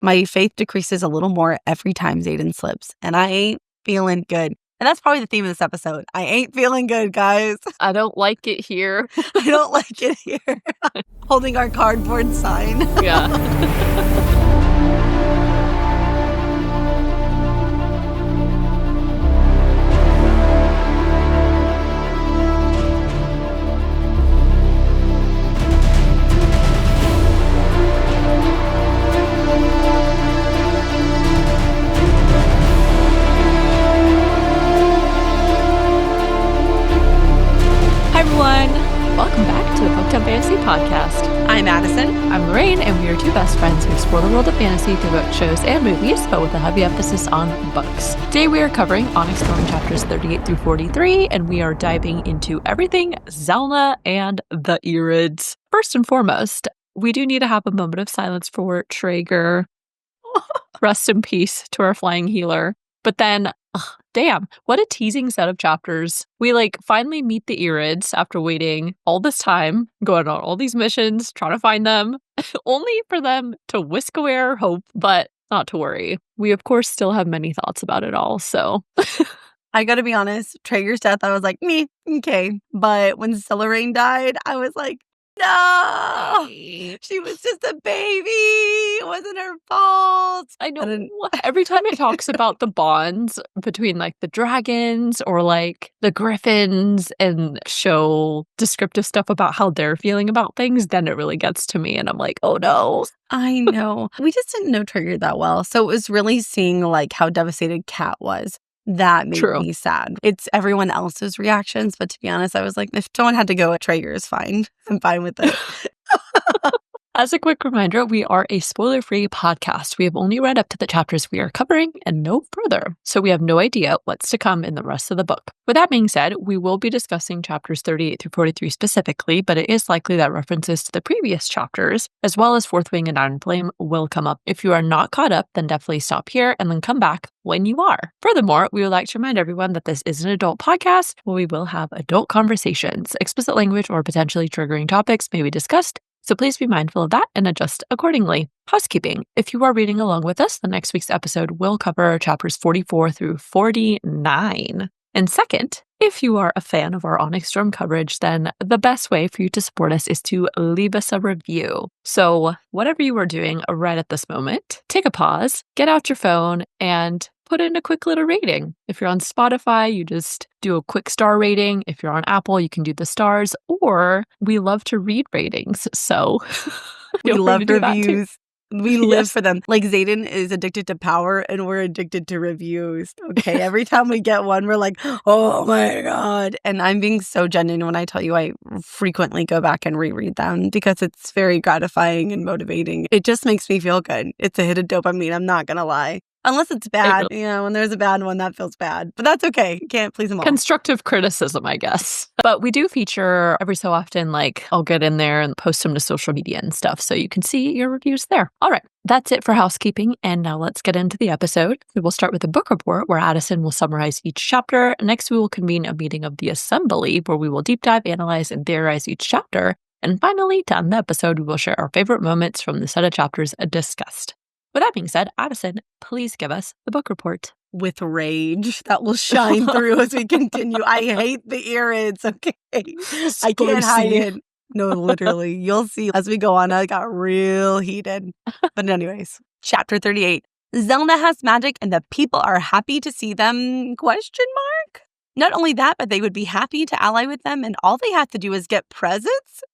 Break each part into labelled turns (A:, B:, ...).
A: My faith decreases a little more every time Xaden slips, and I ain't feeling good. And that's probably the theme of this episode. I ain't feeling good, guys.
B: I don't like it here.
A: I don't like it here. Holding our cardboard sign.
B: Yeah. Welcome back to the Booked Fantasy Podcast.
A: I'm Addison.
B: I'm Lorraine, and we are two best friends who explore the world of fantasy through book shows and movies, but with a heavy emphasis on books. Today we are covering Onyx Storm chapters 38 through 43, and we are diving into everything Zehyllna and the irids. First and foremost, we do need to have a moment of silence for Traeger. Rest in peace to our flying healer. But then, damn, what a teasing set of chapters. We finally meet the irids after waiting all this time, going on all these missions, trying to find them, only for them to whisk away our hope, but not to worry. We, of course, still have many thoughts about it all, so...
A: I gotta be honest, Traeger's death, I was like, me, okay. But when Silaraine died, I was like, no! She was just a baby! It wasn't her fault!
B: I know. Every time it talks about the bonds between, the dragons or, the griffins and show descriptive stuff about how they're feeling about things, then it really gets to me, and I'm like, oh no.
A: I know. We just didn't know Traeger that well, so it was really seeing, how devastated Kat was. That made me sad. It's everyone else's reactions, but to be honest, I was like, if someone had to go, Traeger is fine. I'm fine with it.
B: As a quick reminder, we are a spoiler-free podcast. We have only read up to the chapters we are covering and no further, so we have no idea what's to come in the rest of the book. With that being said, we will be discussing chapters 38 through 43 specifically, but it is likely that references to the previous chapters, as well as Fourth Wing and Iron Flame, will come up. If you are not caught up, then definitely stop here and then come back when you are. Furthermore, we would like to remind everyone that this is an adult podcast where we will have adult conversations. Explicit language or potentially triggering topics may be discussed, so please be mindful of that and adjust accordingly. Housekeeping. If you are reading along with us, the next week's episode will cover chapters 44 through 49. And second, if you are a fan of our Onyx Storm coverage, then the best way for you to support us is to leave us a review. So whatever you are doing right at this moment, take a pause, get out your phone, and put in a quick little rating. If you're on Spotify, you just do a quick star rating. If you're on Apple, you can do the stars, or we love to read ratings. So
A: we love reviews. We live for them. Xaden is addicted to power and we're addicted to reviews. Okay. Every time we get one, we're like, oh my God. And I'm being so genuine when I tell you I frequently go back and reread them because it's very gratifying and motivating. It just makes me feel good. It's a hit of dopamine. I'm not going to lie. Unless it's bad. When there's a bad one, that feels bad. But that's okay. You can't please them all.
B: Constructive criticism, I guess. But we do feature every so often, I'll get in there and post them to social media and stuff, so you can see your reviews there. All right. That's it for housekeeping, and now let's get into the episode. We will start with a book report where Addison will summarize each chapter. Next, we will convene a meeting of the assembly where we will deep dive, analyze, and theorize each chapter. And finally, to end the episode, we will share our favorite moments from the set of chapters discussed. With that being said, Addison, please give us the book report.
A: With rage that will shine through as we continue. I hate the irids, okay? I can't hide it. No, literally. You'll see as we go on. I got real heated. But anyways, chapter 38. Zehyllna has magic and the people are happy to see them, ? Not only that, but they would be happy to ally with them and all they have to do is get presents? ?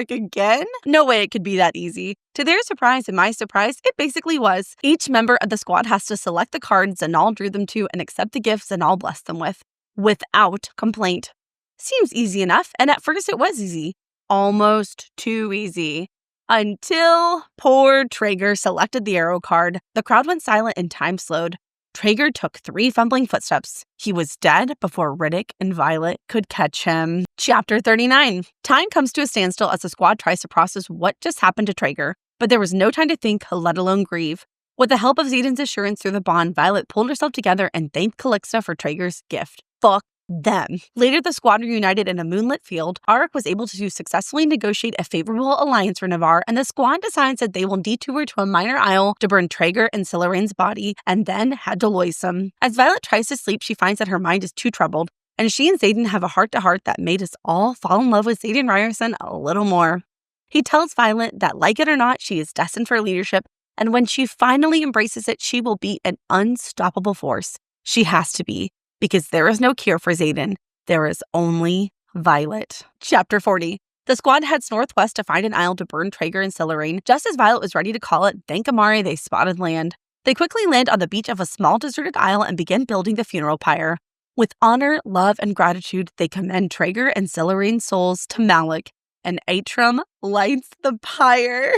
A: Again? No way it could be that easy. To their surprise and my surprise, it basically was. Each member of the squad has to select the cards Zihnal drew them to and accept the gifts Zihnal blessed them with, without complaint. Seems easy enough, and at first it was easy. Almost too easy. Until poor Traeger selected the arrow card, the crowd went silent and time slowed. Traeger took 3 fumbling footsteps. He was dead before Riddick and Violet could catch him. Chapter 39. Time comes to a standstill as the squad tries to process what just happened to Traeger, but there was no time to think, let alone grieve. With the help of Xaden's assurance through the bond, Violet pulled herself together and thanked Callista for Traeger's gift. Fuck them. Later, the squad reunited in a moonlit field. Arik was able to successfully negotiate a favorable alliance for Navarre, and the squad decides that they will detour to a minor isle to burn Traeger and Silaraine's body, and then head to Loisum. As Violet tries to sleep, she finds that her mind is too troubled, and she and Xaden have a heart-to-heart that made us all fall in love with Xaden Ryerson a little more. He tells Violet that, like it or not, she is destined for leadership, and when she finally embraces it, she will be an unstoppable force. She has to be, because there is no cure for Xaden. There is only Violet. Chapter 40. The squad heads northwest to find an isle to burn Traeger and Silaraine. Just as Violet was ready to call it, thank Amari, they spotted land. They quickly land on the beach of a small deserted isle and begin building the funeral pyre. With honor, love, and gratitude, they commend Traeger and Silaraine's souls to Malik, and Atrum lights the pyre.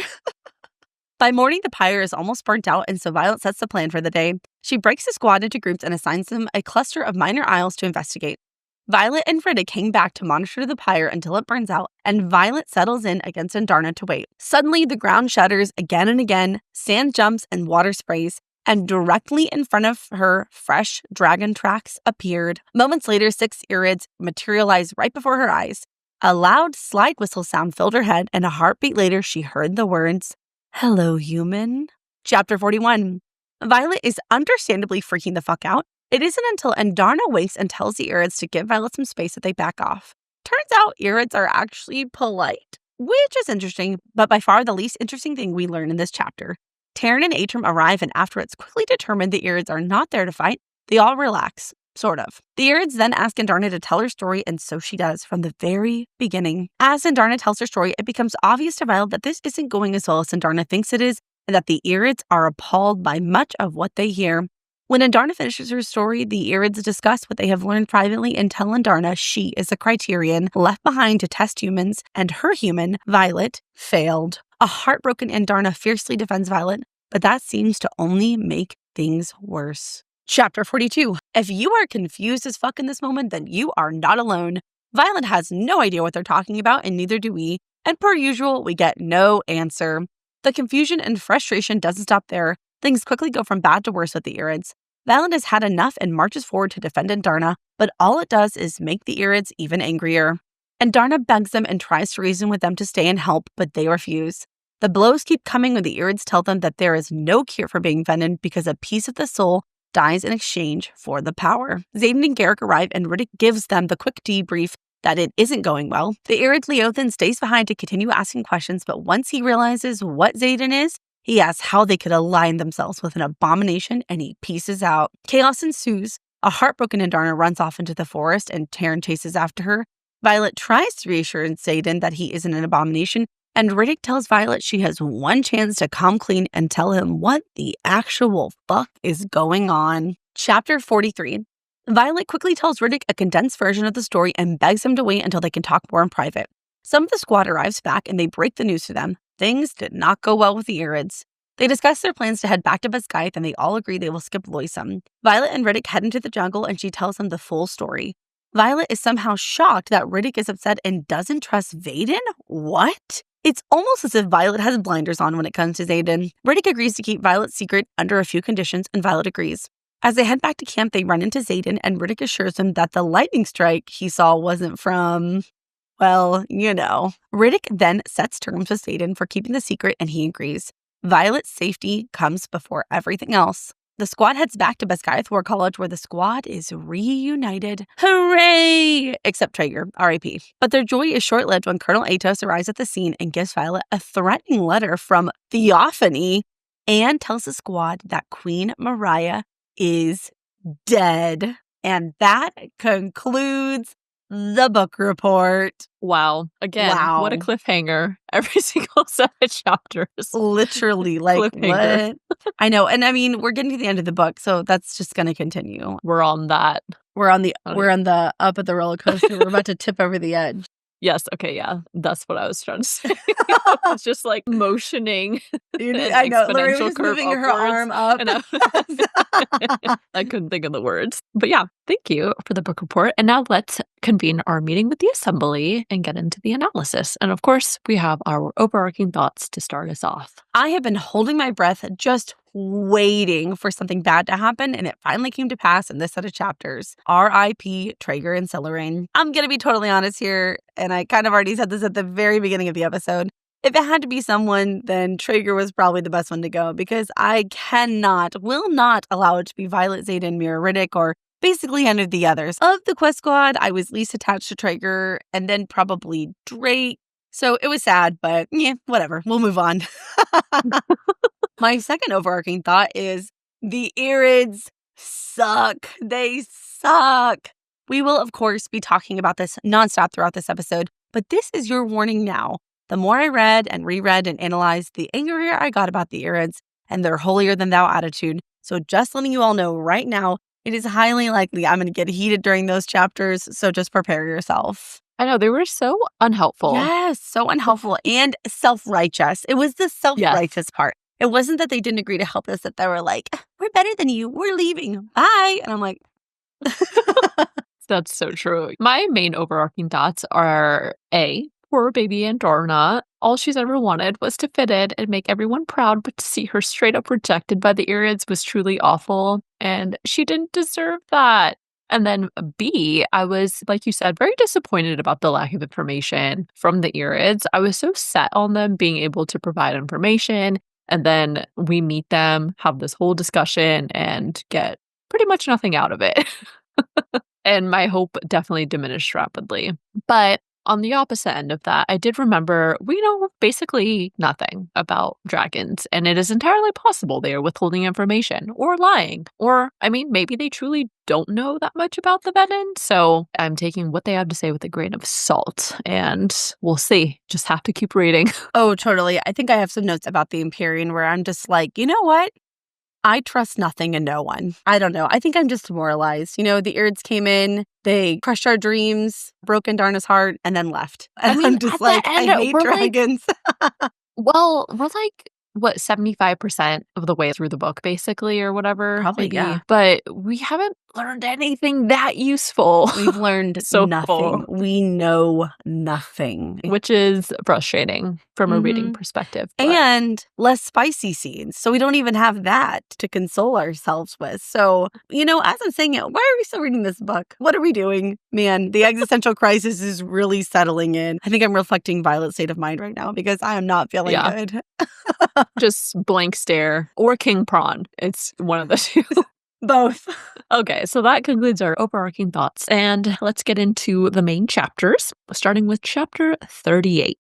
A: By morning, the pyre is almost burnt out, and so Violet sets the plan for the day. She breaks the squad into groups and assigns them a cluster of minor isles to investigate. Violet and Riddick hang back to monitor the pyre until it burns out, and Violet settles in against Andarna to wait. Suddenly, the ground shudders again and again, sand jumps and water sprays, and directly in front of her, fresh dragon tracks appeared. Moments later, 6 irids materialized right before her eyes. A loud slide whistle sound filled her head, and a heartbeat later, she heard the words, "Hello, human." Chapter 41. Violet is understandably freaking the fuck out. It isn't until Andarna wakes and tells the irids to give Violet some space that they back off. Turns out irids are actually polite, which is interesting, but by far the least interesting thing we learn in this chapter. Taryn and Atrum arrive, and after it's quickly determined the irids are not there to fight, they all relax. Sort of. The irids then ask Andarna to tell her story, and so she does from the very beginning. As Andarna tells her story, it becomes obvious to Violet that this isn't going as well as Andarna thinks it is, and that the irids are appalled by much of what they hear. When Andarna finishes her story, the irids discuss what they have learned privately and tell Andarna she is a Criterion left behind to test humans, and her human, Violet, failed. A heartbroken Andarna fiercely defends Violet, but that seems to only make things worse. Chapter 42. If you are confused as fuck in this moment, then you are not alone. Violet has no idea what they're talking about, and neither do we. And per usual, we get no answer. The confusion and frustration doesn't stop there. Things quickly go from bad to worse with the irids. Violet has had enough and marches forward to defend Andarna, but all it does is make the irids even angrier. Andarna begs them and tries to reason with them to stay and help, but they refuse. The blows keep coming when the irids tell them that there is no cure for being venin because a piece of the soul dies in exchange for the power. Xaden and Garrick arrive, and Riddick gives them the quick debrief that it isn't going well. The irid Leothan stays behind to continue asking questions, but once he realizes what Xaden is, he asks how they could align themselves with an abomination, and he pieces out. Chaos ensues. A heartbroken Andarna runs off into the forest, and Taryn chases after her. Violet tries to reassure Xaden that he isn't an abomination, and Riddick tells Violet she has one chance to come clean and tell him what the actual fuck is going on. Chapter 43. Violet quickly tells Riddick a condensed version of the story and begs him to wait until they can talk more in private. Some of the squad arrives back, and they break the news to them. Things did not go well with the irids. They discuss their plans to head back to Basgiath, and they all agree they will skip Loisum. Violet and Riddick head into the jungle, and she tells them the full story. Violet is somehow shocked that Riddick is upset and doesn't trust Vaden? What? It's almost as if Violet has blinders on when it comes to Xaden. Riddick agrees to keep Violet's secret under a few conditions, and Violet agrees. As they head back to camp, they run into Xaden, and Riddick assures him that the lightning strike he saw wasn't from, well, you know. Riddick then sets terms with Xaden for keeping the secret, and he agrees. Violet's safety comes before everything else. The squad heads back to Basgiath War College, where the squad is reunited. Hooray! Except Traeger, R.I.P. But their joy is short-lived when Colonel Atos arrives at the scene and gives Violet a threatening letter from Theophany and tells the squad that Queen Maraya is dead. And that concludes the book report.
B: Wow. Again, what a cliffhanger. Every single set of chapters.
A: Literally, like, what? I know. And I mean, we're getting to the end of the book, so that's just going to continue.
B: We're on that.
A: We're on the up at the roller coaster. We're about to tip over the edge.
B: Yes. Okay. Yeah. That's what I was trying to say. It's just like motioning.
A: I know. Lorraine was moving her arm up.
B: And I couldn't think of the words. But yeah, Thank you for the book report. And now let's convene our meeting with the assembly and get into the analysis. And of course, we have our overarching thoughts to start us off.
A: I have been holding my breath, just waiting for something bad to happen, and it finally came to pass in this set of chapters. R.I.P. Traeger and Silaraine. I'm going to be totally honest here, and I kind of already said this at the very beginning of the episode. If it had to be someone, then Traeger was probably the best one to go, because I will not allow it to be Violet, Zayden, Mira Riddick, or basically any of the others. Of the quest squad, I was least attached to Traeger, and then probably Drake. So it was sad, but yeah, whatever. We'll move on. My second overarching thought is the irids suck. They suck. We will, of course, be talking about this nonstop throughout this episode, but this is your warning now. The more I read and reread and analyzed, the angrier I got about the irids and their holier-than-thou attitude. So just letting you all know right now, it is highly likely I'm going to get heated during those chapters, so just prepare yourself.
B: I know, they were so unhelpful.
A: Yes, so unhelpful and self-righteous. It was the self-righteous part. It wasn't that they didn't agree to help us, that they were like, we're better than you, we're leaving, bye. And I'm like...
B: That's so true. My main overarching thoughts are A, poor baby Andarna. All she's ever wanted was to fit in and make everyone proud, but to see her straight up rejected by the irids was truly awful, and she didn't deserve that. And then B, I was, like you said, very disappointed about the lack of information from the irids. I was so set on them being able to provide information, and then we meet them, have this whole discussion, and get pretty much nothing out of it. And my hope definitely diminished rapidly. But on the opposite end of that, I did remember we know basically nothing about dragons, and it is entirely possible they are withholding information or lying. Or, I mean, maybe they truly don't know that much about the venin. So I'm taking what they have to say with a grain of salt, and we'll see. Just have to keep reading.
A: Oh, totally. I think I have some notes about the Empyrean where I'm just like, you know what? I trust nothing and no one. I don't know. I think I'm just demoralized. You know, the irids came in, they crushed our dreams, broke Andarna's heart, and then left. And
B: I mean,
A: I'm just like, I hate dragons.
B: Well, we're like, what, 75% of the way through the book, basically, or whatever?
A: Probably,
B: maybe.
A: yeah.
B: But we haven't learned anything that useful.
A: We've learned nothing. We know nothing.
B: Which is frustrating from a reading perspective.
A: But... And less spicy scenes. So we don't even have that to console ourselves with. So, you know, as I'm saying it, why are we still reading this book? What are we doing? Man, the existential crisis is really settling in. I think I'm reflecting Violet's state of mind right now because I am not feeling good.
B: Just blank stare or king prawn. It's one of the two.
A: Both.
B: Okay, so that concludes our overarching thoughts. And let's get into the main chapters, starting with chapter 38,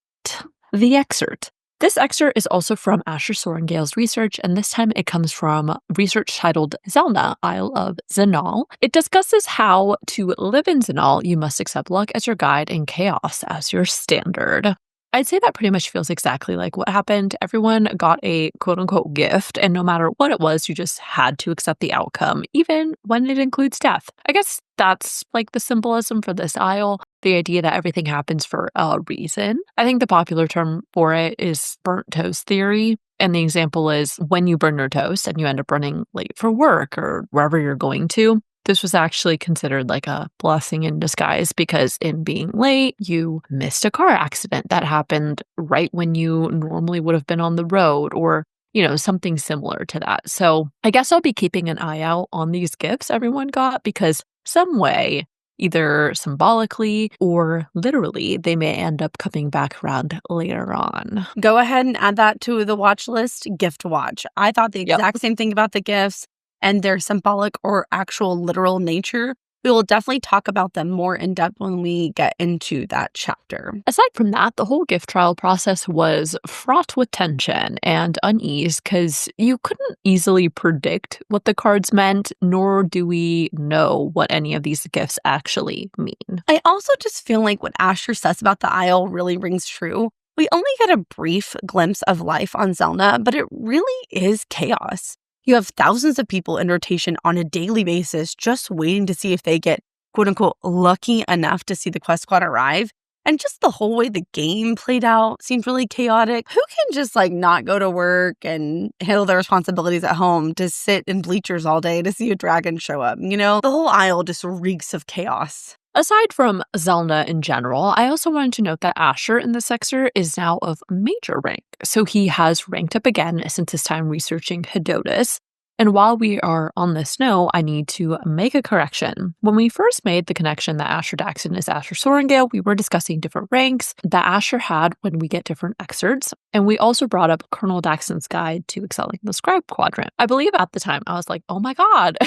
B: The Excerpt. This excerpt is also from Asher Sorengale's research, and this time it comes from research titled Zehyllna, Isle of Zihnal. It discusses how to live in Zihnal, you must accept luck as your guide and chaos as your standard. I'd say that pretty much feels exactly like what happened. Everyone got a quote-unquote gift, and no matter what it was, you just had to accept the outcome, even when it includes death. I guess that's like the symbolism for this isle, the idea that everything happens for a reason. I think the popular term for it is burnt toast theory, and the example is when you burn your toast and you end up running late for work or wherever you're going to. This was actually considered like a blessing in disguise because in being late, you missed a car accident that happened right when you normally would have been on the road or, you know, something similar to that. So I guess I'll be keeping an eye out on these gifts everyone got because some way, either symbolically or literally, they may end up coming back around later on.
A: Go ahead and add that to the watch list, gift watch. I thought the exact same thing about the gifts. And their symbolic or actual literal nature. We will definitely talk about them more in depth when we get into that chapter.
B: Aside from that, the whole gift trial process was fraught with tension and unease because you couldn't easily predict what the cards meant, nor do we know what any of these gifts actually mean.
A: I also just feel like what Asher says about the Isle really rings true. We only get a brief glimpse of life on Zehyllna, but it really is chaos. You have thousands of people in rotation on a daily basis just waiting to see if they get, quote-unquote, lucky enough to see the quest squad arrive. And just the whole way the game played out seemed really chaotic. Who can just not go to work and handle their responsibilities at home to sit in bleachers all day to see a dragon show up? The whole Isle just reeks of chaos.
B: Aside from Zehyllna in general, I also wanted to note that Asher in this excerpt is now of major rank. So he has ranked up again since his time researching Hedotus. And while we are on this note, I need to make a correction. When we first made the connection that Asher Daxton is Asher Sorrengail, we were discussing different ranks that Asher had when we get different excerpts. And we also brought up Colonel Daxton's guide to excelling in the scribe quadrant. I believe at the time I was like, oh my God,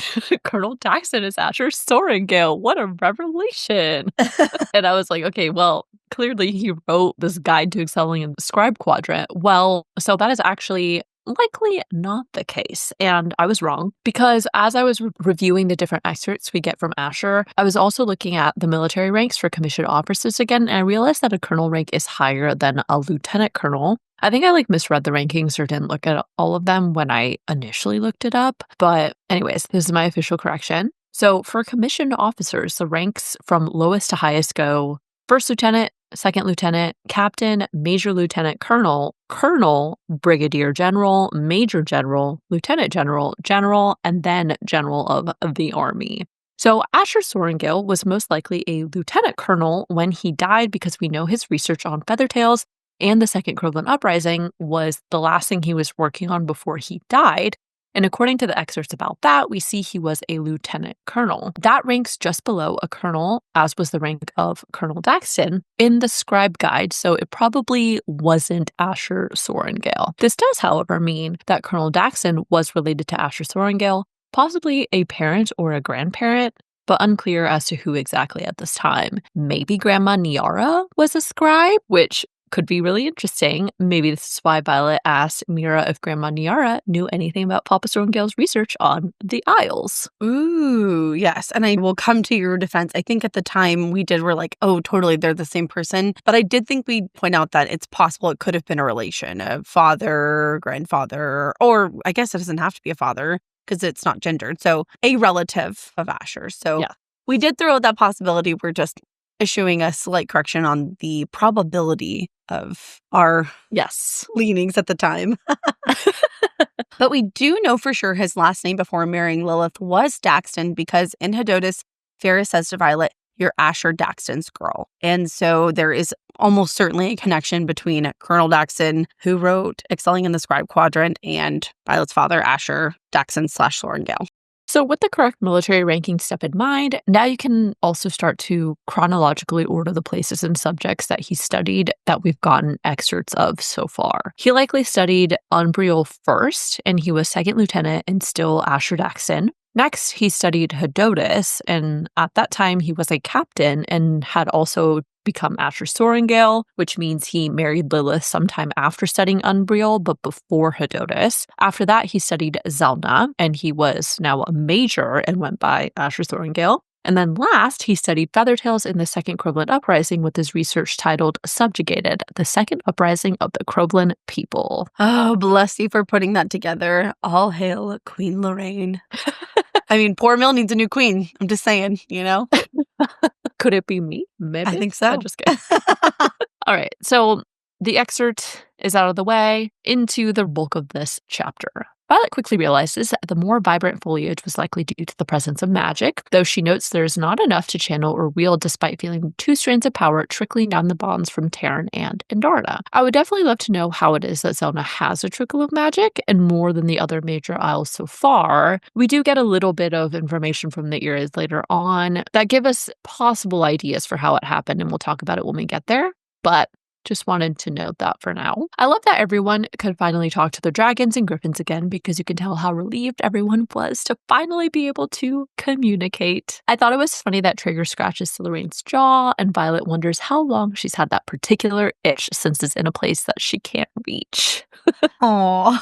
B: Colonel Daxton is Asher Sorrengail. What a revelation. And I was like, okay, well, clearly he wrote this guide to excelling in the scribe quadrant. Well, so that is actually likely not the case. And I was wrong because as I was reviewing the different excerpts we get from Asher, I was also looking at the military ranks for commissioned officers again, and I realized that a colonel rank is higher than a lieutenant colonel. I think I misread the rankings or didn't look at all of them when I initially looked it up. But anyways, this is my official correction. So for commissioned officers, the ranks from lowest to highest go first lieutenant, second lieutenant, captain, major lieutenant colonel, colonel, brigadier general, major general, lieutenant general, general, and then general of the army. So Asher Sorrengail was most likely a lieutenant colonel when he died because we know his research on feathertails and the Second Crowland Uprising was the last thing he was working on before he died. And according to the excerpts about that, we see he was a lieutenant colonel. That ranks just below a colonel, as was the rank of Colonel Daxton in the scribe guide, so it probably wasn't Asher Sorrengail. This does, however, mean that Colonel Daxton was related to Asher Sorrengail, possibly a parent or a grandparent, but unclear as to who exactly at this time. Maybe Grandma Niara was a scribe, which could be really interesting. Maybe this is why Violet asked Mira if Grandma Niara knew anything about Papa Sorrengail's research on the Isles.
A: Ooh, yes. And I will come to your defense. I think at the time we're like, oh, totally, they're the same person. But I did think we'd point out that it's possible it could have been a relation, a father, grandfather, or I guess it doesn't have to be a father because it's not gendered. So a relative of Asher. So yeah, we did throw out that possibility. We're just issuing a slight correction on the probability of our leanings at the time. But we do know for sure his last name before marrying Lilith was Daxton because in Hedotus, Ferris says to Violet, "You're Asher Daxton's girl." And so there is almost certainly a connection between Colonel Daxton, who wrote Excelling in the Scribe Quadrant, and Violet's father, Asher Daxton / Sorrengail.
B: So with the correct military ranking step in mind, now you can also start to chronologically order the places and subjects that he studied that we've gotten excerpts of so far. He likely studied Umbriel first, and he was second lieutenant and still Asher Daxton. Next, he studied Hedotus, and at that time he was a captain and had also become Asher Sorrengail, which means he married Lilith sometime after studying Umbriel, but before Hedotus. After that, he studied Zehyllna, and he was now a major and went by Asher Sorrengail. And then last, he studied feathertails in the Second Crowland Uprising with his research titled Subjugated, the Second Uprising of the Crowland People.
A: Oh, bless you for putting that together. All hail Queen Lorraine. I mean, poor Mill needs a new queen. I'm just saying,
B: Could it be me? Maybe.
A: I think so.
B: I'm just kidding. All right. So the excerpt is out of the way, into the bulk of this chapter. Violet quickly realizes that the more vibrant foliage was likely due to the presence of magic, though she notes there's not enough to channel or wield despite feeling two strands of power trickling down the bonds from Terran and Andarna. I would definitely love to know how it is that Zehyllna has a trickle of magic, and more than the other major isles so far. We do get a little bit of information from the irids later on that give us possible ideas for how it happened, and we'll talk about it when we get there. But just wanted to note that for now. I love that everyone could finally talk to the dragons and griffins again because you can tell how relieved everyone was to finally be able to communicate. I thought it was funny that Traeger scratches Silaraine's jaw and Violet wonders how long she's had that particular itch since it's in a place that she can't reach.
A: Oh,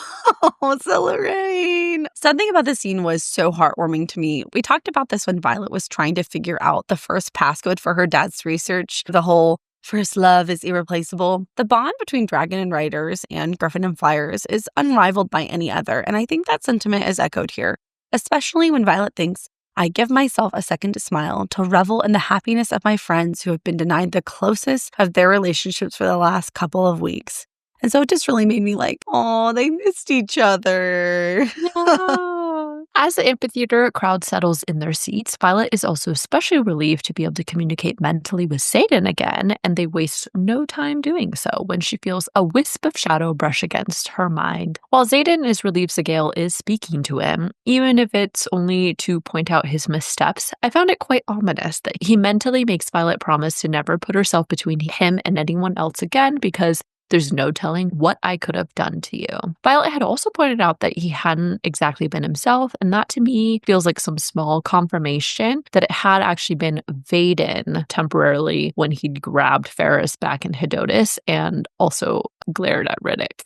A: Silaraine. Something about the scene was so heartwarming to me. We talked about this when Violet was trying to figure out the first passcode for her dad's research, the whole first love is irreplaceable. The bond between dragon and riders and griffin and flyers is unrivaled by any other, and I think that sentiment is echoed here, especially when Violet thinks I give myself a second to smile, to revel in the happiness of my friends who have been denied the closest of their relationships for the last couple of weeks. And so it just really made me like, oh, they missed each other.
B: No. As the amphitheater crowd settles in their seats, Violet is also especially relieved to be able to communicate mentally with Xaden again, and they waste no time doing so when she feels a wisp of shadow brush against her mind. While Xaden is relieved Zagail is speaking to him, even if it's only to point out his missteps, I found it quite ominous that he mentally makes Violet promise to never put herself between him and anyone else again because there's no telling what I could have done to you. Violet had also pointed out that he hadn't exactly been himself, and that to me feels like some small confirmation that it had actually been Venin temporarily when he'd grabbed Ferris back in Hedonis and also glared at Riddick.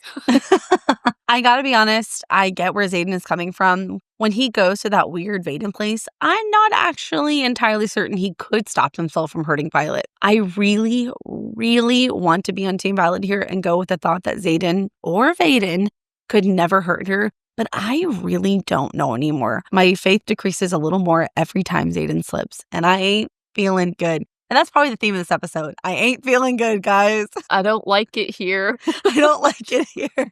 A: I gotta be honest, I get where Xaden is coming from. When he goes to that weird Vaden place, I'm not actually entirely certain he could stop himself from hurting Violet. I really, really want to be on Team Violet here and go with the thought that Xaden or Vaden could never hurt her, but I really don't know anymore. My faith decreases a little more every time Xaden slips, and I ain't feeling good. And that's probably the theme of this episode. I ain't feeling good, guys.
B: I don't like it here.
A: I don't like it here.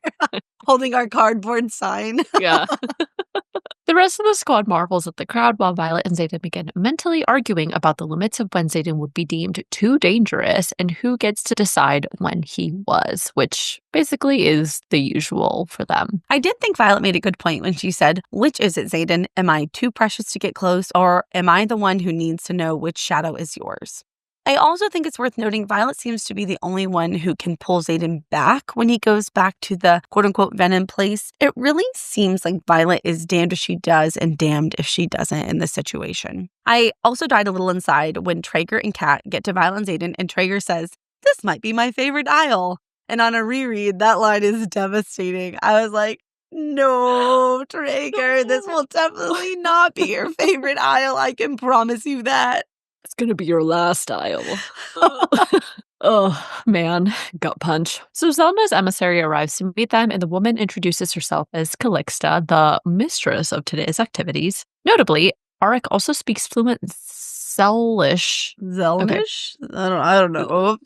A: Holding our cardboard sign.
B: Yeah. The rest of the squad marvels at the crowd while Violet and Xaden begin mentally arguing about the limits of when Xaden would be deemed too dangerous and who gets to decide when he was, which basically is the usual for them.
A: I did think Violet made a good point when she said, which is it, Xaden? Am I too precious to get close, or am I the one who needs to know which shadow is yours? I also think it's worth noting Violet seems to be the only one who can pull Xaden back when he goes back to the quote-unquote venin place. It really seems like Violet is damned if she does and damned if she doesn't in this situation. I also died a little inside when Traeger and Kat get to Violet and Xaden, and Traeger says, "This might be my favorite aisle." And on a reread, that line is devastating. I was like, no, Traeger, this will definitely not be your favorite aisle. I can promise you that.
B: It's gonna be your last aisle. Oh, man. Gut punch. So Zehyllna's emissary arrives to meet them, and the woman introduces herself as Calixta, the mistress of today's activities. Notably, Arik also speaks fluent Zellish.
A: Zelnish? Okay. I don't know.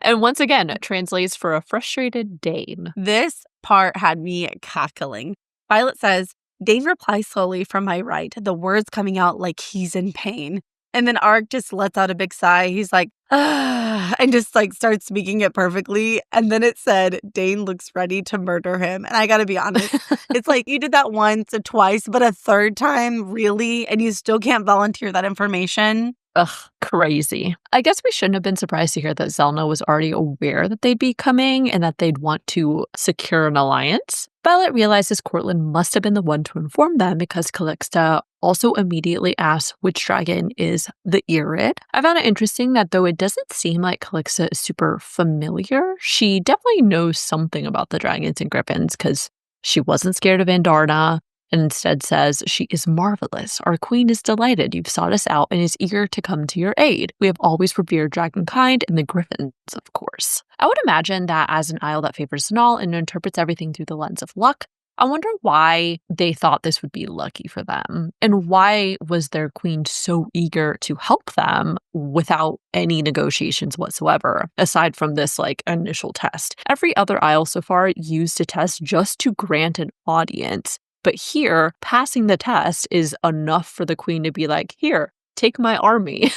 B: And once again, translates for a frustrated Dane.
A: This part had me cackling. Violet says, Dane replies slowly from my right, the words coming out like he's in pain. And then Arik just lets out a big sigh. He's like, ah, and just like starts speaking it perfectly. And then it said, Dane looks ready to murder him. And I gotta be honest, it's like you did that once or twice, but a third time, really? And you still can't volunteer that information?
B: Ugh, crazy. I guess we shouldn't have been surprised to hear that Zehyllna was already aware that they'd be coming and that they'd want to secure an alliance. Violet realizes Cortland must have been the one to inform them because Calixta also immediately asks which dragon is the Irid. I found it interesting that though it doesn't seem like Calixta is super familiar, she definitely knows something about the dragons and griffins because she wasn't scared of Andarna, and instead says, she is marvelous. Our queen is delighted you've sought us out and is eager to come to your aid. We have always revered dragonkind and the griffins, of course. I would imagine that as an isle that favors Zihnal and interprets everything through the lens of luck, I wonder why they thought this would be lucky for them. And why was their queen so eager to help them without any negotiations whatsoever, aside from this initial test. Every other isle so far used a test just to grant an audience. But here, passing the test is enough for the queen to be like, here, take my army.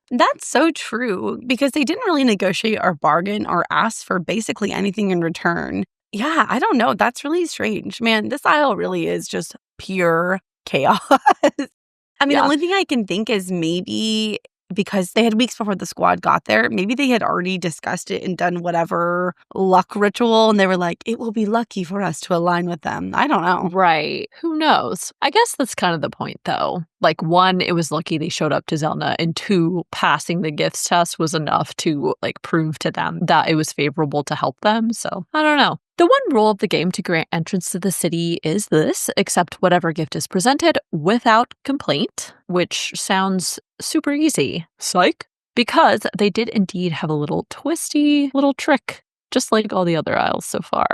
A: That's so true, because they didn't really negotiate or bargain or ask for basically anything in return. Yeah, I don't know. That's really strange. Man, this aisle really is just pure chaos. I mean, The only thing I can think is maybe because they had weeks before the squad got there, maybe they had already discussed it and done whatever luck ritual, and they were like, it will be lucky for us to align with them. I don't know.
B: Right. Who knows? I guess that's kind of the point, though. One, it was lucky they showed up to Zehyllna, and two, passing the gifts test was enough to, prove to them that it was favorable to help them. So, I don't know. The one rule of the game to grant entrance to the city is this: accept whatever gift is presented without complaint, which sounds super easy. Psych. Because they did indeed have a little twisty little trick, just like all the other isles so far.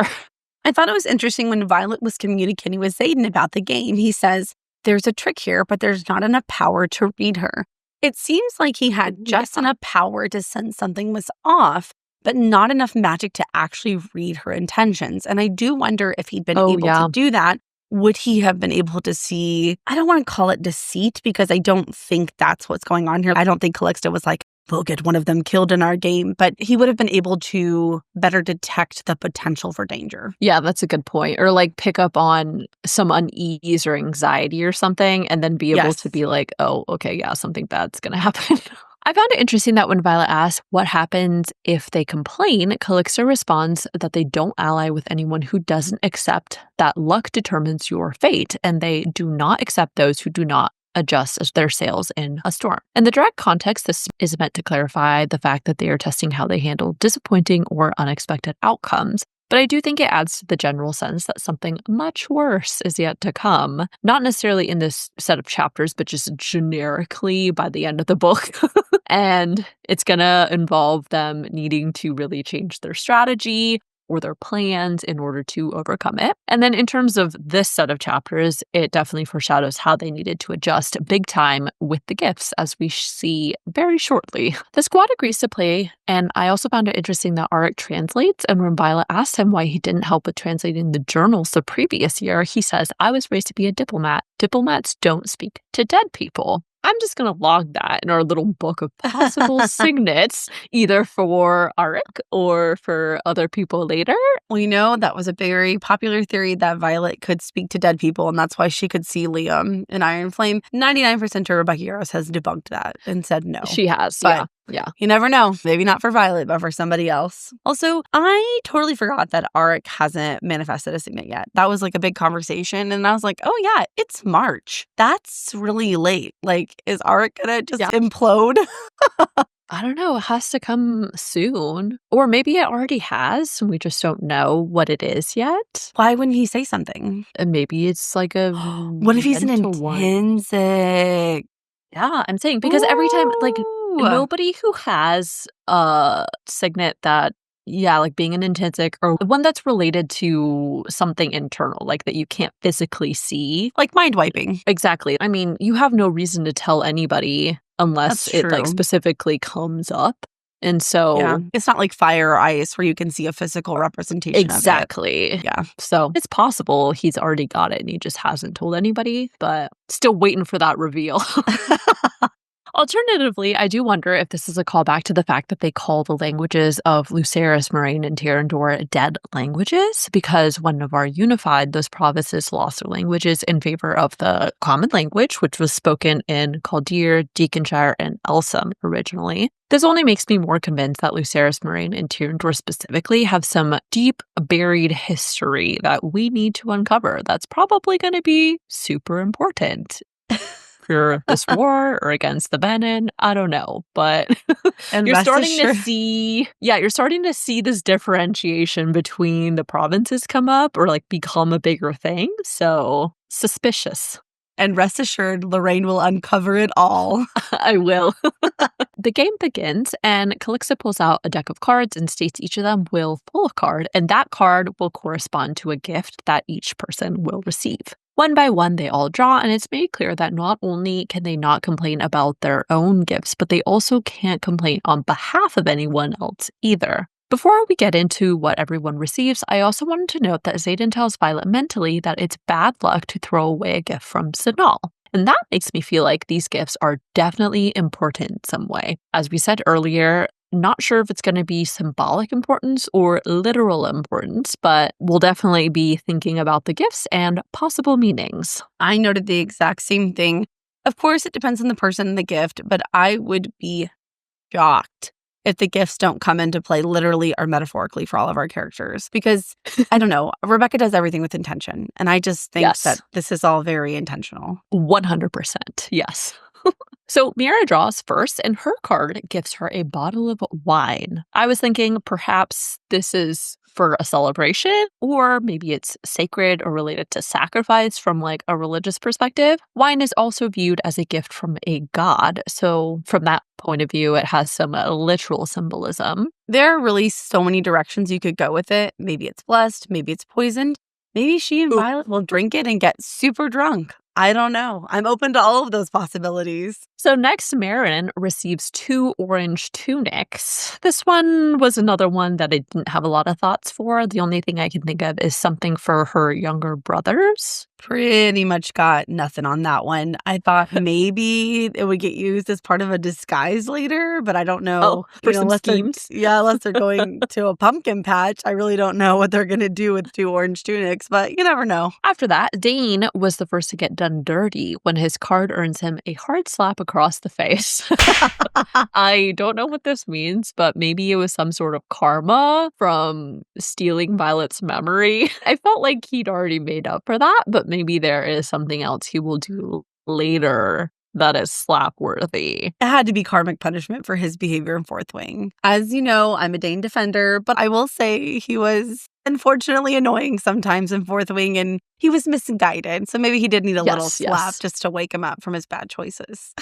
A: I thought it was interesting when Violet was communicating with Xaden about the game. He says, there's a trick here, but there's not enough power to read her. It seems like he had just enough power to sense something was off, but not enough magic to actually read her intentions. And I do wonder if he'd been able to do that. Would he have been able to see, I don't want to call it deceit because I don't think that's what's going on here. I don't think Calixta was like, we'll get one of them killed in our game, but he would have been able to better detect the potential for danger.
B: Yeah, that's a good point. Or like pick up on some unease or anxiety or something and then be able to be like, oh, okay, yeah, something bad's going to happen. I found it interesting that when Violet asks what happens if they complain, Calixta responds that they don't ally with anyone who doesn't accept that luck determines your fate, and they do not accept those who do not adjust their sails in a storm. In the direct context, this is meant to clarify the fact that they are testing how they handle disappointing or unexpected outcomes. But I do think it adds to the general sense that something much worse is yet to come. Not necessarily in this set of chapters, but just generically by the end of the book. And it's going to involve them needing to really change their strategy or their plans in order to overcome it. And then in terms of this set of chapters, it definitely foreshadows how they needed to adjust big time with the gifts, as we see very shortly. The squad agrees to play, and I also found it interesting that Arik translates, and when Violet asked him why he didn't help with translating the journals the previous year, he says, I was raised to be a diplomat. Diplomats don't speak to dead people. I'm just going to log that in our little book of possible signets, either for Arik or for other people later.
A: We know that was a very popular theory that Violet could speak to dead people, and that's why she could see Liam in Iron Flame. 99% of Rebecca Yarros has debunked that and said no.
B: She has,
A: but
B: yeah.
A: You never know. Maybe not for Violet, but for somebody else. Also, I totally forgot that Arik hasn't manifested a signet yet. That was like a big conversation. And I was like, oh yeah, it's March. That's really late. Like, is Arik gonna just implode?
B: I don't know. It has to come soon. Or maybe it already has. And we just don't know what it is yet.
A: Why wouldn't he say something?
B: And maybe it's like a
A: what if he's an intrinsic?
B: Yeah, I'm saying because every time, like, nobody who has a signet that, like being an intrinsic or one that's related to something internal, like that you can't physically see.
A: Like mind wiping.
B: Exactly. I mean, you have no reason to tell anybody unless it like specifically comes up. And so
A: it's not like fire or ice where you can see a physical representation
B: exactly.
A: of it. Yeah.
B: So it's possible he's already got it and he just hasn't told anybody, but still waiting for that reveal. Alternatively, I do wonder if this is a callback to the fact that they call the languages of Lucerys, Moraine, and Tyrrendor dead languages, because when Navarre unified, those provinces lost their languages in favor of the common language, which was spoken in Chaldeer, Deaconshire, and Elsam originally. This only makes me more convinced that Lucerys, Moraine, and Tyrrendor specifically have some deep buried history that we need to uncover. That's probably going to be super important. For this war or against the venin, I don't know, but you're starting to see this differentiation between the provinces come up or like become a bigger thing. So suspicious.
A: And rest assured, Lorraine will uncover it all.
B: I will. The game begins, and Calixta pulls out a deck of cards and states each of them will pull a card, and that card will correspond to a gift that each person will receive. One by one, they all draw, and it's made clear that not only can they not complain about their own gifts, but they also can't complain on behalf of anyone else either. Before we get into what everyone receives, I also wanted to note that Xaden tells Violet mentally that it's bad luck to throw away a gift from Zihnal. And that makes me feel like these gifts are definitely important in some way. As we said earlier, not sure if it's going to be symbolic importance or literal importance, but we'll definitely be thinking about the gifts and possible meanings.
A: I noted the exact same thing. Of course, it depends on the person and the gift, but I would be shocked if the gifts don't come into play literally or metaphorically for all of our characters. Because, I don't know, Rebecca does everything with intention. And I just think that this is all very intentional.
B: 100%, yes. So Maraya draws first, and her card gives her a bottle of wine. I was thinking perhaps this is for a celebration, or maybe it's sacred or related to sacrifice from like a religious perspective. Wine is also viewed as a gift from a god. So from that point of view, it has some literal symbolism.
A: There are really so many directions you could go with it. Maybe it's blessed, maybe it's poisoned. Maybe she and Violet will drink it and get super drunk. I don't know. I'm open to all of those possibilities.
B: So next, Marin receives 2 orange tunics. This one was another one that I didn't have a lot of thoughts for. The only thing I can think of is something for her younger brothers.
A: Pretty much got nothing on that one. I thought maybe it would get used as part of a disguise later, but I don't know.
B: For some schemes?
A: Unless they're going to a pumpkin patch, I really don't know what they're going to do with 2 orange tunics, but you never know.
B: After that, Dane was the first to get done dirty when his card earns him a hard slap across the face. I don't know what this means, but maybe it was some sort of karma from stealing Violet's memory. I felt like he'd already made up for that, but maybe there is something else he will do later that is slap-worthy.
A: It had to be karmic punishment for his behavior in Fourth Wing. As you know, I'm a Dane defender, but I will say he was unfortunately annoying sometimes in Fourth Wing, and he was misguided. So maybe he did need a little slap just to wake him up from his bad choices.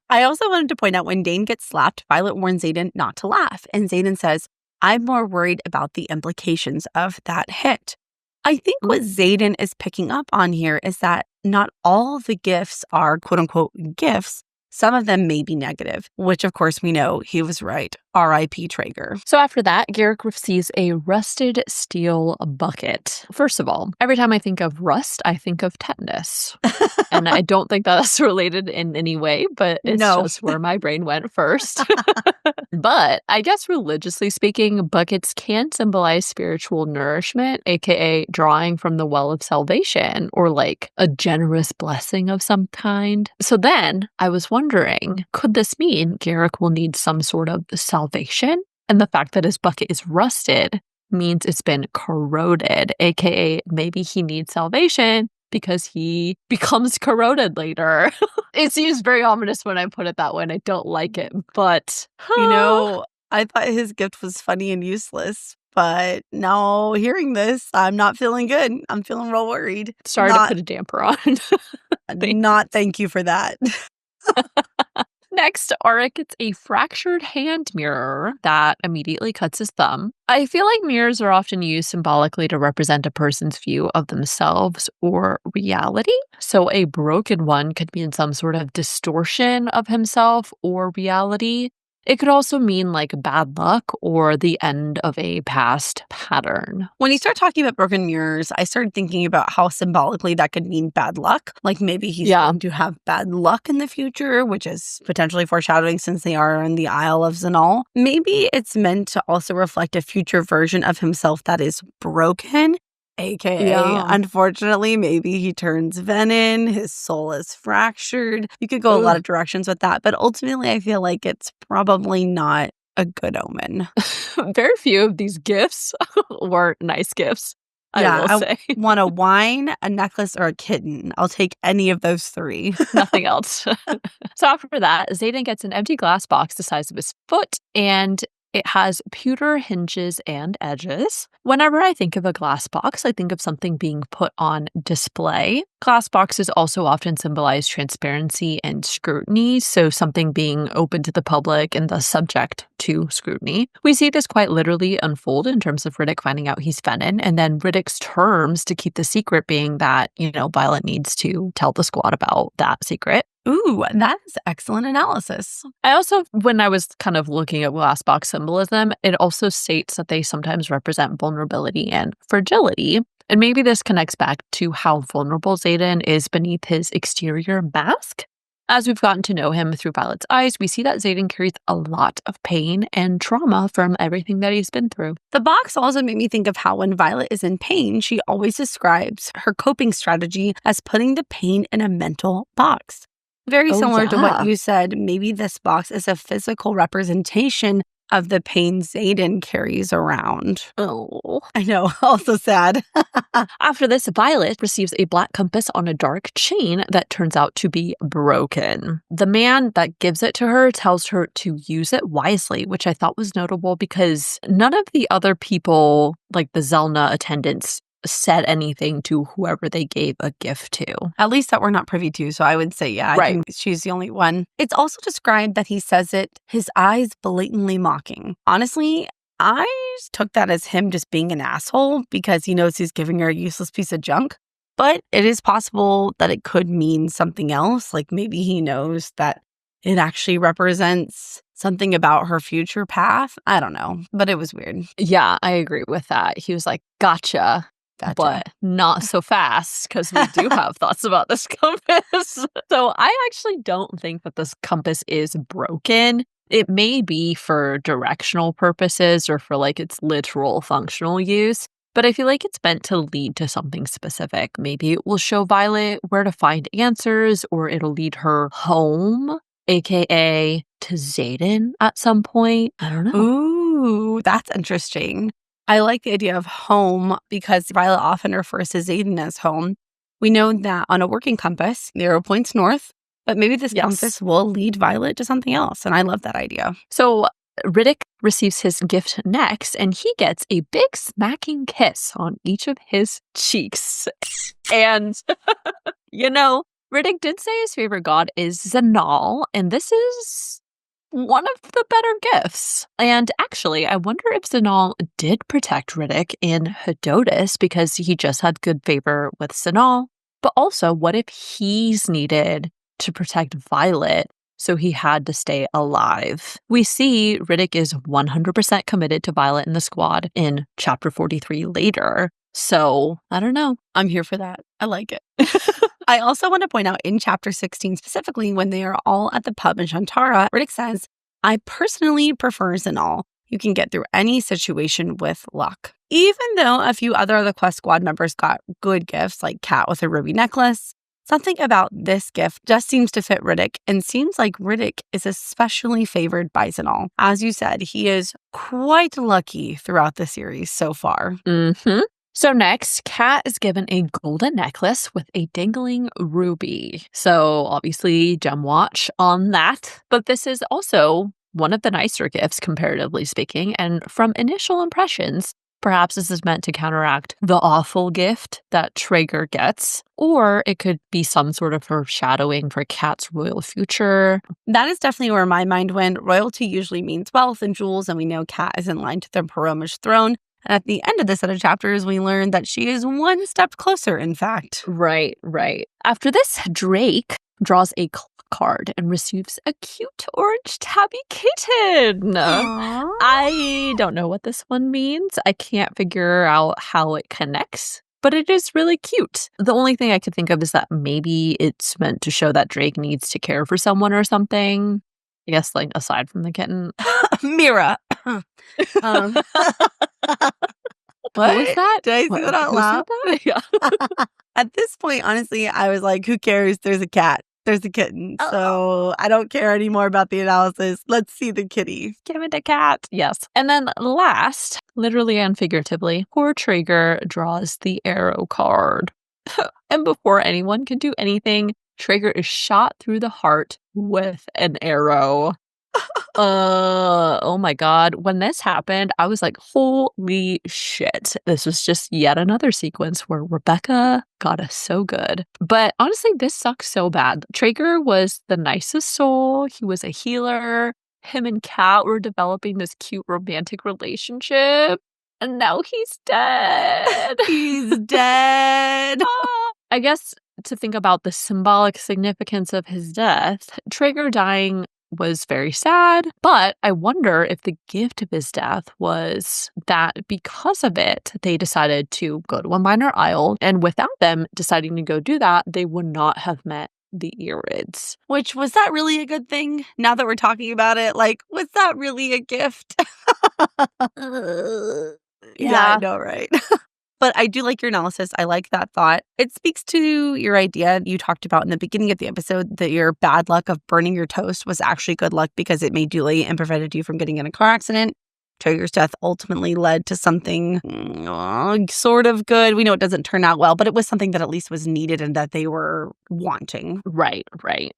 A: I also wanted to point out when Dane gets slapped, Violet warns Xaden not to laugh. And Xaden says, I'm more worried about the implications of that hit. I think what Xaden is picking up on here is that not all the gifts are quote-unquote gifts. Some of them may be negative, which of course we know he was right. R.I.P. Traeger.
B: So after that, Garrick receives a rusted steel bucket. First of all, every time I think of rust, I think of tetanus. And I don't think that's related in any way, but it's just where my brain went first. But I guess religiously speaking, buckets can symbolize spiritual nourishment, aka drawing from the well of salvation, or like a generous blessing of some kind. So then I was wondering, could this mean Garrick will need some sort of salvation? And the fact that his bucket is rusted means it's been corroded, aka maybe he needs salvation because he becomes corroded later. It seems very ominous when I put it that way, and I don't like it, but...
A: I thought his gift was funny and useless, but now hearing this, I'm not feeling good. I'm feeling real worried.
B: Sorry to put a damper on.
A: Thank you for that.
B: Next, Auric gets a fractured hand mirror that immediately cuts his thumb. I feel like mirrors are often used symbolically to represent a person's view of themselves or reality. So a broken one could mean some sort of distortion of himself or reality. It could also mean like bad luck or the end of a past pattern.
A: When you start talking about broken mirrors, I started thinking about how symbolically that could mean bad luck. Like maybe he's going to have bad luck in the future, which is potentially foreshadowing since they are in the Isle of Zihnal. Maybe it's meant to also reflect a future version of himself that is broken. AKA, unfortunately, maybe he turns venin, his soul is fractured. You could go a lot of directions with that, but ultimately I feel like it's probably not a good omen.
B: Very few of these gifts were nice gifts, I will say.
A: I want a wine, a necklace, or a kitten. I'll take any of those 3.
B: Nothing else. So after that, Xaden gets an empty glass box the size of his foot, and it has pewter hinges and edges. Whenever I think of a glass box, I think of something being put on display. Glass boxes also often symbolize transparency and scrutiny, so something being open to the public and thus subject to scrutiny. We see this quite literally unfold in terms of Riddick finding out he's venin, and then Riddick's terms to keep the secret being that, Violet needs to tell the squad about that secret.
A: Ooh, that is excellent analysis.
B: I also, when I was kind of looking at glass box symbolism, it also states that they sometimes represent vulnerability and fragility. And maybe this connects back to how vulnerable Xaden is beneath his exterior mask. As we've gotten to know him through Violet's eyes, we see that Xaden carries a lot of pain and trauma from everything that he's been through.
A: The box also made me think of how when Violet is in pain, she always describes her coping strategy as putting the pain in a mental box. Very similar to what you said. Maybe this box is a physical representation of the pain Xaden carries around.
B: Oh.
A: I know, also sad.
B: After this, Violet receives a black compass on a dark chain that turns out to be broken. The man that gives it to her tells her to use it wisely, which I thought was notable because none of the other people, like the Zehyllna attendants, said anything to whoever they gave a gift to.
A: At least that we're not privy to, so I would say, I think she's the only one. It's also described that he says it, his eyes blatantly mocking. Honestly, I took that as him just being an asshole because he knows he's giving her a useless piece of junk. But it is possible that it could mean something else. Like maybe he knows that it actually represents something about her future path. I don't know, but it was weird.
B: Yeah, I agree with that. He was like, gotcha. But not so fast, because we do have thoughts about this compass. So I actually don't think that this compass is broken. It may be for directional purposes or for like its literal functional use, but I feel like it's meant to lead to something specific. Maybe it will show Violet where to find answers, or it'll lead her home, aka to Xaden at some point. I don't know.
A: Ooh, that's interesting. I like the idea of home because Violet often refers to Xaden as home. We know that on a working compass, the arrow points north, but maybe this compass will lead Violet to something else, and I love that idea.
B: So Riddick receives his gift next, and he gets a big smacking kiss on each of his cheeks. And, Riddick did say his favorite god is Zihnal, and this is one of the better gifts. And actually, I wonder if Zihnal did protect Riddick in Hedotus because he just had good favor with Zihnal. But also, what if he's needed to protect Violet, so he had to stay alive? We see Riddick is 100% committed to Violet and the squad in chapter 43 later. So, I don't know.
A: I'm here for that. I like it. I also want to point out in chapter 16, specifically when they are all at the pub in Shantara, Riddick says, I personally prefer Zihnal. You can get through any situation with luck. Even though a few other of the Quest Squad members got good gifts, like Kat with a ruby necklace, something about this gift just seems to fit Riddick, and seems like Riddick is especially favored by Zihnal. As you said, he is quite lucky throughout the series so far.
B: Mm-hmm. So next, Kat is given a golden necklace with a dangling ruby. So obviously, gem watch on that. But this is also one of the nicer gifts, comparatively speaking. And from initial impressions, perhaps this is meant to counteract the awful gift that Traeger gets. Or it could be some sort of foreshadowing for Kat's royal future.
A: That is definitely where my mind went. Royalty usually means wealth and jewels, and we know Kat is in line to the Peromish throne. And at the end of this set of chapters, we learn that she is one step closer, in fact.
B: Right. After this, Drake draws a card and receives a cute orange tabby kitten.
A: Aww.
B: I don't know what this one means. I can't figure out how it connects, but it is really cute. The only thing I could think of is that maybe it's meant to show that Drake needs to care for someone or something. I guess, like, aside from the kitten.
A: Mira. What
B: was that?
A: Did I say that out loud?
B: Yeah.
A: At this point, honestly, I was like, who cares? There's a cat. There's a kitten. So I don't care anymore about the analysis. Let's see the kitty.
B: Give me the cat. Yes. And then last, literally and figuratively, poor Traeger draws the arrow card. And before anyone can do anything, Traeger is shot through the heart with an arrow. Oh my God. When this happened, I was like, holy shit. This was just yet another sequence where Rebecca got us so good. But honestly, this sucks so bad. Traeger was the nicest soul. He was a healer. Him and Kat were developing this cute romantic relationship. And now he's dead.
A: He's dead.
B: I guess to think about the symbolic significance of his death, Traeger dying was very sad, but I wonder if the gift of his death was that because of it, they decided to go to a minor isle, and without them deciding to go do that, they would not have met the irids.
A: Which, was that really a good thing? Now that we're talking about it, like, was that really a gift? Yeah, I know, right? But I do like your analysis. I like that thought. It speaks to your idea you talked about in the beginning of the episode that your bad luck of burning your toast was actually good luck because it made you late and prevented you from getting in a car accident. Traeger's death ultimately led to something sort of good. We know it doesn't turn out well, but it was something that at least was needed and that they were wanting.
B: Right.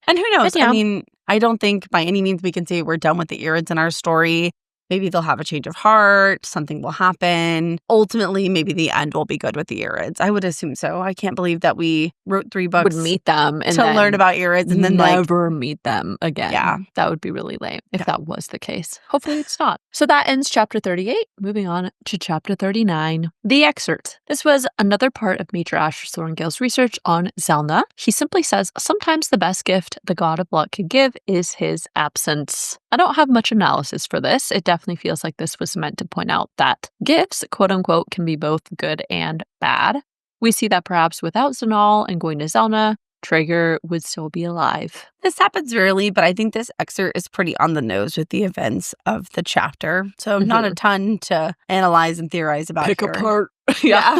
A: And who knows? I mean, I don't think by any means we can say we're done with the irids in our story. maybe they'll have a change of heart, something will happen. Ultimately, maybe the end will be good with the irids. I would assume so. I can't believe that we wrote 3 books
B: Would meet them and
A: to learn about irids and then
B: never meet them again.
A: Yeah.
B: That would be really lame if that was the case. Hopefully it's not. So that ends chapter 38. Moving on to chapter 39, the excerpt. This was another part of Major Asher Thorngale's research on Zehyllna. He simply says, sometimes the best gift the god of luck can give is his absence. I don't have much analysis for this. It definitely feels like this was meant to point out that gifts, quote unquote, can be both good and bad. We see that perhaps without Zihnal and going to Zehyllna, Traeger would still be alive.
A: This happens rarely, but I think this excerpt is pretty on the nose with the events of the chapter. So not a ton to analyze and theorize about
B: Pick
A: here.
B: apart. Yeah.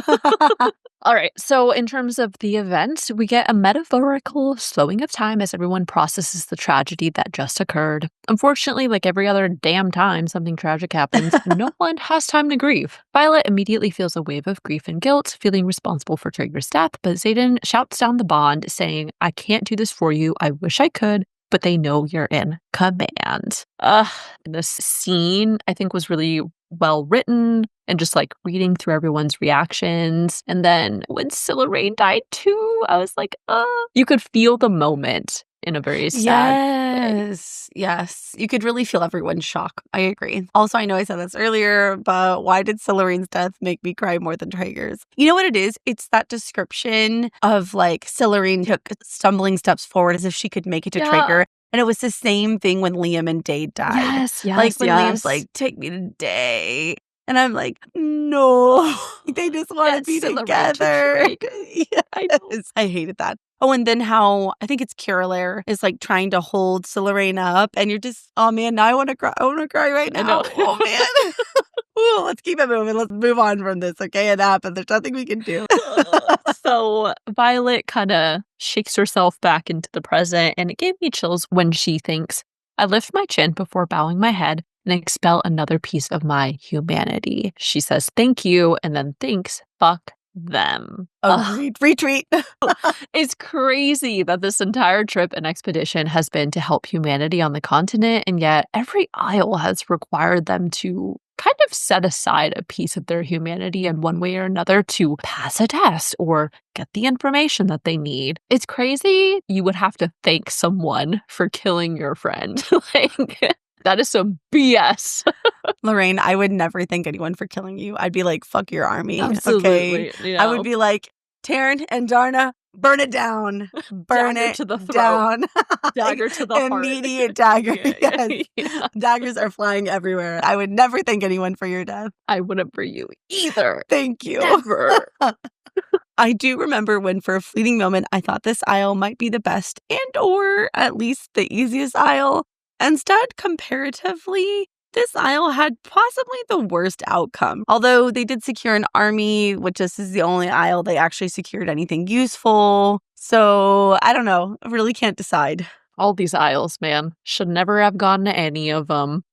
B: All right. So in terms of the events, we get a metaphorical slowing of time as everyone processes the tragedy that just occurred. Unfortunately, like every other damn time something tragic happens, no one has time to grieve. Violet immediately feels a wave of grief and guilt, feeling responsible for Traeger's death, but Xaden shouts down the bond, saying, I can't do this for you. I wish I could, but they know you're in command. This scene, I think, was really well written and just like reading through everyone's reactions. And then when Silaraine died too, I was like, you could feel the moment in a very sad way.
A: Yes. You could really feel everyone's shock. I agree. Also, I know I said this earlier, but why did Silaraine's death make me cry more than Traeger's? You know what it is? It's that description of like Silaraine took stumbling steps forward as if she could make it to Traeger. And it was the same thing when Liam and Dade died.
B: Yes.
A: Like when Liam's like, take me to Day. And I'm like, no, they just want to be together. Yes. I hated that. Oh, and then how I think it's Carolaire is like trying to hold Silaraine up, and you're just, oh man, now I want to cry. I want to cry right now. Oh man. Ooh, let's keep it moving. Let's move on from this, okay? It happened. There's nothing we can do.
B: So Violet kind of shakes herself back into the present, and it gave me chills when she thinks, I lift my chin before bowing my head and expel another piece of my humanity. She says, thank you, and then thinks, fuck them.
A: Agreed. Retreat.
B: It's crazy that this entire trip and expedition has been to help humanity on the continent, and yet every isle has required them to kind of set aside a piece of their humanity in one way or another to pass a test or get the information that they need. It's crazy. You would have to thank someone for killing your friend. Like, that is some BS.
A: Lorraine, I would never thank anyone for killing you. I'd be like, fuck your army.
B: Absolutely.
A: Okay?
B: You know.
A: I would be like, Taryn and Andarna, burn it down. Burn
B: dagger
A: it
B: to the throat.
A: down.
B: Dagger to the heart.
A: Immediate dagger.
B: Yeah.
A: Yes. Daggers are flying everywhere. I would never thank anyone for your death.
B: I wouldn't for you either.
A: Thank you.
B: Never.
A: I do remember when for a fleeting moment I thought this isle might be the best and or at least the easiest isle. Instead, comparatively, this isle had possibly the worst outcome. Although they did secure an army, which this is the only isle they actually secured anything useful. So, I don't know. I really can't decide.
B: All these isles, man. Should never have gone to any of them.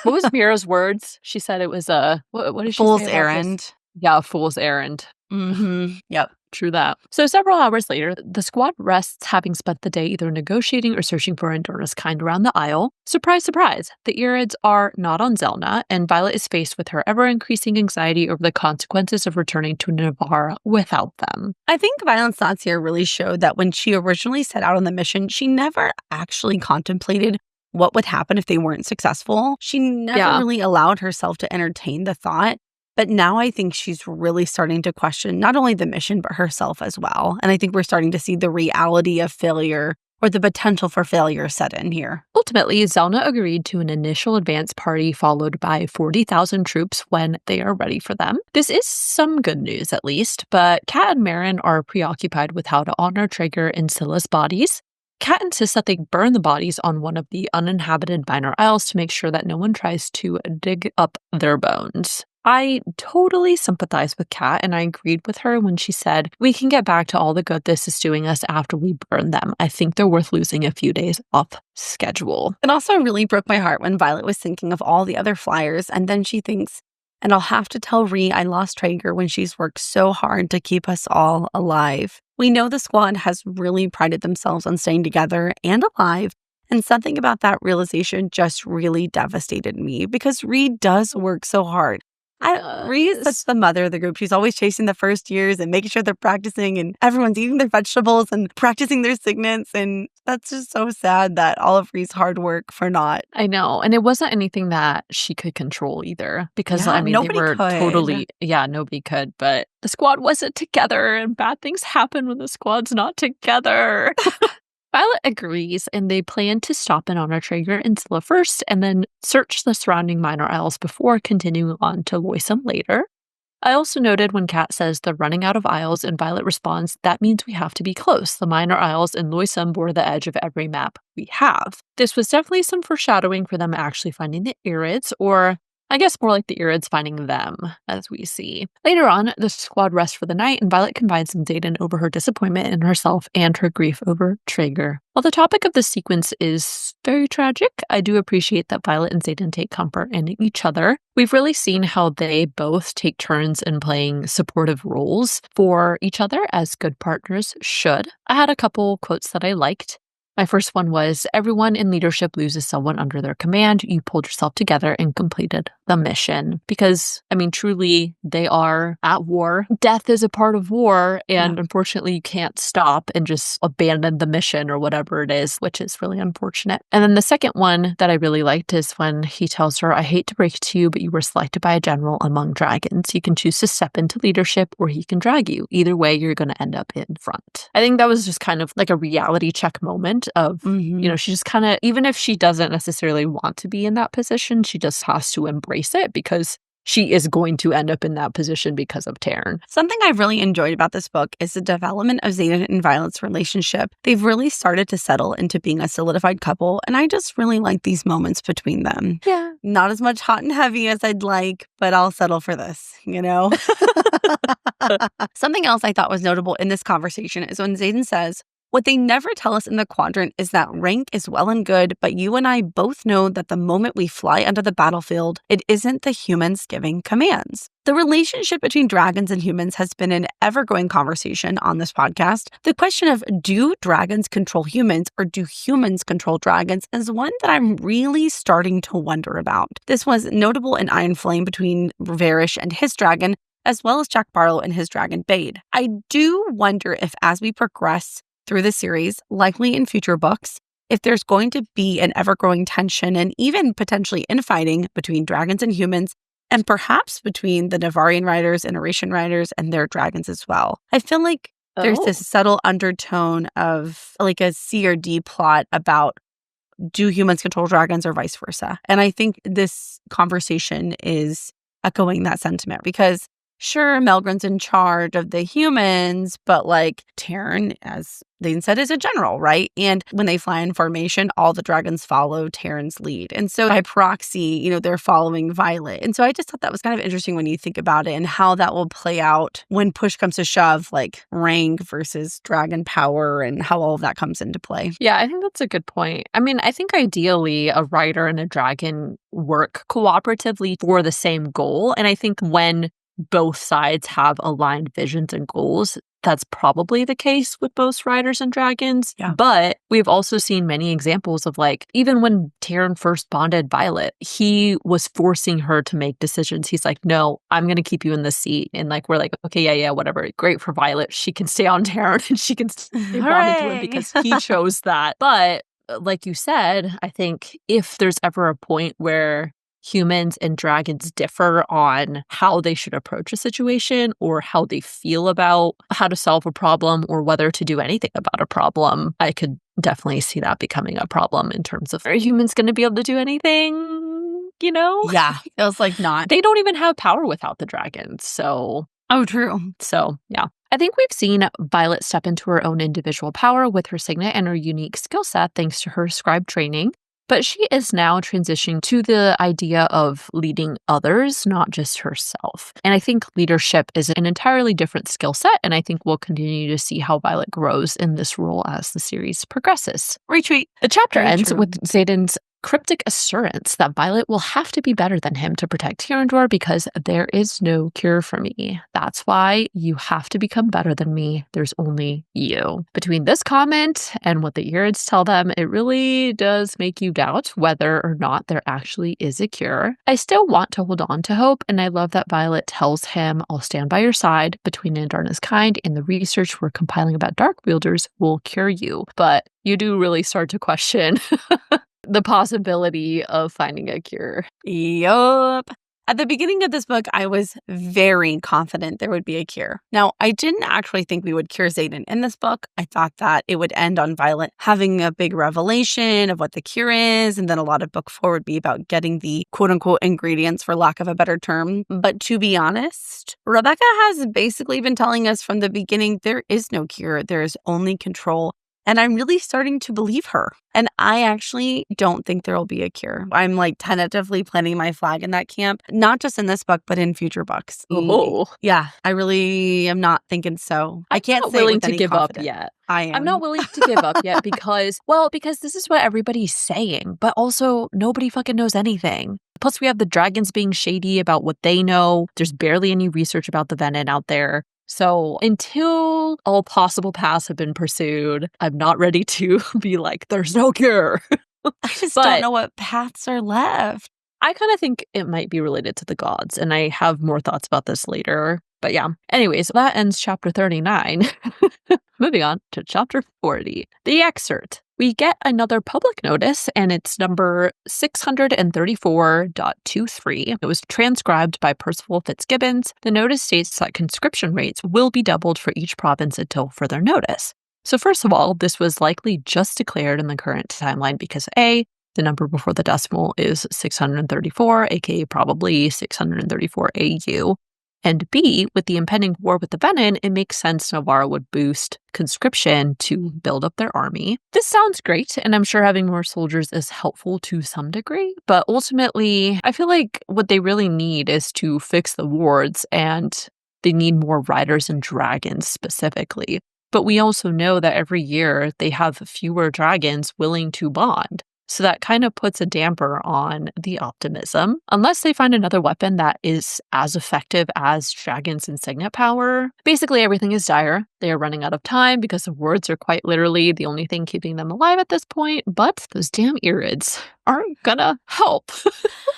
B: What was Mira's words? She said it was a, what did she say?
A: Fool's errand.
B: Yeah, a fool's errand.
A: Mm-hmm. Yep.
B: True that. So several hours later, the squad rests, having spent the day either negotiating or searching for Andarna's kind around the isle. Surprise, surprise, the irids are not on Zehyllna, and Violet is faced with her ever-increasing anxiety over the consequences of returning to Navarre without them.
A: I think Violet's thoughts here really showed that when she originally set out on the mission, she never actually contemplated what would happen if they weren't successful. She never really allowed herself to entertain the thought. But now I think she's really starting to question not only the mission, but herself as well. And I think we're starting to see the reality of failure or the potential for failure set in here.
B: Ultimately, Zehyllna agreed to an initial advance party followed by 40,000 troops when they are ready for them. This is some good news, at least, but Kat and Marin are preoccupied with how to honor Traeger and Scylla's bodies. Kat insists that they burn the bodies on one of the uninhabited minor isles to make sure that no one tries to dig up their bones. I totally sympathize with Kat, and I agreed with her when she said, we can get back to all the good this is doing us after we burn them. I think they're worth losing a few days off schedule.
A: It also really broke my heart when Violet was thinking of all the other flyers, and then she thinks, and I'll have to tell Ree I lost Traeger when she's worked so hard to keep us all alive. We know the squad has really prided themselves on staying together and alive, And something about that realization just really devastated me because Reed does work so hard. Reed is such the mother of the group. She's always chasing the first years and making sure they're practicing and everyone's eating their vegetables and practicing their signets. And that's just so sad that all of Reed's hard work for naught.
B: I know. And it wasn't anything that she could control either because,
A: Yeah,
B: I mean, they
A: nobody
B: were
A: could.
B: totally, nobody could. But the squad wasn't together and bad things happen when the squad's not together. Violet agrees, and they plan to stop in on our Traeger and Scylla first, and then search the surrounding minor isles before continuing on to Loisum later. I also noted when Kat says they're running out of isles, and Violet responds, that means we have to be close. The minor isles in Loisum bore the edge of every map we have. This was definitely some foreshadowing for them actually finding the irids, or I guess more like the irids finding them, as we see. Later on, the squad rests for the night, and Violet confides in Xaden over her disappointment in herself and her grief over Traeger. While the topic of this sequence is very tragic, I do appreciate that Violet and Xaden take comfort in each other. We've really seen how they both take turns in playing supportive roles for each other, as good partners should. I had a couple quotes that I liked. My first one was, everyone in leadership loses someone under their command. You pulled yourself together and completed the mission. Because, I mean, truly, they are at war. Death is a part of war. And unfortunately, you can't stop and just abandon the mission or whatever it is, which is really unfortunate. And then the second one that I really liked is when he tells her, I hate to break it to you, but you were selected by a general among dragons. You can choose to step into leadership or he can drag you. Either way, you're going to end up in front. I think that was just kind of like a reality check moment of, she just kind of, even if she doesn't necessarily want to be in that position, she just has to embrace it because she is going to end up in that position because of Taryn.
A: Something I've really enjoyed about this book is the development of Xaden and Violet's relationship. They've really started to settle into being a solidified couple, and I just really like these moments between them.
B: Yeah.
A: Not as much hot and heavy as I'd like, but I'll settle for this, Something else I thought was notable in this conversation is when Xaden says, what they never tell us in the quadrant is that rank is well and good, but you and I both know that the moment we fly onto the battlefield, it isn't the humans giving commands. The relationship between dragons and humans has been an ever-growing conversation on this podcast. The question of do dragons control humans or do humans control dragons is one that I'm really starting to wonder about. This was notable in Iron Flame between Varish and his dragon, as well as Jack Barlow and his dragon Bade. I do wonder if as we progress through the series, likely in future books, if there's going to be an ever-growing tension and even potentially infighting between dragons and humans, and perhaps between the Navarian riders and Oratian riders and their dragons as well. I feel like there's this subtle undertone of like a C or D plot about do humans control dragons or vice versa. And I think this conversation is echoing that sentiment because sure, Melgren's in charge of the humans, but like Taryn, as Xaden said, is a general, right? And when they fly in formation, all the dragons follow Taryn's lead. And so by proxy, they're following Violet. And so I just thought that was kind of interesting when you think about it and how that will play out when push comes to shove, like rank versus dragon power and how all of that comes into play.
B: Yeah, I think that's a good point. I mean, I think ideally a rider and a dragon work cooperatively for the same goal. And I think when both sides have aligned visions and goals, that's probably the case with both riders and dragons.
A: Yeah.
B: But we've also seen many examples of like, even when Taryn first bonded Violet, he was forcing her to make decisions. He's like, no, I'm going to keep you in the seat. And like, we're like, okay, yeah, whatever. Great for Violet. She can stay on Taryn and she can stay bonded to him because he chose that. But like you said, I think if there's ever a point where humans and dragons differ on how they should approach a situation or how they feel about how to solve a problem or whether to do anything about a problem, I could definitely see that becoming a problem in terms of, are humans going to be able to do anything,
A: Yeah, feels like not.
B: They don't even have power without the dragons, so...
A: Oh, true.
B: So, yeah. I think we've seen Violet step into her own individual power with her signet and her unique skill set thanks to her scribe training. But she is now transitioning to the idea of leading others, not just herself. And I think leadership is an entirely different skill set, and I think we'll continue to see how Violet grows in this role as the series progresses.
A: Retweet.
B: The chapter ends with Xaden's cryptic assurance that Violet will have to be better than him to protect Tyrandor because there is no cure for me. That's why you have to become better than me. There's only you. Between this comment and what the irids tell them, it really does make you doubt whether or not there actually is a cure. I still want to hold on to hope, and I love that Violet tells him, I'll stand by your side. Between Andarna's kind and the research we're compiling about dark wielders will cure you. But you do really start to question the possibility of finding a cure.
A: Yup. At the beginning of this book, I was very confident there would be a cure. Now, I didn't actually think we would cure Zehyllna in this book. I thought that it would end on Violet having a big revelation of what the cure is, and then a lot of book 4 would be about getting the quote-unquote ingredients, for lack of a better term. But to be honest, Rebecca has basically been telling us from the beginning there is no cure, there is only control. And I'm really starting to believe her. And I actually don't think there will be a cure. I'm like tentatively planting my flag in that camp, not just in this book, but in future books.
B: Oh.
A: Yeah, I really am not thinking so. I can't
B: not
A: say
B: willing
A: with
B: to
A: any
B: give
A: confidence.
B: up yet.
A: I am.
B: I'm not willing to give up yet because this is what everybody's saying, but also nobody fucking knows anything. Plus, we have the dragons being shady about what they know. There's barely any research about the venin out there. So until all possible paths have been pursued, I'm not ready to be like, there's no cure.
A: I just don't know what paths are left.
B: I kind of think it might be related to the gods, and I have more thoughts about this later. But yeah, anyways, that ends chapter 39. Moving on to chapter 40, the excerpt. We get another public notice, and it's number 634.23. It was transcribed by Percival Fitzgibbons. The notice states that conscription rates will be doubled for each province until further notice. So first of all, this was likely just declared in the current timeline because A, the number before the decimal is 634, aka probably 634 AU. And B, with the impending war with the venin, it makes sense Navarre would boost conscription to build up their army. This sounds great, and I'm sure having more soldiers is helpful to some degree, but ultimately, I feel like what they really need is to fix the wards, and they need more riders and dragons specifically. But we also know that every year they have fewer dragons willing to bond. So that kind of puts a damper on the optimism. Unless they find another weapon that is as effective as Dragon's Insignia power, basically everything is dire. They are running out of time because the words are quite literally the only thing keeping them alive at this point. But those damn irids aren't gonna help.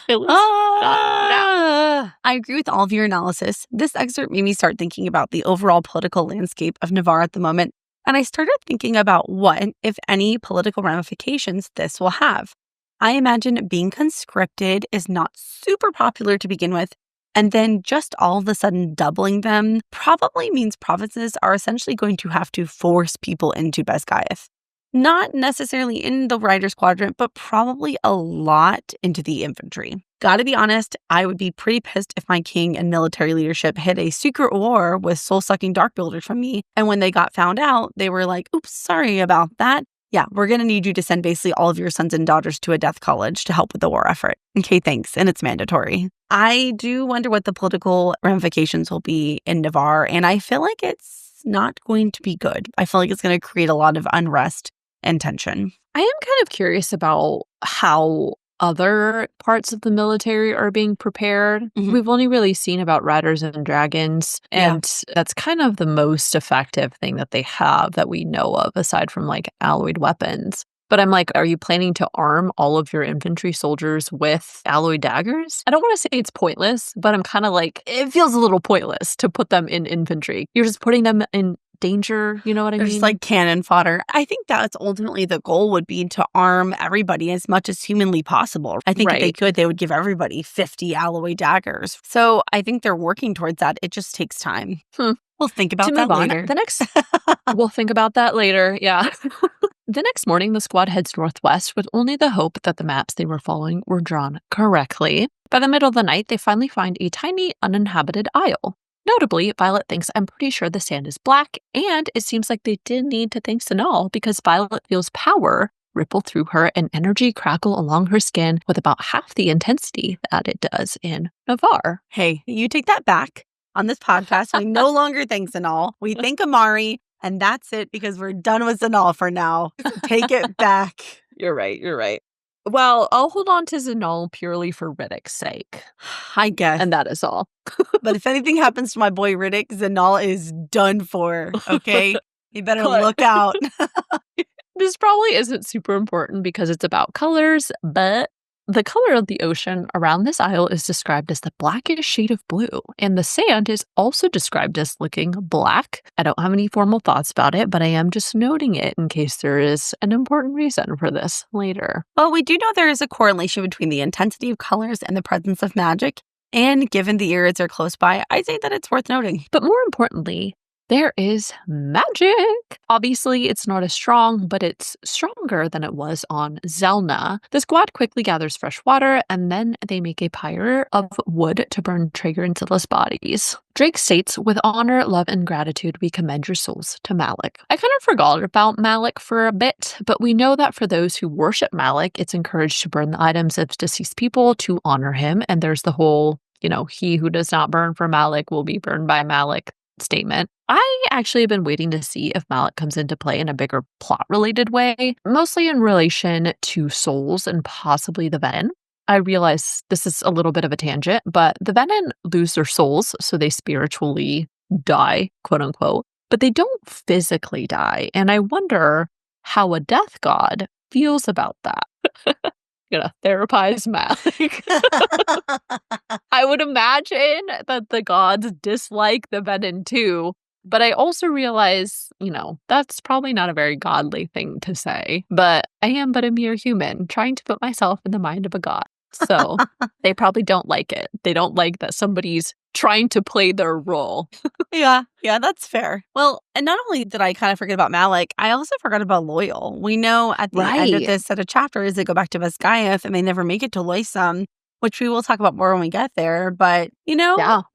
A: I agree with all of your analysis. This excerpt made me start thinking about the overall political landscape of Navarre at the moment. And I started thinking about what, if any, political ramifications this will have. I imagine being conscripted is not super popular to begin with, and then just all of a sudden doubling them probably means provinces are essentially going to have to force people into Basgiath. Not necessarily in the Riders Quadrant, but probably a lot into the infantry. Gotta be honest, I would be pretty pissed if my king and military leadership hit a secret war with soul-sucking dark builders from me, and when they got found out, they were like, oops, sorry about that. Yeah, we're gonna need you to send basically all of your sons and daughters to a death college to help with the war effort. Okay, thanks, and it's mandatory. I do wonder what the political ramifications will be in Navarre, and I feel like it's not going to be good. I feel like it's gonna create a lot of unrest and tension.
B: I am kind of curious about how other parts of the military are being prepared. We've only really seen about riders and dragons, and that's kind of the most effective thing that they have that we know of, aside from like alloyed weapons. But I'm like, are you planning to arm all of your infantry soldiers with alloy daggers? I don't want to say it's pointless, but I'm kind of like, it feels a little pointless to put them in infantry. You're just putting them in danger, you know what I mean?
A: Just like cannon fodder. I think that's ultimately the goal would be to arm everybody as much as humanly possible. I think if they could, they would give everybody 50 alloy daggers. So I think they're working towards that. It just takes time. We'll think about that later.
B: We'll think about that later, yeah. The next morning, the squad heads northwest with only the hope that the maps they were following were drawn correctly. By the middle of the night, they finally find a tiny uninhabited isle. Notably, Violet thinks, I'm pretty sure the sand is black, and it seems like they did need to thank Zihnal because Violet feels power ripple through her and energy crackle along her skin with about half the intensity that it does in Navarre.
A: Hey, you take that back. On this podcast, we no longer thank Zihnal. We thank Amari, and that's it because we're done with Zihnal for now. Take it back.
B: You're right. Well, I'll hold on to Zihnal purely for Riddick's sake.
A: I guess.
B: And that is all.
A: But if anything happens to my boy Riddick, Zihnal is done for, okay? You better look out.
B: This probably isn't super important because it's about colors, but the color of the ocean around this isle is described as the blackest shade of blue, and the sand is also described as looking black. I don't have any formal thoughts about it, but I am just noting it in case there is an important reason for this later.
A: Well, we do know there is a correlation between the intensity of colors and the presence of magic, and given the irids are close by, I'd say that it's worth noting.
B: But more importantly, there is magic. Obviously, it's not as strong, but it's stronger than it was on Zehyllna. The squad quickly gathers fresh water, and then they make a pyre of wood to burn Traeger and Silaraine's bodies. Drake states, "With honor, love, and gratitude, we commend your souls to Malik." I kind of forgot about Malik for a bit, but we know that for those who worship Malik, it's encouraged to burn the items of deceased people to honor him, and there's the whole, he who does not burn for Malik will be burned by Malik statement. I actually have been waiting to see if Malik comes into play in a bigger plot-related way, mostly in relation to souls and possibly the venin. I realize this is a little bit of a tangent, but the venin lose their souls, so they spiritually die, quote unquote, but they don't physically die. And I wonder how a death god feels about that. Gonna therapize Malik. I would imagine that the gods dislike the venin too, but I also realize, that's probably not a very godly thing to say. But I am but a mere human trying to put myself in the mind of a god. So they probably don't like it. They don't like that somebody's trying to play their role.
A: Yeah, that's fair. Well, and not only did I kind of forget about Malik, I also forgot about Loyal. We know at the end of this set of chapters, they go back to Basgiath and they never make it to Loisum, which we will talk about more when we get there. But,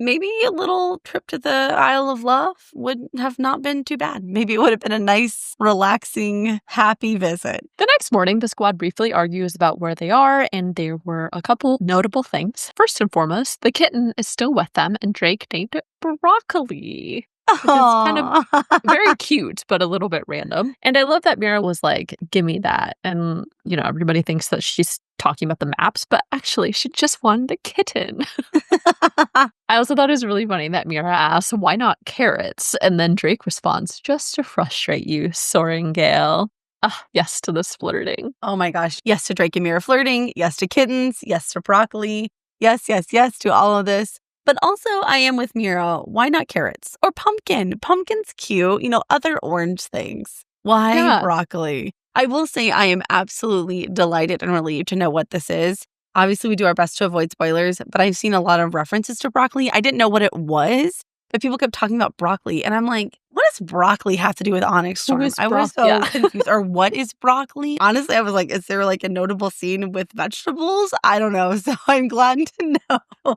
A: maybe a little trip to the Isle of Love would have not been too bad. Maybe it would have been a nice, relaxing, happy visit.
B: The next morning, the squad briefly argues about where they are, and there were a couple notable things. First and foremost, the kitten is still with them, and Drake named it Broccoli. Which is kind of very cute, but a little bit random. And I love that Mira was like, "Give me that." And, everybody thinks that she's talking about the maps, but actually she just wanted a kitten. I also thought it was really funny that Mira asked, "Why not carrots?" And then Drake responds, "Just to frustrate you, soaring gale." Yes to this flirting.
A: Oh my gosh. Yes to Drake and Mira flirting. Yes to kittens. Yes to broccoli. Yes to all of this. But also, I am with Mira. Why not carrots? Or pumpkin? Pumpkin's cute. Other orange things. Why broccoli? I will say I am absolutely delighted and relieved to know what this is. Obviously, we do our best to avoid spoilers, but I've seen a lot of references to broccoli. I didn't know what it was, but people kept talking about broccoli. And I'm like, what does broccoli have to do with Onyx Storm? I was so confused. Or what is broccoli? Honestly, I was like, is there like a notable scene with vegetables? I don't know. So I'm glad to know.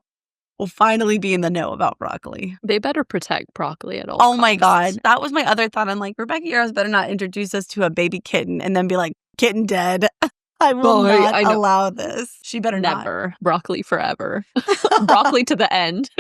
A: We'll finally be in the know about broccoli.
B: They better protect broccoli at all
A: costs. My God. That was my other thought. I'm like, Rebecca Yarros better not introduce us to a baby kitten and then be like, kitten dead. I will not allow this. She better
B: never. Broccoli forever. Broccoli to the end.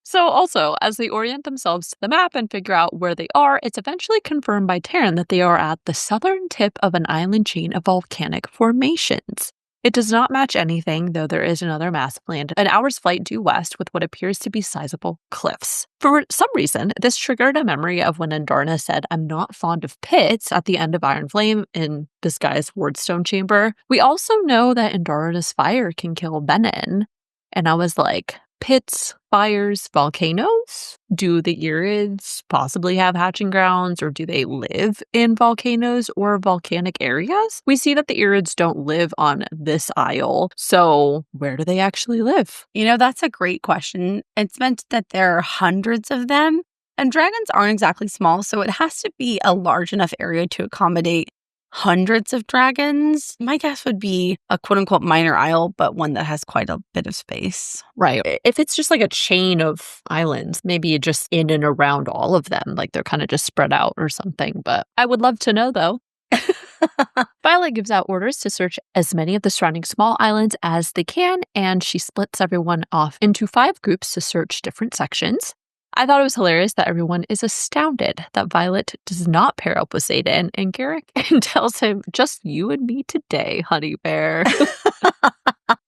B: So also, as they orient themselves to the map and figure out where they are, it's eventually confirmed by Taryn that they are at the southern tip of an island chain of volcanic formations. It does not match anything, though there is another massive land an hour's flight due west with what appears to be sizable cliffs. For some reason, this triggered a memory of when Andarna said, "I'm not fond of pits" at the end of Iron Flame in this guy's Wardstone chamber. We also know that Andarna's fire can kill venin. And I was like, pits, fires, volcanoes? Do the irids possibly have hatching grounds, or do they live in volcanoes or volcanic areas? We see that the irids don't live on this isle, so where do they actually live?
A: That's a great question. It's meant that there are hundreds of them, and dragons aren't exactly small, so it has to be a large enough area to accommodate hundreds of dragons. My guess would be a quote-unquote minor isle, but one that has quite a bit of space.
B: Right. If it's just like a chain of islands, maybe just in and around all of them, like they're kind of just spread out or something. But I would love to know, though. Violet gives out orders to search as many of the surrounding small islands as they can, and she splits everyone off into 5 groups to search different sections. I thought it was hilarious that everyone is astounded that Violet does not pair up with Xaden, and Garrick tells him, just you and me today, honey bear.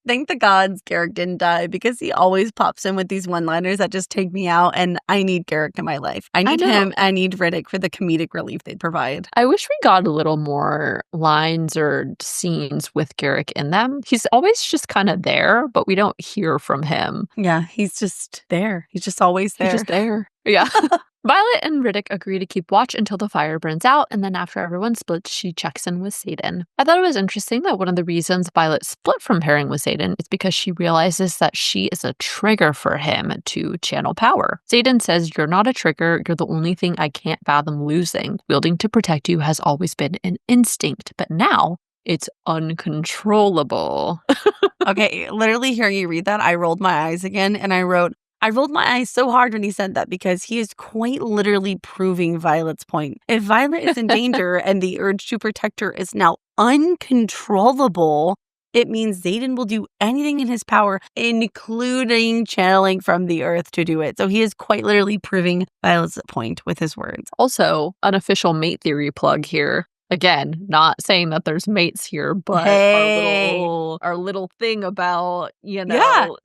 A: Thank the gods Garrick didn't die, because he always pops in with these one-liners that just take me out, and I need Garrick in my life. I need him, I need Riddick for the comedic relief they provide.
B: I wish we got a little more lines or scenes with Garrick in them. He's always just kind of there, but we don't hear from him.
A: Yeah, he's just there. He's just always there.
B: He's just there. Yeah. Violet and Riddick agree to keep watch until the fire burns out, and then after everyone splits, she checks in with Xaden. I thought it was interesting that one of the reasons Violet split from pairing with Xaden is because she realizes that she is a trigger for him to channel power. Xaden says, you're not a trigger, you're the only thing I can't fathom losing. Wielding to protect you has always been an instinct, but now it's uncontrollable.
A: Okay, literally hearing you read that, I rolled my eyes again, and I wrote, I rolled my eyes so hard when he said that, because he is quite literally proving Violet's point. If Violet is in danger and the urge to protect her is now uncontrollable, it means Xaden will do anything in his power, including channeling from the earth, to do it. So he is quite literally proving Violet's point with his words.
B: Also, unofficial mate theory plug here. Again, not saying that there's mates here, but our little thing about,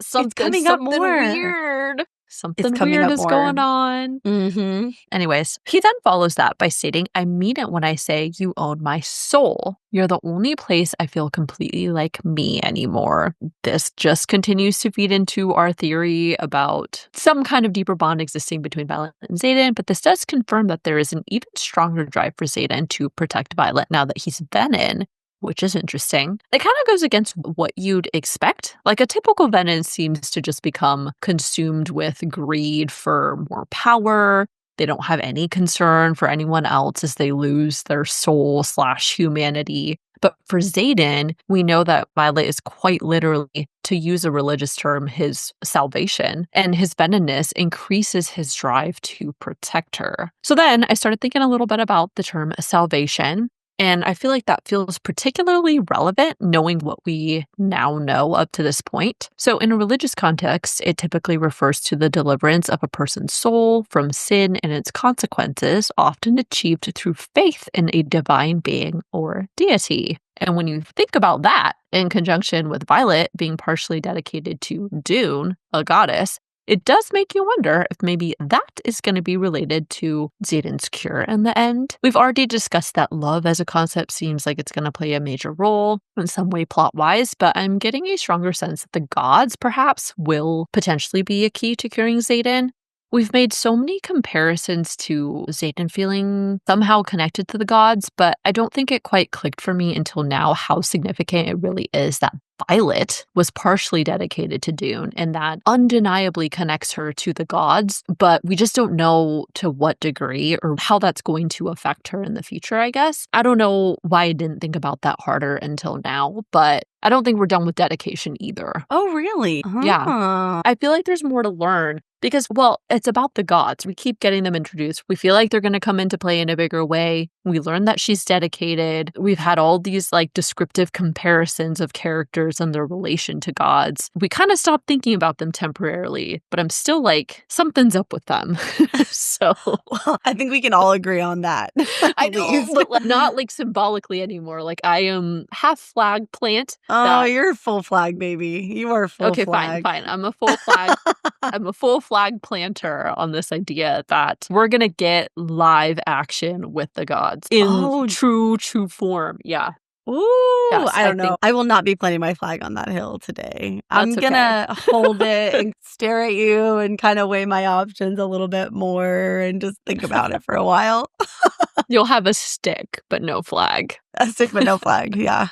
B: something
A: coming up more.
B: Weird. Something weird is going on.
A: Mm-hmm.
B: Anyways, he then follows that by stating, I mean it when I say you own my soul. You're the only place I feel completely like me anymore. This just continues to feed into our theory about some kind of deeper bond existing between Violet and Xaden, but this does confirm that there is an even stronger drive for Xaden to protect Violet now that he's venin, which is interesting. It kind of goes against what you'd expect. Like, a typical venin seems to just become consumed with greed for more power. They don't have any concern for anyone else as they lose their soul/humanity. But for Xaden, we know that Violet is quite literally, to use a religious term, his salvation, and his veninness increases his drive to protect her. So then I started thinking a little bit about the term salvation. And I feel like that feels particularly relevant knowing what we now know up to this point. So in a religious context, it typically refers to the deliverance of a person's soul from sin and its consequences, often achieved through faith in a divine being or deity. And when you think about that, in conjunction with Violet being partially dedicated to Dune, a goddess, it does make you wonder if maybe that is going to be related to Xaden's cure in the end. We've already discussed that love as a concept seems like it's going to play a major role in some way plot-wise, but I'm getting a stronger sense that the gods perhaps will potentially be a key to curing Xaden. We've made so many comparisons to Xaden feeling somehow connected to the gods, but I don't think it quite clicked for me until now how significant it really is that Violet was partially dedicated to Dune, and that undeniably connects her to the gods, but we just don't know to what degree or how that's going to affect her in the future, I guess. I don't know why I didn't think about that harder until now, but I don't think we're done with dedication either.
A: Oh, really?
B: Yeah. I feel like there's more to learn. Because, well, it's about the gods. We keep getting them introduced. We feel like they're going to come into play in a bigger way. We learn that she's dedicated. We've had all these descriptive comparisons of characters and their relation to gods. We kind of stopped thinking about them temporarily, but I'm still something's up with them. So
A: well, I think we can all agree on that.
B: I know, but not symbolically anymore. I am half flag plant.
A: Oh, you're full flag, baby. You are full flag.
B: Okay, fine. I'm a full flag. I'm a full flag planter on this idea that we're going to get live action with the gods in true form. Yeah.
A: Ooh, yes, I don't know. I will not be planting my flag on that hill today. I'm going to hold it and stare at you and kind of weigh my options a little bit more and just think about it for a while.
B: You'll have a stick, but no flag.
A: A stick, but no flag. Yeah.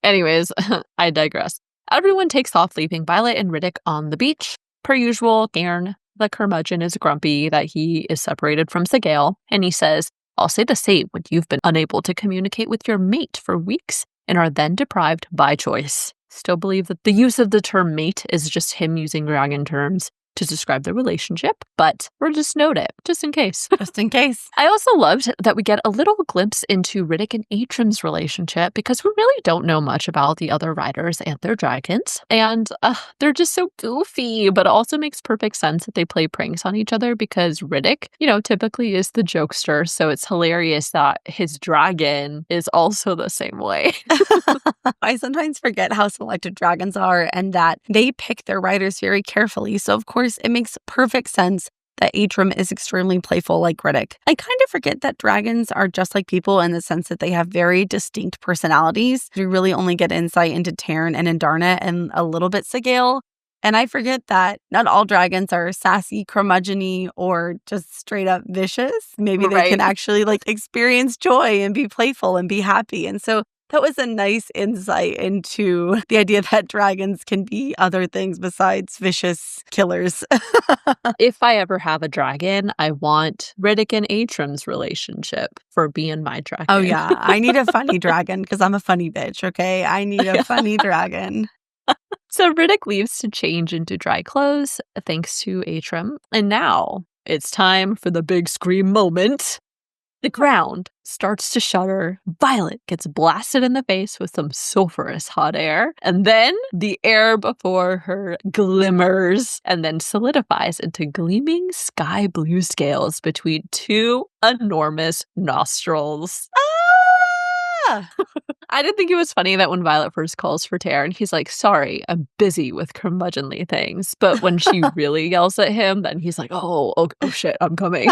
B: Anyways, I digress. Everyone takes off, leaving Violet and Riddick on the beach. Per usual, Cairn, the curmudgeon, is grumpy that he is separated from Zehyllna, and he says, I'll say the same when you've been unable to communicate with your mate for weeks and are then deprived by choice. Still believe that the use of the term mate is just him using dragon terms. to describe the relationship, but we'll just note it, just in case.
A: Just in case.
B: I also loved that we get a little glimpse into Riddick and Atrum's relationship because we really don't know much about the other riders and their dragons. And they're just so goofy, but it also makes perfect sense that they play pranks on each other because Riddick, typically is the jokester. So it's hilarious that his dragon is also the same way.
A: I sometimes forget how selective dragons are and that they pick their riders very carefully. So, of course, it makes perfect sense that Atrum is extremely playful like Riddick. I kind of forget that dragons are just like people in the sense that they have very distinct personalities. We really only get insight into Terran and Andarna and a little bit Zehyll. And I forget that not all dragons are sassy, curmudgeon-y, or just straight up vicious. Maybe they can actually experience joy and be playful and be happy. And so that was a nice insight into the idea that dragons can be other things besides vicious killers.
B: If I ever have a dragon, I want Riddick and Atrum's relationship for being my dragon.
A: Oh, yeah. I need a funny dragon because I'm a funny bitch, okay? I need a funny dragon.
B: So Riddick leaves to change into dry clothes, thanks to Atrum. And now it's time for the big scream moment. The ground starts to shudder. Violet gets blasted in the face with some sulfurous hot air. And then the air before her glimmers and then solidifies into gleaming sky blue scales between two enormous nostrils. I didn't think it was funny that when Violet first calls for Terran, he's like, sorry, I'm busy with curmudgeonly things. But when she really yells at him, then he's like, oh shit, I'm coming.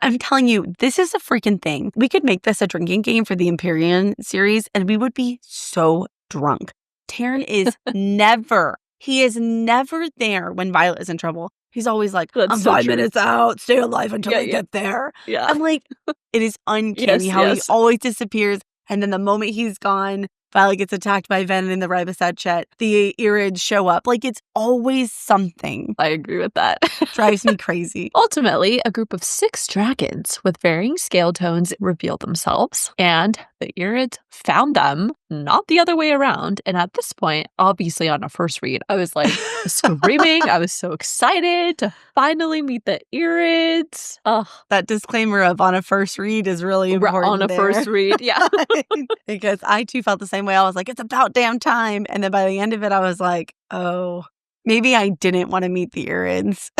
A: I'm telling you, this is a freaking thing. We could make this a drinking game for the Empyrean series, and we would be so drunk. Terran is never there when Violet is in trouble. He's always like, I'm 5 minutes out, stay alive until I get there.
B: Yeah.
A: I'm like, it is uncanny how he always disappears. And then the moment he's gone, Violet gets attacked by venin in the ribosatchet. The irids show up. It's always something.
B: I agree with that.
A: Drives me crazy.
B: Ultimately, a group of 6 dragons with varying scale tones reveal themselves, and the irids found them, not the other way around. And at this point, obviously on a first read, I was screaming. I was so excited to finally meet the irids.
A: That disclaimer of on a first read is really important.
B: On a first read, yeah.
A: Because I too felt the same way. I was like, it's about damn time. And then by the end of it, I was like, oh, maybe I didn't want to meet the irids.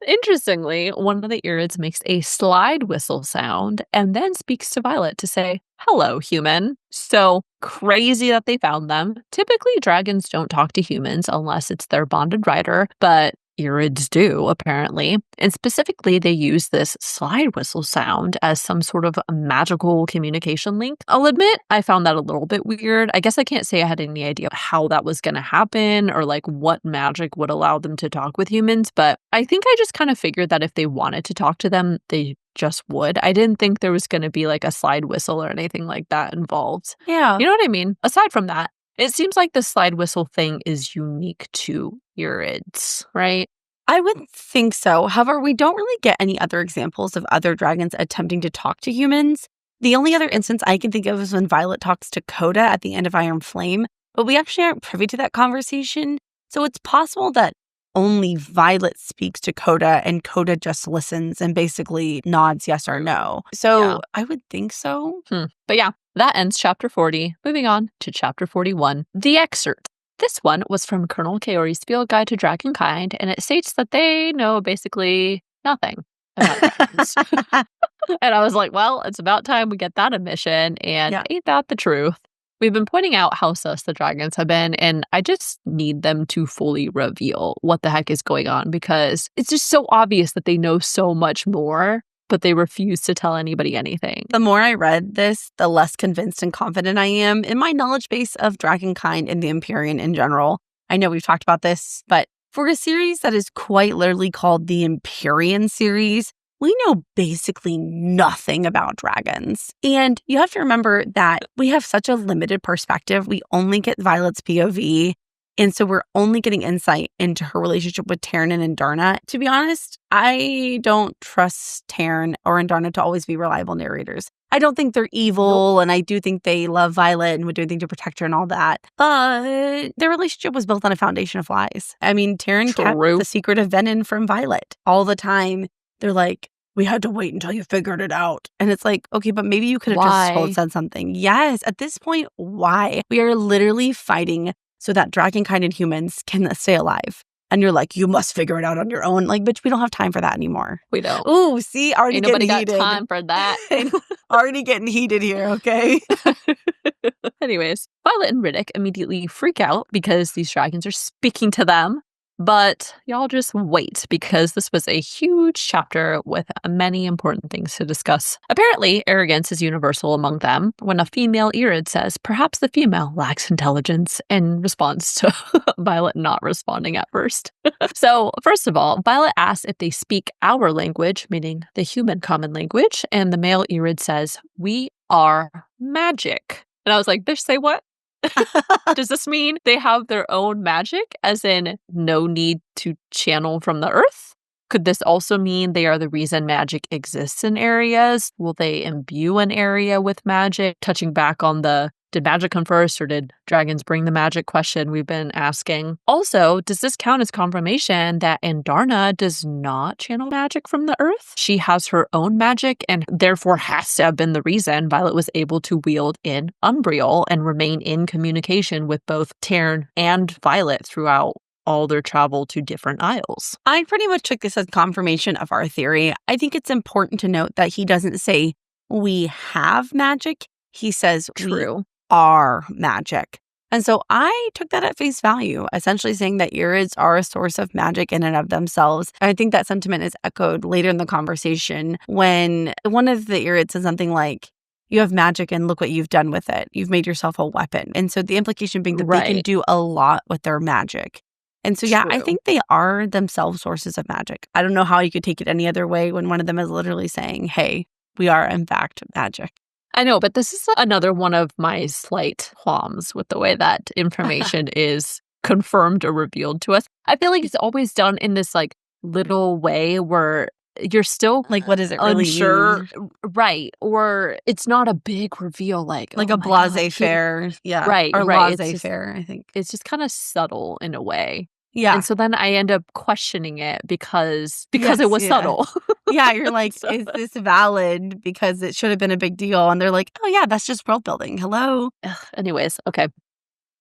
B: Interestingly, one of the irids makes a slide whistle sound and then speaks to Violet to say, hello, human. So crazy that they found them. Typically, dragons don't talk to humans unless it's their bonded rider, but irids do, apparently. And specifically, they use this slide whistle sound as some sort of magical communication link. I'll admit, I found that a little bit weird. I guess I can't say I had any idea how that was going to happen or what magic would allow them to talk with humans, but I think I just kind of figured that if they wanted to talk to them, they just would. I didn't think there was going to be a slide whistle or anything like that involved.
A: Yeah.
B: You know what I mean? Aside from that, it seems like the slide whistle thing is unique to irids, right?
A: I would think so. However, we don't really get any other examples of other dragons attempting to talk to humans. The only other instance I can think of is when Violet talks to Coda at the end of Iron Flame, but we actually aren't privy to that conversation. So it's possible that only Violet speaks to Coda and Coda just listens and basically nods yes or no. So I would think so.
B: But yeah, that ends chapter 40. Moving on to chapter 41, the excerpt. This one was from Colonel Kaori's Field Guide to Dragonkind, and it states that they know basically nothing about dragons. And I was like, well, it's about time we get that admission, and ain't that the truth? We've been pointing out how sus the dragons have been, and I just need them to fully reveal what the heck is going on because it's just so obvious that they know so much more, but they refuse to tell anybody anything.
A: The more I read this, the less convinced and confident I am in my knowledge base of Dragonkind and the Empyrean in general. I know we've talked about this, but for a series that is quite literally called the Empyrean series, we know basically nothing about dragons. And you have to remember that we have such a limited perspective. We only get Violet's POV. And so we're only getting insight into her relationship with Taryn and Andarna. To be honest, I don't trust Taryn or Andarna to always be reliable narrators. I don't think they're evil, and I do think they love Violet and would do anything to protect her and all that. But their relationship was built on a foundation of lies. I mean, Taryn kept the secret of venin from Violet all the time. They're like, we had to wait until you figured it out. And it's like, okay, but maybe you could have just said something. Yes, at this point, why? We are literally fighting so that dragonkind and humans can stay alive. And you're like, you must figure it out on your own. Like, bitch, we don't have time for that anymore.
B: We don't.
A: Ooh, see, already
B: Ain't
A: getting
B: nobody
A: heated.
B: got time for that.
A: Already getting heated here, okay?
B: Anyways, Violet and Riddick immediately freak out because these dragons are speaking to them. But y'all just wait, because this was a huge chapter with many important things to discuss. Apparently, arrogance is universal among them when a female irid says, perhaps the female lacks intelligence, in response to Violet not responding at first. So, first of all, Violet asks if they speak our language, meaning the human common language, and the male irid says, we are magic. And I was like, bitch, say what? Does this mean they have their own magic, as in no need to channel from the earth? Could this also mean they are the reason magic exists in areas? Will they imbue an area with magic? Touching back on the did magic come first or did dragons bring the magic question we've been asking. Also, does this count as confirmation that Andarna does not channel magic from the earth? She has her own magic and therefore has to have been the reason Violet was able to wield in Umbriel and remain in communication with both Taryn and Violet throughout all their travel to different isles.
A: I pretty much took this as confirmation of our theory. I think it's important to note that he doesn't say we have magic. He says we are magic. And so I took that at face value, essentially saying that irids are a source of magic in and of themselves. And I think that sentiment is echoed later in the conversation when one of the irids says something like, you have magic and look what you've done with it. You've made yourself a weapon. And so the implication being that they can do a lot with their magic. And so, yeah, I think they are themselves sources of magic. I don't know how you could take it any other way when one of them is literally saying, hey, we are in fact magic.
B: I know, but this is another one of my slight qualms with the way that information is confirmed or revealed to us. I feel like it's always done in this like little way where you're still
A: like, what is it really
B: unsure, right? Or it's not a big reveal, like
A: a blasé-faire, yeah,
B: right,
A: or
B: right.
A: laissez-faire. I think
B: it's just kind of subtle in a way.
A: Yeah.
B: And so then I end up questioning it because it was subtle.
A: Yeah, you're like, is this valid? Because it should have been a big deal. And they're like, oh yeah, that's just world building. Hello.
B: Anyways, okay.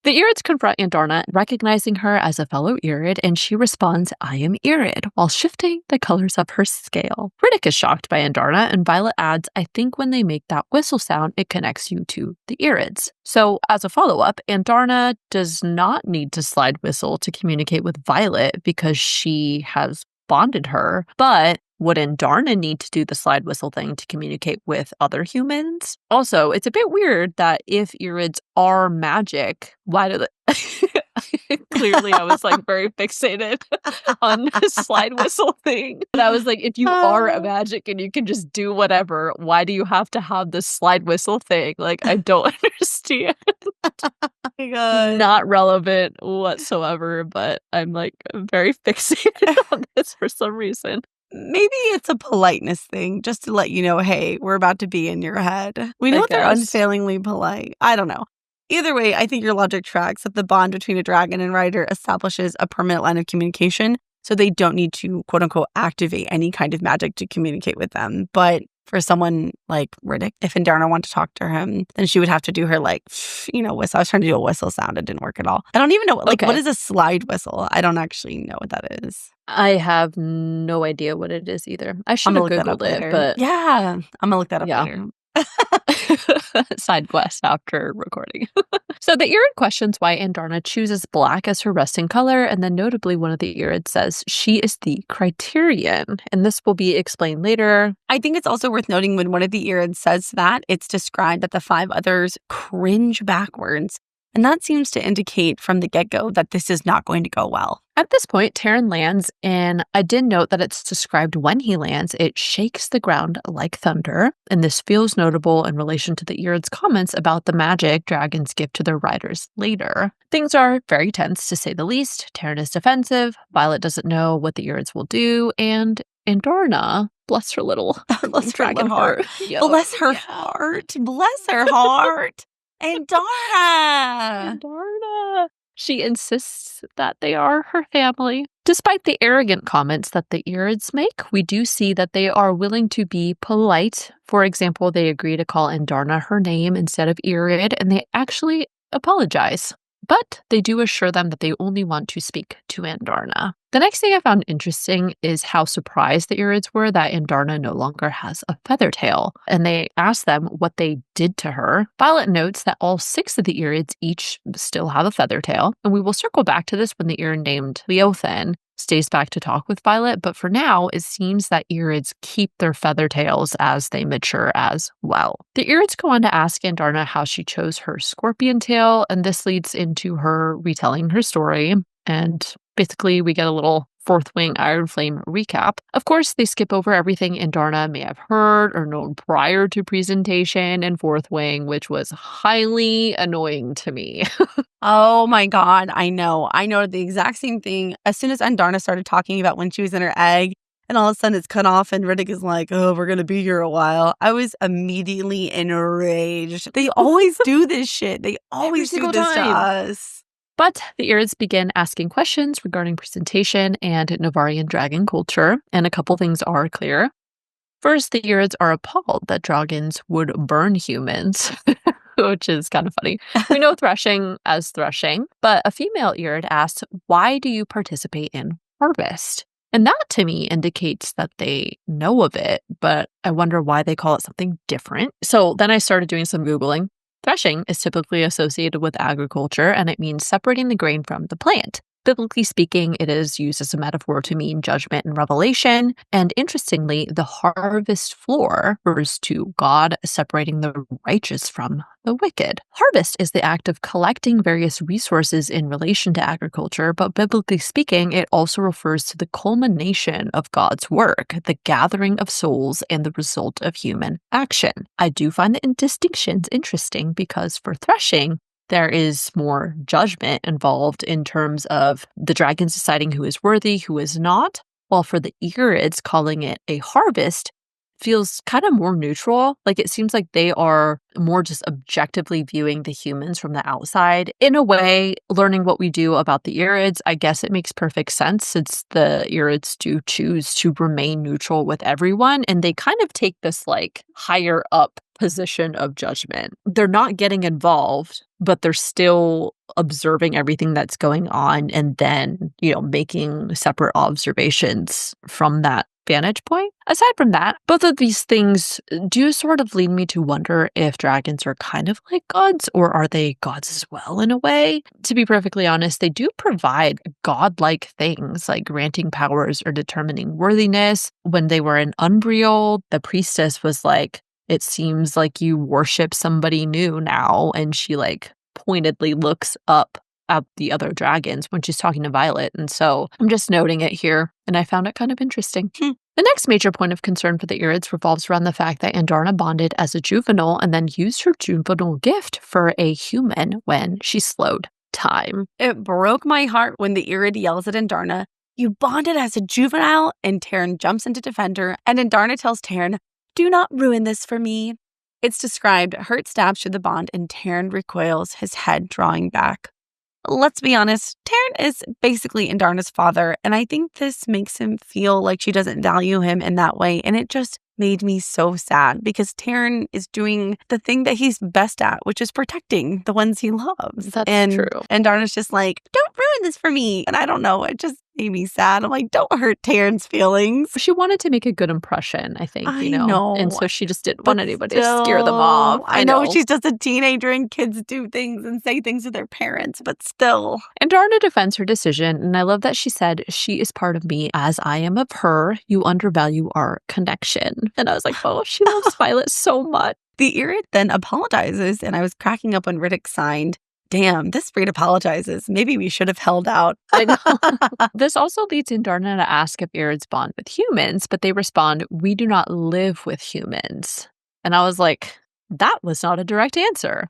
B: The irids confront Andarna, recognizing her as a fellow irid, and she responds, I am irid, while shifting the colors of her scale. Riddick is shocked by Andarna, and Violet adds, I think when they make that whistle sound, it connects you to the irids. So, as a follow-up, Andarna does not need to slide whistle to communicate with Violet because she has bonded her, but would Andarna need to do the slide whistle thing to communicate with other humans? Also, it's a bit weird that if irids are magic, why do they... Clearly, I was like very fixated on the slide whistle thing. And I was like, if you are a magic and you can just do whatever, why do you have to have this slide whistle thing? Like, I don't understand.
A: Oh my God.
B: Not relevant whatsoever, but I'm like very fixated on this for some reason.
A: Maybe it's a politeness thing, just to let you know, hey, we're about to be in your head. We know they're unfailingly polite. I don't know. Either way, I think your logic tracks that the bond between a dragon and rider establishes a permanent line of communication, so they don't need to, quote unquote, activate any kind of magic to communicate with them. But for someone like Riddick, if Andarna wanted to talk to him, then she would have to do her, like, whistle. I was trying to do a whistle sound. It didn't work at all. I don't even know, what is a slide whistle? I don't actually know what that is.
B: I have no idea what it is either. I should have Googled it, but...
A: Yeah, I'm going to look that up later.
B: Side quest after recording. So the irid questions why Andarna chooses black as her resting color, and then notably one of the irids says she is the Criterion, and this will be explained later.
A: I think it's also worth noting when one of the irids says that, it's described that the 5 others cringe backwards And that seems to indicate from the get-go that this is not going to go well.
B: At this point, Terran lands, and I did note that it's described when he lands, it shakes the ground like thunder, and this feels notable in relation to the irids' comments about the magic dragons give to their riders later. Things are very tense, to say the least. Terran is defensive, Violet doesn't know what the irids will do, and Andarna, bless her little dragon heart.
A: Bless her heart. Bless her heart. Andarna!
B: She insists that they are her family. Despite the arrogant comments that the irids make, we do see that they are willing to be polite. For example, they agree to call Andarna her name instead of irid, and they actually apologize. But they do assure them that they only want to speak to Andarna. The next thing I found interesting is how surprised the irids were that Andarna no longer has a feather tail, and they asked them what they did to her. Violet notes that all 6 of the irids each still have a feather tail, and we will circle back to this when the irid named Leothan stays back to talk with Violet, but for now, it seems that irids keep their feather tails as they mature as well. The irids go on to ask Andarna how she chose her scorpion tail, and this leads into her retelling her story, and basically we get a little Fourth Wing Iron Flame recap. Of course, they skip over everything Andarna may have heard or known prior to presentation in Fourth Wing, which was highly annoying to me.
A: Oh my God, I know. I know the exact same thing. As soon as Andarna started talking about when she was in her egg, and all of a sudden it's cut off and Riddick is like, oh, we're going to be here a while. I was immediately enraged. They always do this shit. They always do this to us.
B: But the irids begin asking questions regarding presentation and Navarian dragon culture, and a couple things are clear. First, the irids are appalled that dragons would burn humans, which is kind of funny. We know threshing as threshing, but a female irid asks, why do you participate in harvest? And that to me indicates that they know of it, but I wonder why they call it something different. So then I started doing some Googling. Threshing is typically associated with agriculture, and it means separating the grain from the plant. Biblically speaking, it is used as a metaphor to mean judgment and revelation. And interestingly, the harvest floor refers to God separating the righteous from the wicked. Harvest is the act of collecting various resources in relation to agriculture, but biblically speaking, it also refers to the culmination of God's work, the gathering of souls, and the result of human action. I do find the distinctions interesting because for threshing, there is more judgment involved in terms of the dragons deciding who is worthy, who is not, while for the irids, calling it a harvest feels kind of more neutral. Like it seems like they are more just objectively viewing the humans from the outside. In a way, learning what we do about the irids, I guess it makes perfect sense since the irids do choose to remain neutral with everyone, and they kind of take this like higher up position of judgment. They're not getting involved, but they're still observing everything that's going on and then, making separate observations from that vantage point. Aside from that, both of these things do sort of lead me to wonder if dragons are kind of like gods, or are they gods as well in a way? To be perfectly honest, they do provide godlike things like granting powers or determining worthiness. When they were in Umbriel, the priestess was like, it seems like you worship somebody new now, and she like pointedly looks up at the other dragons when she's talking to Violet. And so I'm just noting it here, and I found it kind of interesting. The next major point of concern for the irids revolves around the fact that Andarna bonded as a juvenile and then used her juvenile gift for a human when she slowed time.
A: It broke my heart when the irid yells at Andarna, "You bonded as a juvenile," and Terran jumps in to defend her, and Andarna tells Terran, "Do not ruin this for me." It's described, hurt stabs through the bond, and Terran recoils, his head drawing back. Let's be honest, Terran is basically Andarna's father, and I think this makes him feel like she doesn't value him in that way, and it just made me so sad because Terran is doing the thing that he's best at, which is protecting the ones he loves.
B: That's true.
A: And Andarna's just like, don't ruin this for me. And I don't know, it just made me sad. I'm like, don't hurt Terran's feelings.
B: She wanted to make a good impression, I think,
A: I know.
B: And so she just didn't want anybody to scare them off.
A: I know she's just a teenager and kids do things and say things to their parents, but still.
B: Andarna defends her decision, and I love that she said, "She is part of me as I am of her. You undervalue our connection." And I was like, oh, she loves Violet so much.
A: The irid then apologizes, and I was cracking up when Riddick signed, damn, this breed apologizes. Maybe we should have held out.
B: I know. This also leads Andarna to ask if irids bond with humans, but they respond, "We do not live with humans." And I was like, that was not a direct answer.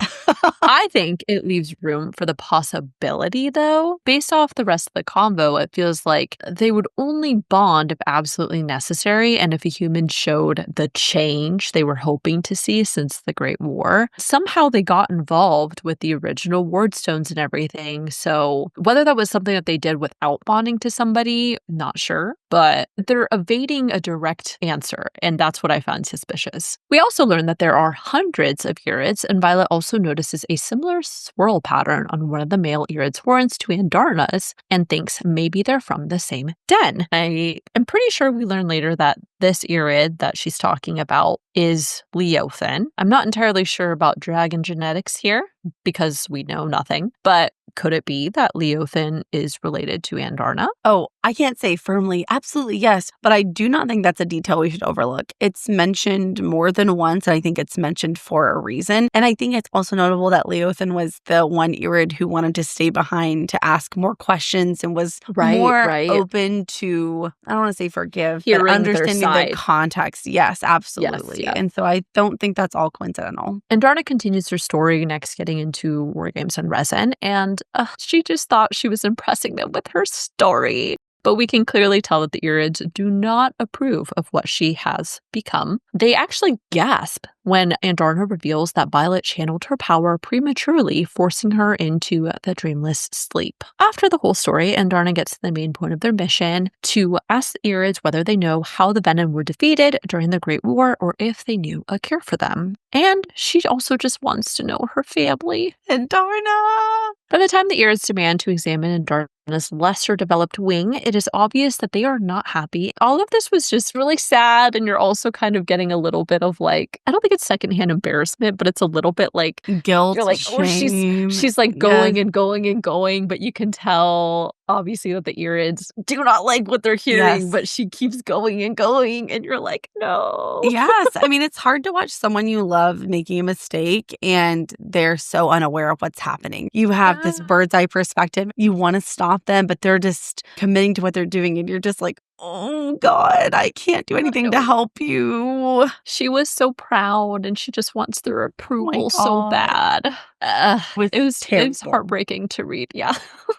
B: I think it leaves room for the possibility, though. Based off the rest of the convo, it feels like they would only bond if absolutely necessary and if a human showed the change they were hoping to see since the Great War. Somehow they got involved with the original wardstones and everything, so whether that was something that they did without bonding to somebody, not sure, but they're evading a direct answer, and that's what I found suspicious. We also learned that there are hundreds of irids, and Violet also notices a similar swirl pattern on one of the male irids' horns to Andarna's and thinks maybe they're from the same den. I am pretty sure we learn later that this irid that she's talking about is Leothin. I'm not entirely sure about dragon genetics here because we know nothing, but could it be that Leothin is related to Andarna?
A: Oh, I can't say firmly, absolutely yes, but I do not think that's a detail we should overlook. It's mentioned more than once, and I think it's mentioned for a reason. And I think it's also notable that Leothin was the one irid who wanted to stay behind to ask more questions and was more open to, I don't want to say forgive,
B: hearing
A: but understanding
B: their
A: the context. Yes, absolutely.
B: Yes.
A: And so I don't think that's all coincidental.
B: Andarna continues her story, next getting into war games on resin, and she just thought she was impressing them with her story. But we can clearly tell that the irids do not approve of what she has become. They actually gasp when Andarna reveals that Violet channeled her power prematurely, forcing her into the dreamless sleep. After the whole story, Andarna gets to the main point of their mission to ask the irids whether they know how the venin were defeated during the Great War or if they knew a cure for them. And she also just wants to know her family.
A: Andarna!
B: By the time the irids demand to examine Andarna's lesser developed wing, it is obvious that they are not happy. All of this was just really sad, and you're also kind of getting a little bit of like, I don't think it's secondhand embarrassment, but it's a little bit like
A: guilt,
B: you're like,
A: shame.
B: Oh, she's like going and going and going, but you can tell obviously that the irids do not like what they're hearing, but she keeps going and going, and you're like, no.
A: Yes. I mean, it's hard to watch someone you love making a mistake and they're so unaware of what's happening. You have this bird's eye perspective. You want to stop them, but they're just committing to what they're doing. And you're just like, oh, God, I can't do anything to help you.
B: She was so proud and she just wants their approval so bad. It was heartbreaking to read. Yeah.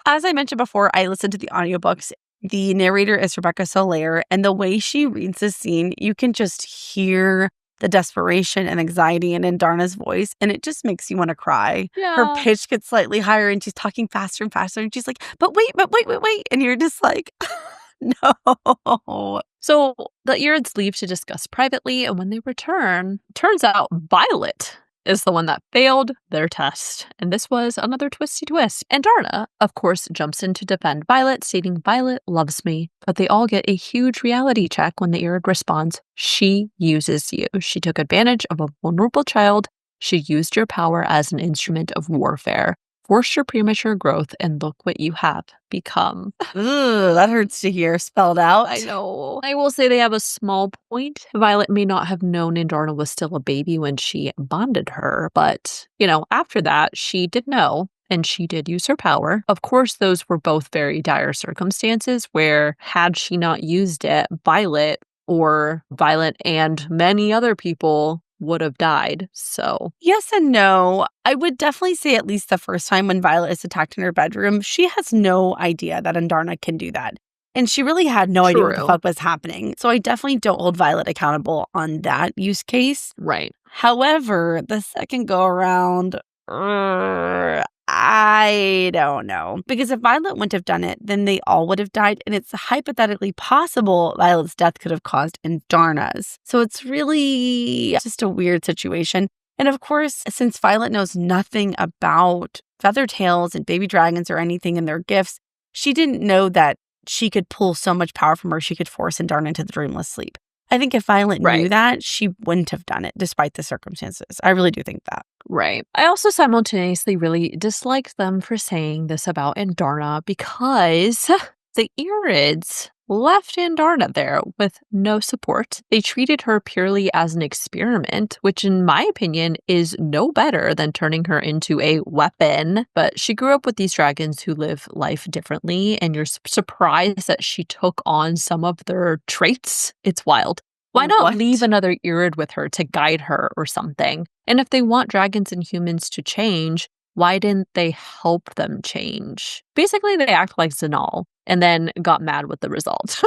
A: As I mentioned before, I listened to the audiobooks. The narrator is Rebecca Soler, and the way she reads this scene, you can just hear the desperation and anxiety in Andarna's voice, and it just makes you want to cry.
B: Yeah.
A: Her pitch gets slightly higher, and she's talking faster and faster, and she's like, but wait. And you're just like, no.
B: So the irids leave to discuss privately, and when they return, turns out Violet is the one that failed their test. And this was another twisty twist. Andarna, of course, jumps in to defend Violet, stating Violet loves me. But they all get a huge reality check when the irid responds, she uses you. She took advantage of a vulnerable child. She used your power as an instrument of warfare. Forced your premature growth, and look what you have become.
A: Ugh, that hurts to hear spelled out.
B: I know. I will say they have a small point. Violet may not have known Andarna was still a baby when she bonded her, but, after that, she did know, and she did use her power. Of course, those were both very dire circumstances where, had she not used it, Violet and many other people would have died. So
A: yes and no. I would definitely say at least the first time when Violet is attacked in her bedroom, she has no idea that Andarna can do that. And she really had no idea what the fuck was happening. So I definitely don't hold Violet accountable on that use case.
B: Right.
A: However, the second go around, I don't know. Because if Violet wouldn't have done it, then they all would have died. And it's hypothetically possible Violet's death could have caused Andarna's. So it's really just a weird situation. And of course, since Violet knows nothing about feather tails and baby dragons or anything in their gifts, she didn't know that she could pull so much power from her, she could force Andarna into the dreamless sleep. I think if Violet knew that, she wouldn't have done it despite the circumstances. I really do think that.
B: Right. I also simultaneously really disliked them for saying this about Andarna because The irids left Andarna there with no support. They treated her purely as an experiment, which in my opinion is no better than turning her into a weapon. But she grew up with these dragons who live life differently, and you're surprised that she took on some of their traits. It's wild. Why not leave
A: What?
B: another irid with her to guide her or something? And if they want dragons and humans to change, why didn't they help them change? Basically, they act like Zihnal and then got mad with the result.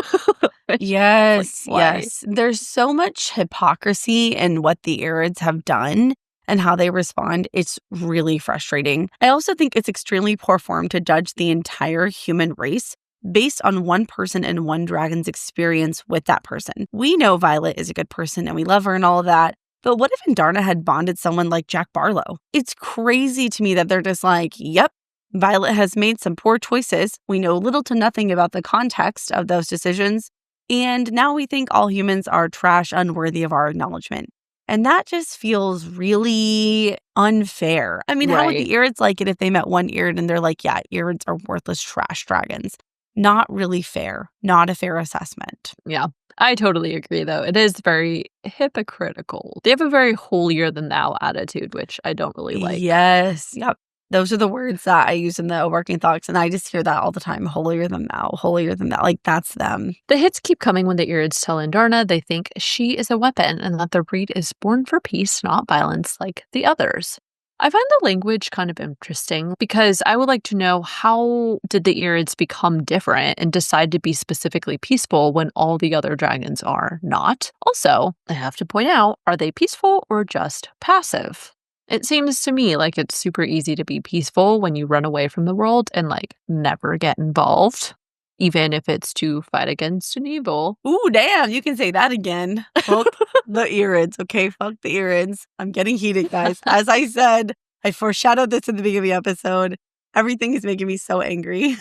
A: Yes,
B: Why?
A: yes. There's so much hypocrisy in what the irids have done and how they respond. It's really frustrating. I also think it's extremely poor form to judge the entire human race based on one person and one dragon's experience with that person. We know Violet is a good person and we love her and all of that. But what if Andarna had bonded someone like Jack Barlow? It's crazy to me that they're just like, yep, Violet has made some poor choices. We know little to nothing about the context of those decisions. And now we think all humans are trash, unworthy of our acknowledgement. And that just feels really unfair. I mean, how would the irids like it if they met one irid and they're like, yeah, irids are worthless trash dragons? Not really fair. Not a fair assessment.
B: Yeah, I totally agree, though. It is very hypocritical. They have a very holier than thou attitude, which I don't really like.
A: Yes. Yep. Those are the words that I use in the working thoughts, and I just hear that all the time. Holier than thou, holier than thou. Like, that's them.
B: The hits keep coming when the irids tell Andarna they think she is a weapon and that their breed is born for peace, not violence, like the others. I find the language kind of interesting because I would like to know, how did the irids become different and decide to be specifically peaceful when all the other dragons are not? Also, I have to point out, are they peaceful or just passive? It seems to me like it's super easy to be peaceful when you run away from the world and never get involved, even if it's to fight against an evil.
A: Ooh, damn, you can say that again. Fuck the irids, okay? Fuck the irids. I'm getting heated, guys. As I said, I foreshadowed this in the beginning of the episode. Everything is making me so angry.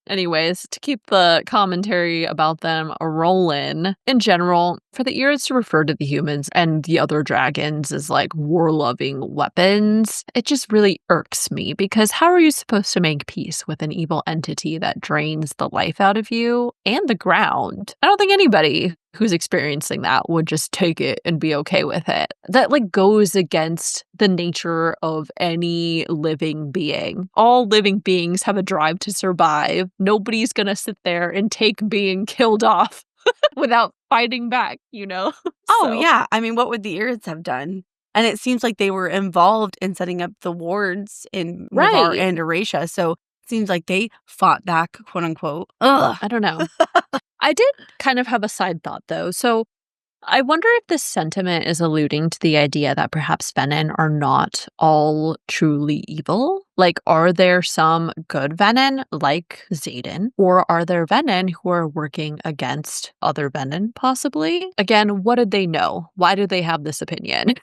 B: Anyways, to keep the commentary about them rolling, in general, for the irids to refer to the humans and the other dragons as war-loving weapons, it just really irks me, because how are you supposed to make peace with an evil entity that drains the life out of you and the ground? I don't think anybody who's experiencing that would just take it and be okay with it. That goes against the nature of any living being. All living beings have a drive to survive. Nobody's gonna sit there and take being killed off without fighting back, you know?
A: Oh, yeah. I mean, what would the irids have done? And it seems like they were involved in setting up the wards in Navarre
B: Right.
A: and Eurasia. So it seems like they fought back, quote unquote. Ugh.
B: I don't know. I did kind of have a side thought, though. So I wonder if this sentiment is alluding to the idea that perhaps venin are not all truly evil. Are there some good venin, like Xaden? Or are there venin who are working against other venin, possibly? Again, what did they know? Why did they have this opinion?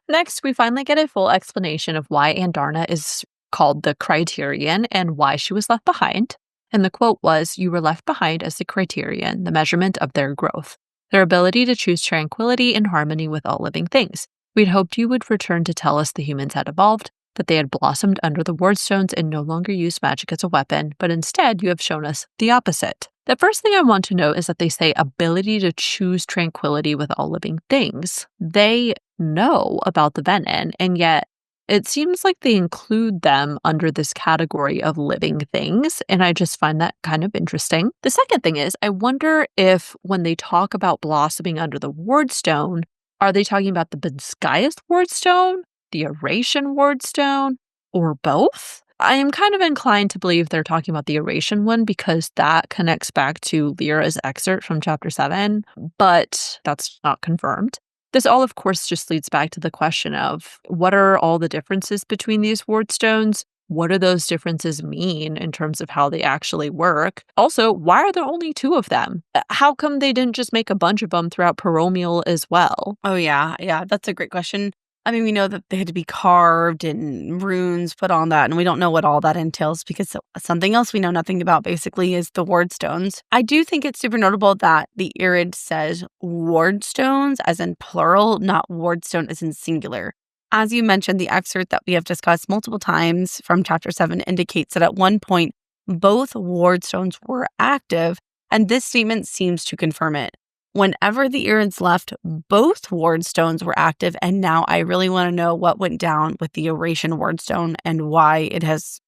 B: Next, we finally get a full explanation of why Andarna is called the Criterion and why she was left behind. And the quote was, "You were left behind as the criterion, the measurement of their growth, their ability to choose tranquility and harmony with all living things. We'd hoped you would return to tell us the humans had evolved, that they had blossomed under the wardstones and no longer used magic as a weapon, but instead you have shown us the opposite." The first thing I want to note is that they say ability to choose tranquility with all living things. They know about the venin, and yet it seems like they include them under this category of living things, and I just find that kind of interesting. The second thing is, I wonder if when they talk about blossoming under the wardstone, are they talking about the Basgiath wardstone, the Iration wardstone, or both? I am kind of inclined to believe they're talking about the Iration one because that connects back to Lyra's excerpt from chapter 7, but that's not confirmed. This all, of course, just leads back to the question of what are all the differences between these wardstones? What do those differences mean in terms of how they actually work? Also, why are there only 2 of them? How come they didn't just make a bunch of them throughout Paromial as well?
A: Oh, yeah. Yeah, that's a great question. I mean, we know that they had to be carved and runes put on that, and we don't know what all that entails because something else we know nothing about basically is the wardstones. I do think it's super notable that the irid says wardstones as in plural, not wardstone as in singular. As you mentioned, the excerpt that we have discussed multiple times from chapter 7 indicates that at one point, both wardstones were active, and this statement seems to confirm it. Whenever the irids left, both wardstones were active, and now I really want to know what went down with the Eurasian wardstone and why it has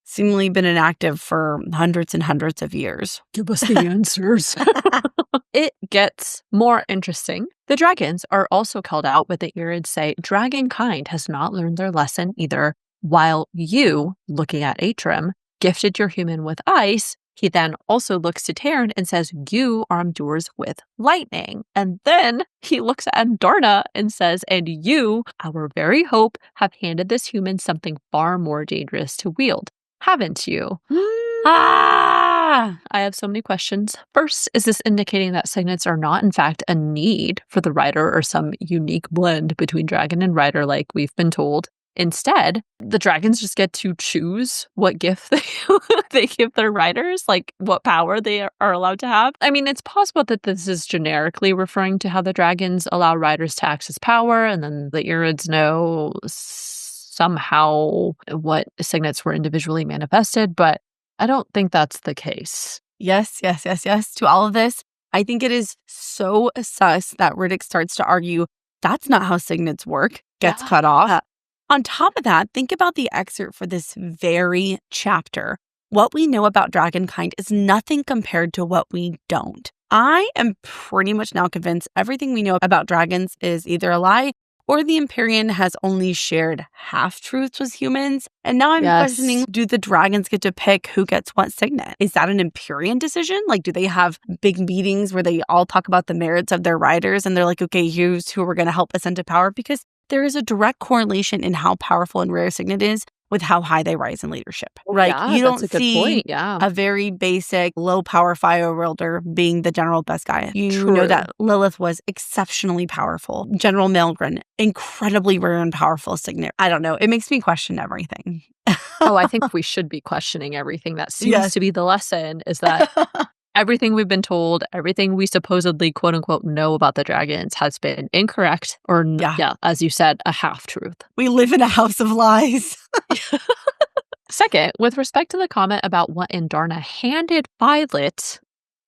A: seemingly been inactive for hundreds and hundreds of years.
B: Give us the answers. It gets more interesting. The dragons are also called out, but the irids say dragonkind has not learned their lesson either. While you, looking at Atrim, gifted your human with ice, he then also looks to Taryn and says, you are endures with lightning. And then he looks at Andarna and says, and you, our very hope, have handed this human something far more dangerous to wield. Haven't you? I have so many questions. First, is this indicating that signets are not, in fact, a need for the rider or some unique blend between dragon and rider like we've been told? Instead, the dragons just get to choose what gift they give their riders, like what power they are allowed to have. I mean, it's possible that this is generically referring to how the dragons allow riders to access power, and then the irids know somehow what signets were individually manifested, but I don't think that's the case.
A: Yes. To all of this, I think it is so sus that Riddick starts to argue that's not how signets work, gets cut off. On top of that, think about the excerpt for this very chapter. What we know about dragonkind is nothing compared to what we don't. I am pretty much now convinced everything we know about dragons is either a lie or the Empyrean has only shared half-truths with humans. And now I'm questioning, do the dragons get to pick who gets what signet? Is that an Empyrean decision? Like, do they have big meetings where they all talk about the merits of their riders and they're like, okay, here's who we're going to help ascend to power? Because there is a direct correlation in how powerful and rare a signet is with how high they rise in leadership. Like, you don't see a very basic low-power fire wielder being the General Basgiath. You know that Lilith was exceptionally powerful. General Melgren, incredibly rare and powerful signet. I don't know. It makes me question everything.
B: I think we should be questioning everything. That seems to be the lesson, is that everything we've been told, everything we supposedly, quote unquote, know about the dragons has been incorrect or, as you said, a half-truth.
A: We live in a house of lies.
B: Second, with respect to the comment about what Andarna handed Violet,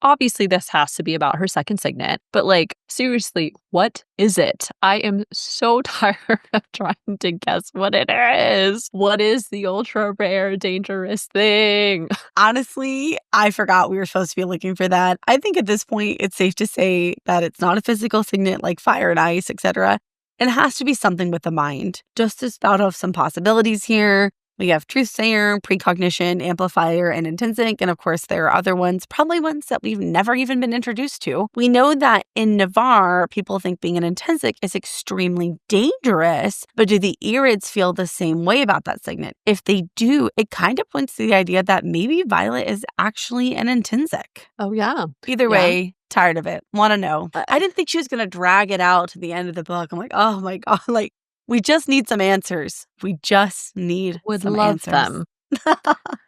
B: obviously this has to be about her second signet, but like, seriously, what is it? I am so tired of trying to guess what it is. What is the ultra rare, dangerous thing?
A: Honestly, I forgot we were supposed to be looking for that. I think at this point, it's safe to say that it's not a physical signet like fire and ice, etc. It has to be something with the mind. Just to spout off some possibilities here, we have Truthsayer, Precognition, Amplifier, and Intrinsic, and of course there are other ones, probably ones that we've never even been introduced to. We know that in Navarre, people think being an Intrinsic is extremely dangerous, but do the irids feel the same way about that signet? If they do, it kind of points to the idea that maybe Violet is actually an Intrinsic.
B: Oh, yeah.
A: Either way, tired of it. Want to know. I didn't think she was going to drag it out to the end of the book. I'm like, oh my God, like, we just need some answers. We just need some answers.
B: Them.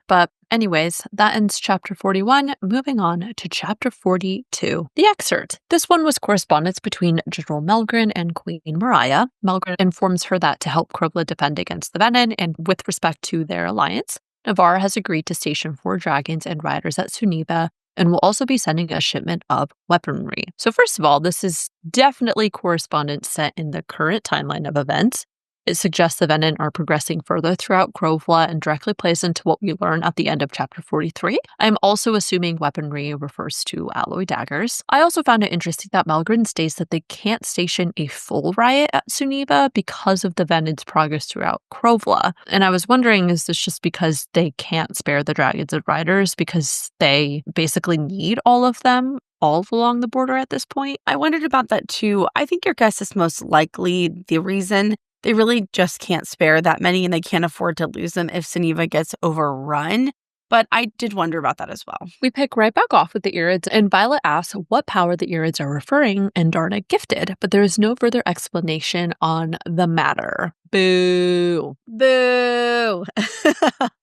B: But anyways, that ends chapter 41. Moving on to chapter 42. The excerpt. This one was correspondence between General Melgren and Queen Maraya. Melgren informs her that to help Krovla defend against the venin, and with respect to their alliance, Navarre has agreed to station 4 dragons and riders at Suniva, and will also be sending a shipment of weaponry. So first of all, this is definitely correspondence set in the current timeline of events. It suggests the venin are progressing further throughout Krovla and directly plays into what we learn at the end of chapter 43. I'm also assuming weaponry refers to alloy daggers. I also found it interesting that Melgren states that they can't station a full riot at Suniva because of the venin's progress throughout Krovla. And I was wondering, is this just because they can't spare the dragons and riders because they basically need all of them all along the border at this point?
A: I wondered about that too. I think your guess is most likely the reason. They really just can't spare that many, and they can't afford to lose them if Suniva gets overrun. But I did wonder about that as well.
B: We pick right back off with the irids, and Violet asks what power the irids are referring, and Andarna gifted, but there is no further explanation on the matter. Boo.
A: Boo.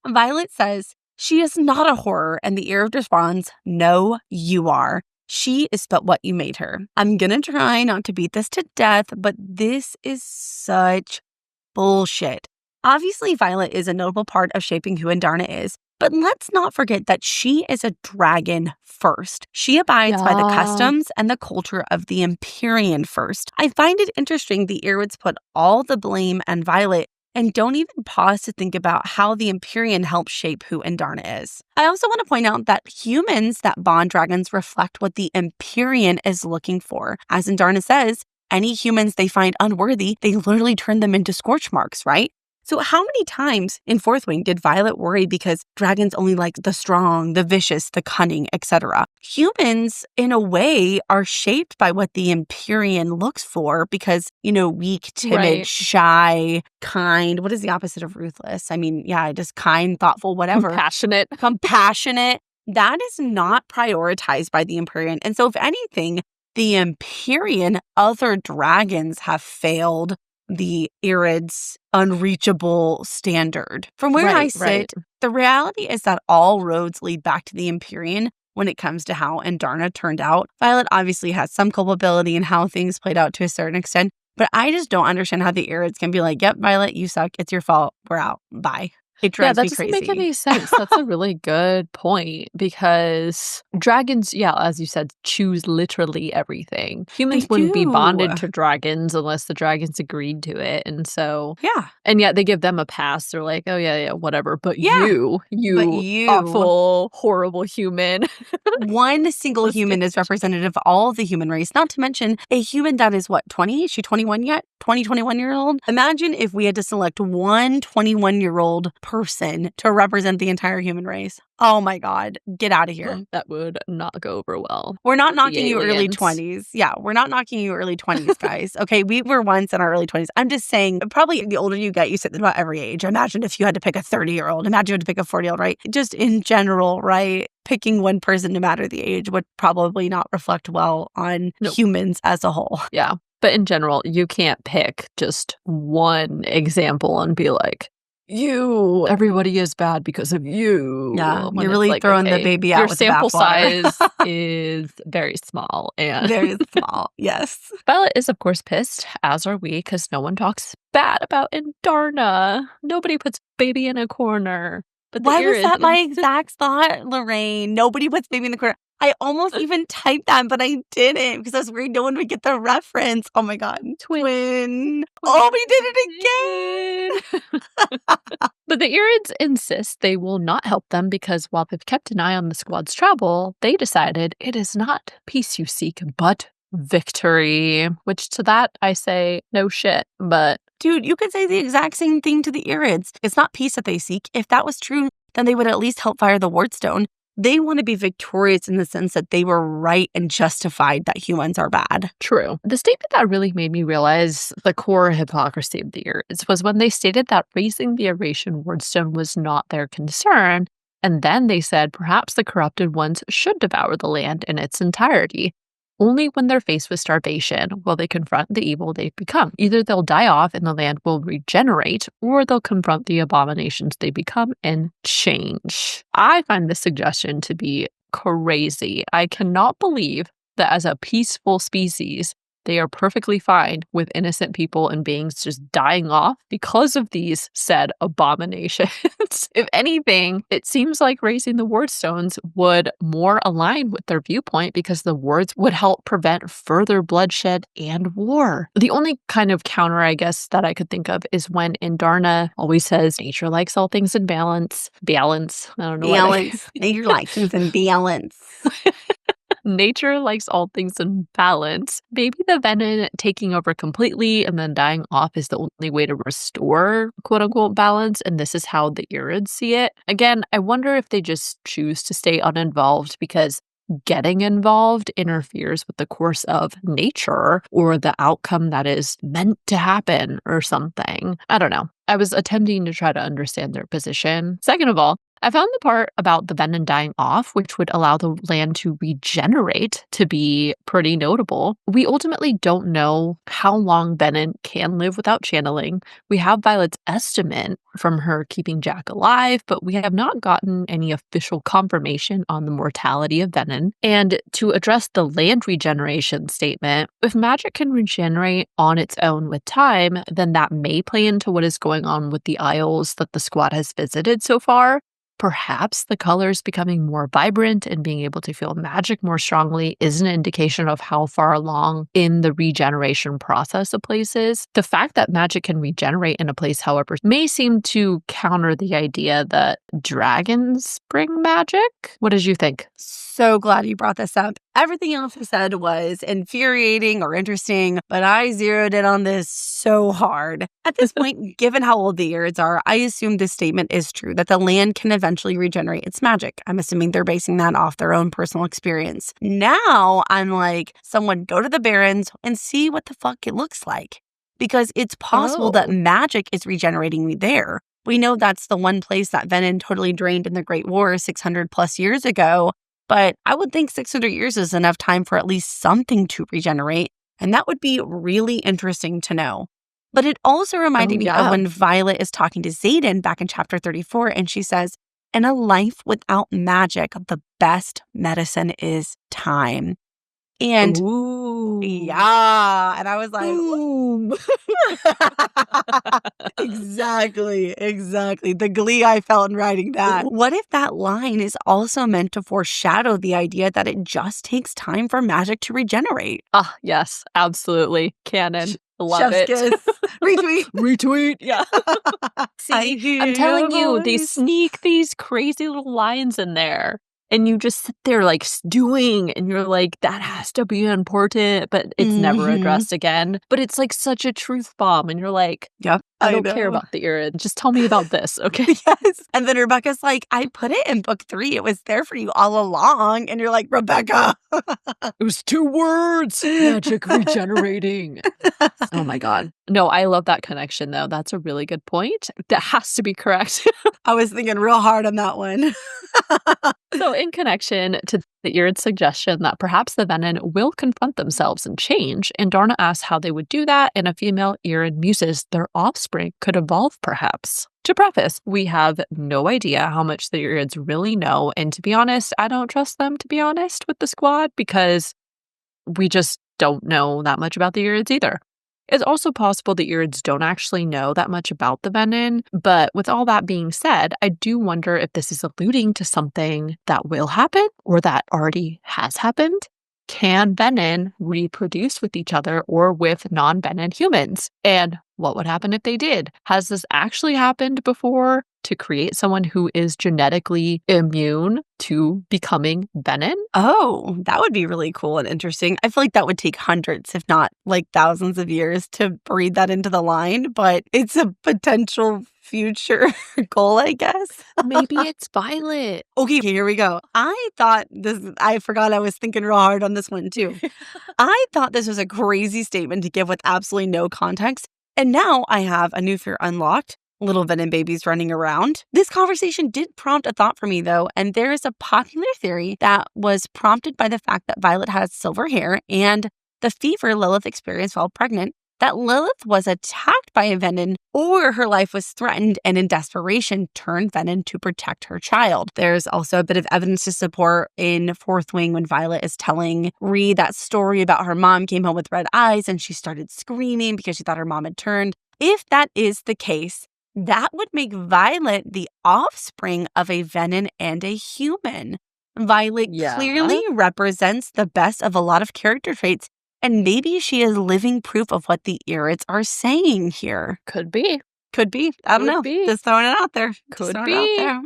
A: Violet says she is not a horror, and the irid responds, no, you are. She is but what you made her. I'm gonna try not to beat this to death, but this is such bullshit. Obviously, Violet is a notable part of shaping who Andarna is, But let's not forget that she is a dragon first. She abides by the customs and the culture of the Empyrean first. I find it interesting the irids put all the blame on Violet and don't even pause to think about how the Empyrean helped shape who Andarna is. I also want to point out that humans that bond dragons reflect what the Empyrean is looking for. As Andarna says, any humans they find unworthy, they literally turn them into scorch marks, right? So how many times in Fourth Wing did Violet worry because dragons only like the strong, the vicious, the cunning, etc.? Humans, in a way, are shaped by what the Empyrean looks for because, weak, timid, shy, kind. What is the opposite of ruthless? I mean, just kind, thoughtful, whatever. Compassionate. That is not prioritized by the Empyrean. And so if anything, the Empyrean, other dragons have failed the irids' unreachable standard. From where I sit, the reality is that all roads lead back to the Empyrean when it comes to how Andarna turned out. Violet obviously has some culpability in how things played out to a certain extent, but I just don't understand how the irids can be like, yep, Violet, you suck. It's your fault. We're out. Bye. It drives me crazy.
B: Yeah, that doesn't make any sense. That's a really good point because dragons, as you said, choose literally everything. Humans wouldn't be bonded to dragons unless the dragons agreed to it. And so, and yet they give them a pass. They're like, oh, yeah, whatever. But you awful, horrible human.
A: One single human is representative of all of the human race, not to mention a human that is what, 20? Is she 21 yet? 21-year-old? Imagine if we had to select one 21-year-old person to represent the entire human race. Oh my God, get out of here.
B: That would not go over well.
A: We're not knocking you early 20s. Yeah, we're not knocking you early 20s, guys. Okay, we were once in our early 20s. I'm just saying, probably the older you get, you sit about every age. Imagine if you had to pick a 30-year-old. Imagine you had to pick a 40-year-old, right? Just in general, right? Picking one person, no matter the age, would probably not reflect well on humans as a whole.
B: Yeah. But in general, you can't pick just one example and be like, everybody is bad because of you.
A: Yeah, you're really throwing the baby out with the bathwater.
B: Your sample size is very small. And
A: very small, yes.
B: Violet is, of course, pissed, as are we, because no one talks bad about Andarna. Nobody puts baby in a corner. But
A: why was that my exact thought, Lorraine? Nobody puts baby in the corner. I almost even typed that, but I didn't because I was worried no one would get the reference. Oh my God. Twin. Oh, we did it again.
B: But the irids insist they will not help them because while they've kept an eye on the squad's travel, they decided it is not peace you seek, but victory. Which to that I say, no shit, but...
A: Dude, you could say the exact same thing to the irids. It's not peace that they seek. If that was true, then they would at least help fire the wardstone. They want to be victorious in the sense that they were right and justified that humans are bad.
B: True. The statement that really made me realize the core hypocrisy of the irids was when they stated that raising the Iratian wardstone was not their concern, and then they said perhaps the corrupted ones should devour the land in its entirety. Only when they're faced with starvation will they confront the evil they've become. Either they'll die off and the land will regenerate, or they'll confront the abominations they become and change. I find this suggestion to be crazy. I cannot believe that as a peaceful species, they are perfectly fine with innocent people and beings just dying off because of these said abominations. If anything, it seems like raising the wardstones would more align with their viewpoint because the wards would help prevent further bloodshed and war. The only kind of counter, I guess, that I could think of is when Andarna always says, nature likes all things in balance. Balance. I don't know.
A: Balance. Nature likes things in balance.
B: Nature likes all things in balance. Maybe the venin taking over completely and then dying off is the only way to restore quote-unquote balance, and this is how the irids see it. Again, I wonder if they just choose to stay uninvolved because getting involved interferes with the course of nature or the outcome that is meant to happen or something. I don't know. I was attempting to try to understand their position. Second of all, I found the part about the venin dying off, which would allow the land to regenerate, to be pretty notable. We ultimately don't know how long venin can live without channeling. We have Violet's estimate from her keeping Jack alive, but we have not gotten any official confirmation on the mortality of venin. And to address the land regeneration statement, if magic can regenerate on its own with time, then that may play into what is going on with the isles that the squad has visited so far. perhaps the colors becoming more vibrant and being able to feel magic more strongly is an indication of how far along in the regeneration process a place is. The fact that magic can regenerate in a place, however, may seem to counter the idea that dragons bring magic. What did you think?
A: So glad you brought this up. Everything else you said was infuriating or interesting, but I zeroed in on this so hard. At this point, given how old the irids are, I assume this statement is true, that the land can eventually regenerate its magic. I'm assuming they're basing that off their own personal experience. Now, I'm like, someone go to the Barrens and see what the fuck it looks like. Because it's possible that magic is regenerating there. We know that's the one place that venin totally drained in the Great War 600 plus years ago. But I would think 600 years is enough time for at least something to regenerate, and that would be really interesting to know. But it also reminded me of when Violet is talking to Xaden back in chapter 34, and she says, in a life without magic, the best medicine is time. And yeah, and I was like, boom. Exactly. The glee I felt in writing that. What if that line is also meant to foreshadow the idea that it just takes time for magic to regenerate?
B: Ah, yes, absolutely. Canon. Love it.
A: Retweet.
B: Retweet. Yeah. See, I'm telling you, they sneak these crazy little lines in there. And you just sit there like stewing and you're like, that has to be important, but it's never addressed again. But it's like such a truth bomb. And you're like,
A: yep,
B: I don't care about the irid. Just tell me about this, okay?
A: Yes. And then Rebecca's like, I put it in book 3. It was there for you all along. And you're like, Rebecca.
B: It was 2 words. Magic regenerating. Oh my God. No, I love that connection though. That's a really good point. That has to be correct.
A: I was thinking real hard on that one.
B: So in connection to the irid suggestion that perhaps the venin will confront themselves and change, Andarna asks how they would do that, and a female irid muses their offspring could evolve perhaps. To preface, we have no idea how much the irids really know, and to be honest, I don't trust them to be honest with the squad because we just don't know that much about the irids either. It's also possible the irids don't actually know that much about the venin, but with all that being said, I do wonder if this is alluding to something that will happen or that already has happened. Can venin reproduce with each other or with non-venin humans? And what would happen if they did? Has this actually happened before to create someone who is genetically immune to becoming venin?
A: Oh, that would be really cool and interesting. I feel like that would take hundreds, if not like thousands of years to breed that into the line, but it's a potential future goal, I guess.
B: Maybe it's Violet.
A: Okay, here we go. I forgot I was thinking real hard on this one too. I thought this was a crazy statement to give with absolutely no context. And now I have a new fear unlocked. Little venin babies running around. This conversation did prompt a thought for me, though, and there is a popular theory that was prompted by the fact that Violet has silver hair and the fever Lilith experienced while pregnant, that Lilith was attacked by a venin or her life was threatened and in desperation turned venin to protect her child. There's also a bit of evidence to support in Fourth Wing when Violet is telling Ree that story about her mom came home with red eyes and she started screaming because she thought her mom had turned. If that is the case, that would make Violet the offspring of a venin and a human. Violet clearly represents the best of a lot of character traits, and maybe she is living proof of what the irids are saying here.
B: Could be.
A: I don't know. Just throwing it out there.
B: Could be.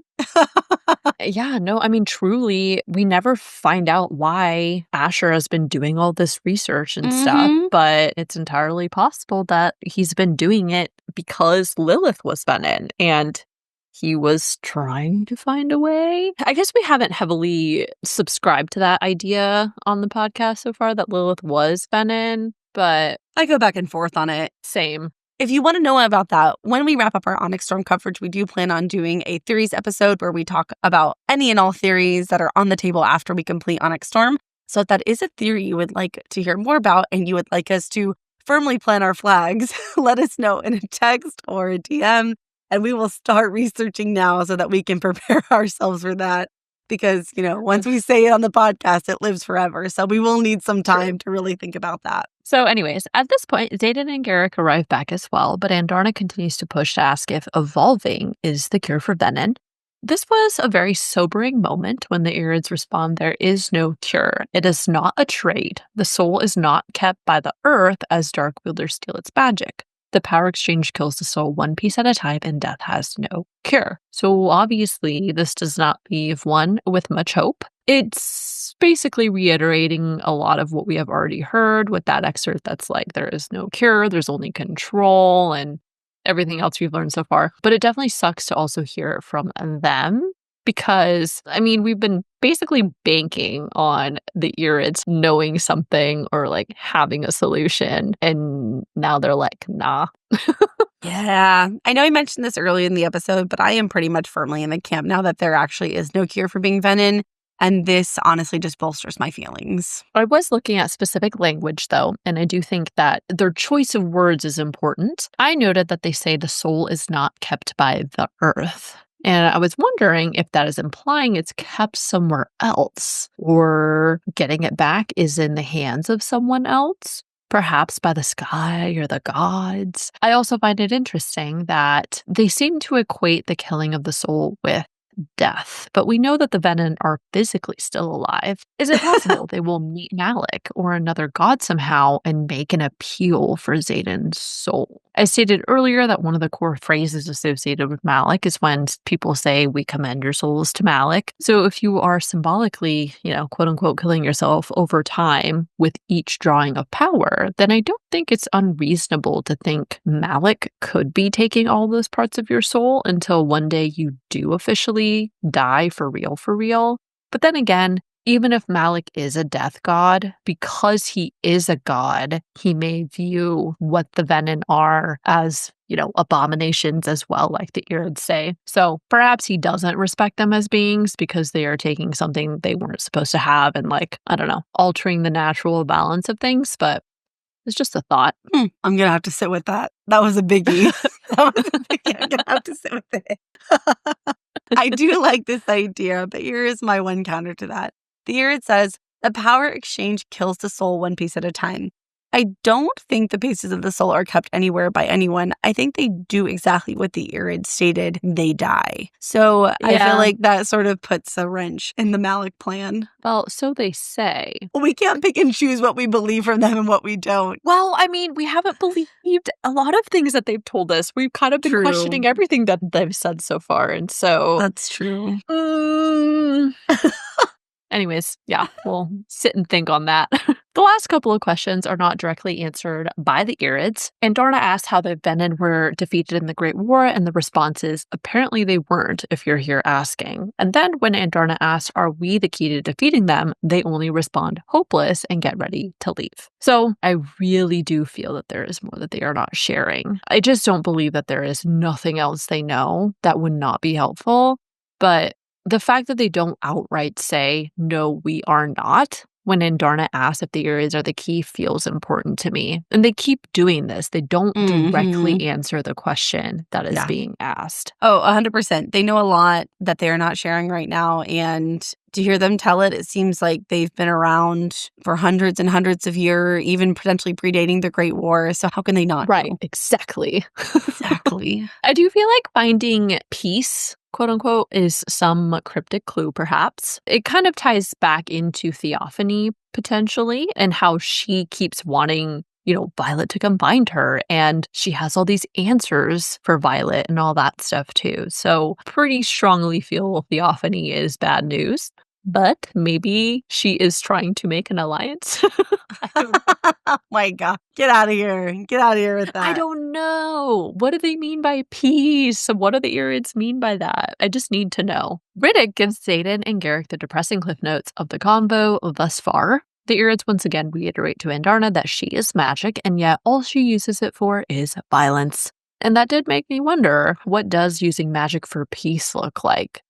B: Yeah, no, I mean, truly, we never find out why Asher has been doing all this research and stuff, but it's entirely possible that he's been doing it because Lilith was venin and he was trying to find a way. I guess we haven't heavily subscribed to that idea on the podcast so far that Lilith was venin, but
A: I go back and forth on it.
B: Same.
A: If you want to know about that, when we wrap up our Onyx Storm coverage, we do plan on doing a theories episode where we talk about any and all theories that are on the table after we complete Onyx Storm. So if that is a theory you would like to hear more about and you would like us to firmly plant our flags, let us know in a text or a DM, and we will start researching now so that we can prepare ourselves for that. Because, once we say it on the podcast, it lives forever. So we will need some time to really think about that.
B: So anyways, at this point, Xaden and Garrick arrive back as well, but Andarna continues to push to ask if evolving is the cure for venin. This was a very sobering moment when the irids respond there is no cure. It is not a trade. The soul is not kept by the earth as dark wielders steal its magic. The power exchange kills the soul one piece at a time, and death has no cure. So obviously, this does not leave one with much hope. It's basically reiterating a lot of what we have already heard with that excerpt that's like, there is no cure, there's only control, and everything else we've learned so far. But it definitely sucks to also hear it from them because, I mean, we've been basically banking on the irids knowing something or like having a solution. And now they're like, nah.
A: Yeah. I know I mentioned this early in the episode, but I am pretty much firmly in the camp now that there actually is no cure for being venin. And this honestly just bolsters my feelings.
B: I was looking at specific language, though, and I do think that their choice of words is important. I noted that they say the soul is not kept by the earth. And I was wondering if that is implying it's kept somewhere else, or getting it back is in the hands of someone else, perhaps by the sky or the gods. I also find it interesting that they seem to equate the killing of the soul with death, but we know that the venin are physically still alive. Is it possible they will meet Malik or another god somehow and make an appeal for Xaden's soul? I stated earlier that one of the core phrases associated with Malik is when people say, we commend your souls to Malik. So if you are symbolically, quote unquote, killing yourself over time with each drawing of power, then I don't think it's unreasonable to think Malik could be taking all those parts of your soul until one day you do officially die for real. But then again, even if Malik is a death god, because he is a god, he may view what the venin are as, abominations as well, like the irids say. So perhaps he doesn't respect them as beings because they are taking something they weren't supposed to have and, altering the natural balance of things. But it's just a thought.
A: I'm going to have to sit with that. That was a biggie. I'm going to have to sit with it. I do like this idea, but here is my one counter to that. The irid says, the power exchange kills the soul one piece at a time. I don't think the pieces of the soul are kept anywhere by anyone. I think they do exactly what the irid stated. They die. So I feel like that sort of puts a wrench in the Malik plan.
B: Well, so they say.
A: We can't pick and choose what we believe from them and what we don't.
B: Well, I mean, we haven't believed a lot of things that they've told us. We've kind of been questioning everything that they've said so far. And so...
A: That's true.
B: Anyways, we'll sit and think on that. The last couple of questions are not directly answered by the irids. Andarna asked how the venin were defeated in the Great War, and the response is, apparently they weren't, if you're here asking. And then when Andarna asks, are we the key to defeating them, they only respond, hopeless, and get ready to leave. So I really do feel that there is more that they are not sharing. I just don't believe that there is nothing else they know that would not be helpful. But the fact that they don't outright say, no, we are not, when Andarna asks if the irids are the key feels important to me. And they keep doing this. They don't directly answer the question that is being asked.
A: Oh, 100%. They know a lot that they're not sharing right now. And to hear them tell it, it seems like they've been around for hundreds and hundreds of years, even potentially predating the Great War. So how can they not?
B: Right,
A: know?
B: Exactly.
A: Exactly.
B: I do feel like finding peace, quote unquote, is some cryptic clue, perhaps. It kind of ties back into Theophany, potentially, and how she keeps wanting, Violet to come find her. And she has all these answers for Violet and all that stuff, too. So pretty strongly feel Theophany is bad news. But maybe she is trying to make an alliance. I don't know.
A: Oh my God. Get out of here. Get out of here with that.
B: I don't know. What do they mean by peace? What do the irids mean by that? I just need to know. Riddick gives Xaden and Garrick the depressing cliff notes of the convo thus far. The irids once again reiterate to Andarna that she is magic, and yet all she uses it for is violence. And that did make me wonder, what does using magic for peace look like?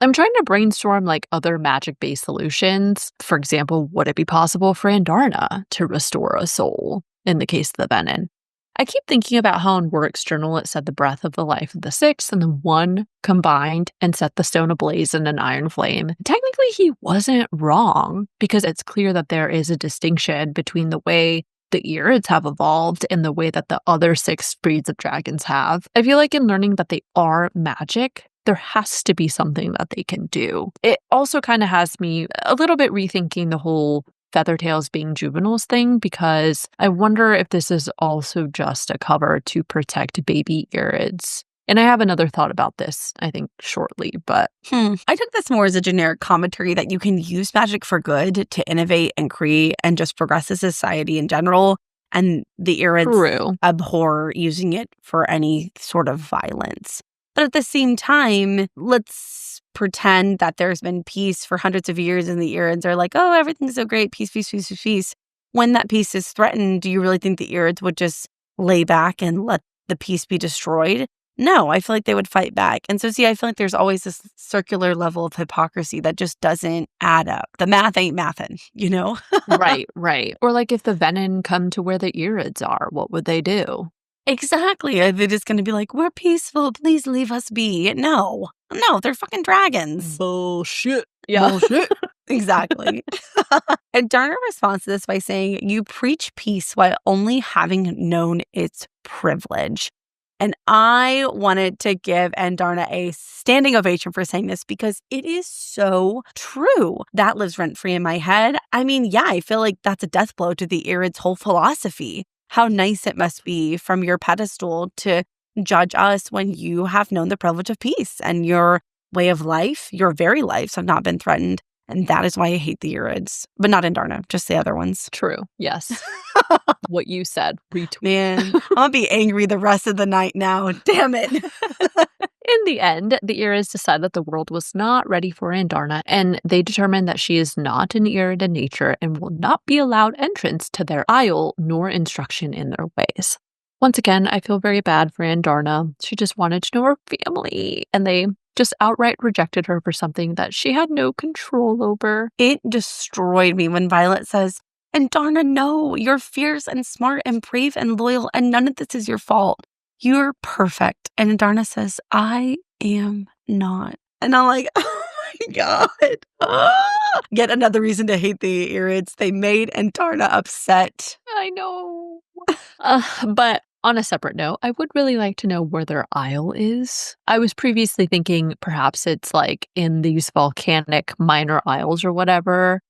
B: I'm trying to brainstorm other magic-based solutions. For example, would it be possible for Andarna to restore a soul in the case of the venin? I keep thinking about how in Warwick's journal it said the breath of the life of the six and the one combined and set the stone ablaze in an iron flame. Technically, he wasn't wrong because it's clear that there is a distinction between the way the irids have evolved and the way that the other 6 breeds of dragons have. I feel like in learning that they are magic, there has to be something that they can do. It also kind of has me a little bit rethinking the whole Feathertails being juveniles thing, because I wonder if this is also just a cover to protect baby irids. And I have another thought about this, I think, shortly, but...
A: I took this more as a generic commentary that you can use magic for good to innovate and create and just progress as society in general. And the irids abhor using it for any sort of violence. But at the same time, let's pretend that there's been peace for hundreds of years and the irids are like, oh, everything's so great, peace, peace, peace, peace, peace. When that peace is threatened, do you really think the irids would just lay back and let the peace be destroyed? No, I feel like they would fight back. And so, see, I feel like there's always this circular level of hypocrisy that just doesn't add up. The math ain't mathin', you know?
B: Right. Or like if the venin come to where the irids are, what would they do?
A: Exactly. Are they just going to be like, we're peaceful, please leave us be? No, they're fucking dragons.
B: Bullshit.
A: Yeah. Bullshit. Exactly. Andarna responds to this by saying, you preach peace while only having known its privilege. And I wanted to give Andarna a standing ovation for saying this because it is so true. That lives rent-free in my head. I mean, yeah, I feel like that's a death blow to the irids' whole philosophy. How nice it must be from your pedestal to judge us when you have known the privilege of peace and your way of life, your very lives have not been threatened. And that is why I hate the irids, but not Andarna, just the other ones.
B: True. Yes. What you said. Retweet.
A: Man, I'll be angry the rest of the night now. Damn it.
B: In the end, the irids decide that the world was not ready for Andarna, and they determine that she is not an irid in nature and will not be allowed entrance to their isle nor instruction in their ways. Once again, I feel very bad for Andarna. She just wanted to know her family, and they just outright rejected her for something that she had no control over.
A: It destroyed me when Violet says, Andarna, no, you're fierce and smart and brave and loyal, and none of this is your fault. You're perfect. And Andarna says, I am not. And I'm like, oh my God. Yet another reason to hate the irids. They made Andarna upset.
B: I know. But on a separate note, I would really like to know where their isle is. I was previously thinking perhaps it's like in these volcanic minor isles or whatever.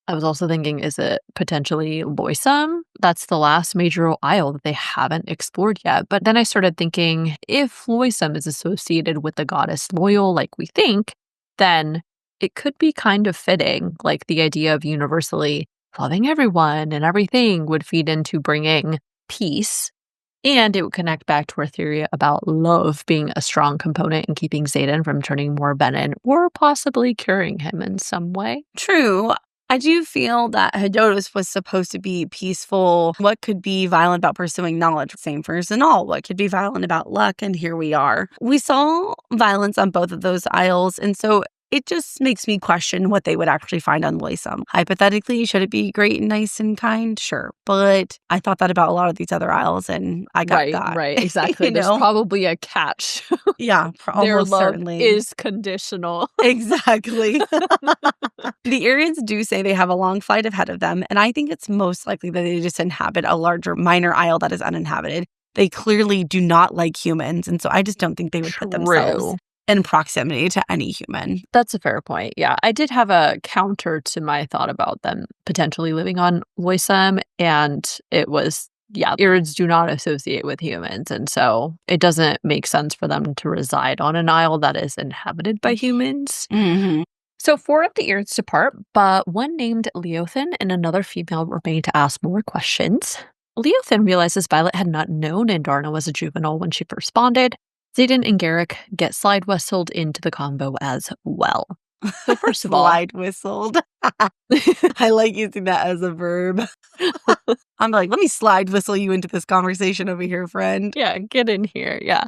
B: I was also thinking, is it potentially Loisum? That's the last major isle that they haven't explored yet. But then I started thinking, if Loisum is associated with the goddess Loyal like we think, then it could be kind of fitting, like the idea of universally loving everyone and everything would feed into bringing peace. And it would connect back to our theory about love being a strong component in keeping Xaden from turning more venin or possibly curing him in some way.
A: True. I do feel that Hedotus was supposed to be peaceful. What could be violent about pursuing knowledge? Same for Zihnal. What could be violent about luck? And here we are. We saw violence on both of those isles, and so it just makes me question what they would actually find on Loisum. Hypothetically, should it be great and nice and kind? Sure. But I thought that about a lot of these other isles, and I got that.
B: Right, exactly. There's probably a catch.
A: Yeah,
B: Their
A: almost
B: love
A: certainly.
B: is conditional.
A: Exactly. The irids do say they have a long flight ahead of them, and I think it's most likely that they just inhabit a larger minor isle that is uninhabited. They clearly do not like humans, and so I just don't think they would put themselves in proximity to any human.
B: That's a fair point. Yeah, I did have a counter to my thought about them potentially living on Loisum, and it was, irids do not associate with humans, and so it doesn't make sense for them to reside on an isle that is inhabited by humans.
A: Mm-hmm.
B: So 4 of the irids depart, but one named Leothin and another female remain to ask more questions. Leothin realizes Violet had not known Andarna was a juvenile when she first bonded. Xaden and Garrick get slide whistled into the combo as well. So first of all...
A: Slide whistled. I like using that as a verb. I'm like, let me slide whistle you into this conversation over here, friend.
B: Yeah, get in here. Yeah.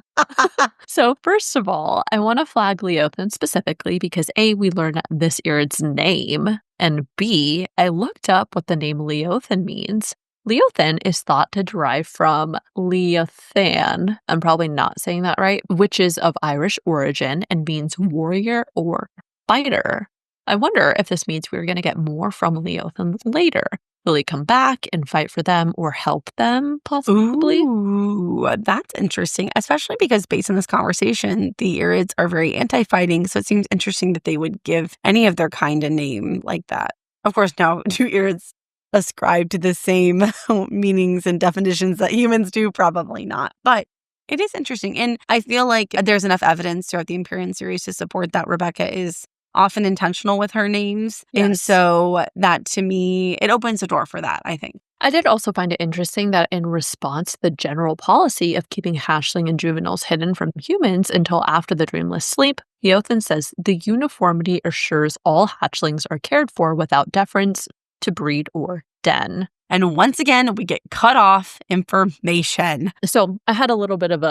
B: So first of all, I want to flag Leothin specifically because A, we learned this irid's name, and B, I looked up what the name Leothin means. Leothin is thought to derive from Leothan, I'm probably not saying that right, which is of Irish origin and means warrior or fighter. I wonder if this means we're going to get more from Leothin later. Will he come back and fight for them or help them, possibly?
A: Ooh, that's interesting, especially because based on this conversation, the irids are very anti-fighting, so it seems interesting that they would give any of their kind a name like that. Of course, now, do irids ascribe to the same meanings and definitions that humans do? Probably not, but it is interesting, and I feel like there's enough evidence throughout the Empyrean series to support that Rebecca is often intentional with her names.
B: Yes.
A: And so that, to me, it opens the door for that, I think.
B: I did also find it interesting that in response to the general policy of keeping hatchling and juveniles hidden from humans until after the dreamless sleep, Eothen says the uniformity assures all hatchlings are cared for without deference to breed or den.
A: And once again, we get cut off information.
B: So I had a little bit of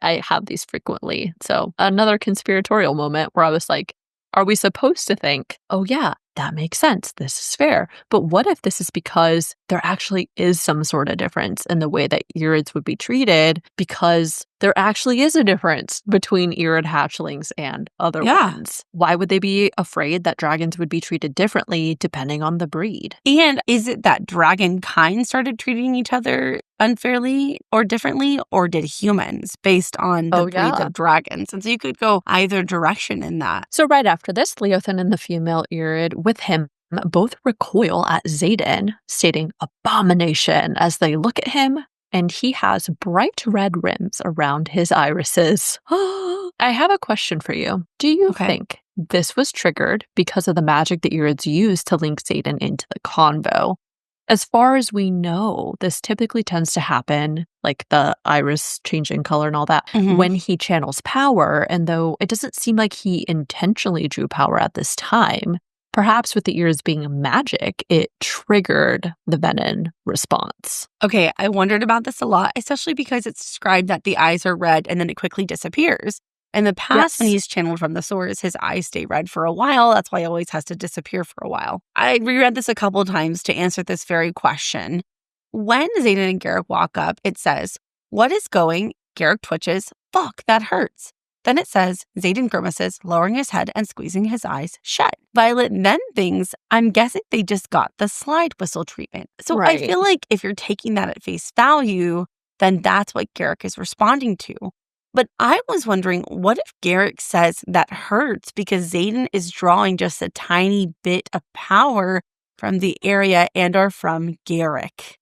B: I have these frequently. So another conspiratorial moment where I was like, are we supposed to think, oh yeah, that makes sense, this is fair. But what if this is because there actually is some sort of difference in the way that irids would be treated, because there actually is a difference between irid hatchlings and other ones? Why would they be afraid that dragons would be treated differently depending on the breed?
A: And is it that dragon kind started treating each other unfairly or differently, or did humans based on the breeds of dragons? And so you could go either direction in that.
B: So right after this, Leothan and the female irid with him both recoil at Xaden, stating abomination as they look at him, and he has bright red rims around his irises. I have a question for you. Do you think this was triggered because of the magic the irids used to link Xaden into the convo? As far as we know, this typically tends to happen, like the iris changing color and all that, when he channels power. And though it doesn't seem like he intentionally drew power at this time, perhaps with the ears being magic, it triggered the venin response.
A: Okay, I wondered about this a lot, especially because it's described that the eyes are red and then it quickly disappears. In the past, when he's channeled from the source, his eyes stay red for a while. That's why he always has to disappear for a while. I reread this a couple times to answer this very question. When Xaden and Garrick walk up, it says, "What is going?" Garrick twitches, "Fuck, that hurts." Then it says, Xaden grimaces, lowering his head and squeezing his eyes shut. Violet then thinks, I'm guessing they just got the slide whistle treatment. So I feel like if you're taking that at face value, then that's what Garrick is responding to. But I was wondering, what if Garrick says that hurts because Xaden is drawing just a tiny bit of power from the area and or from Garrick?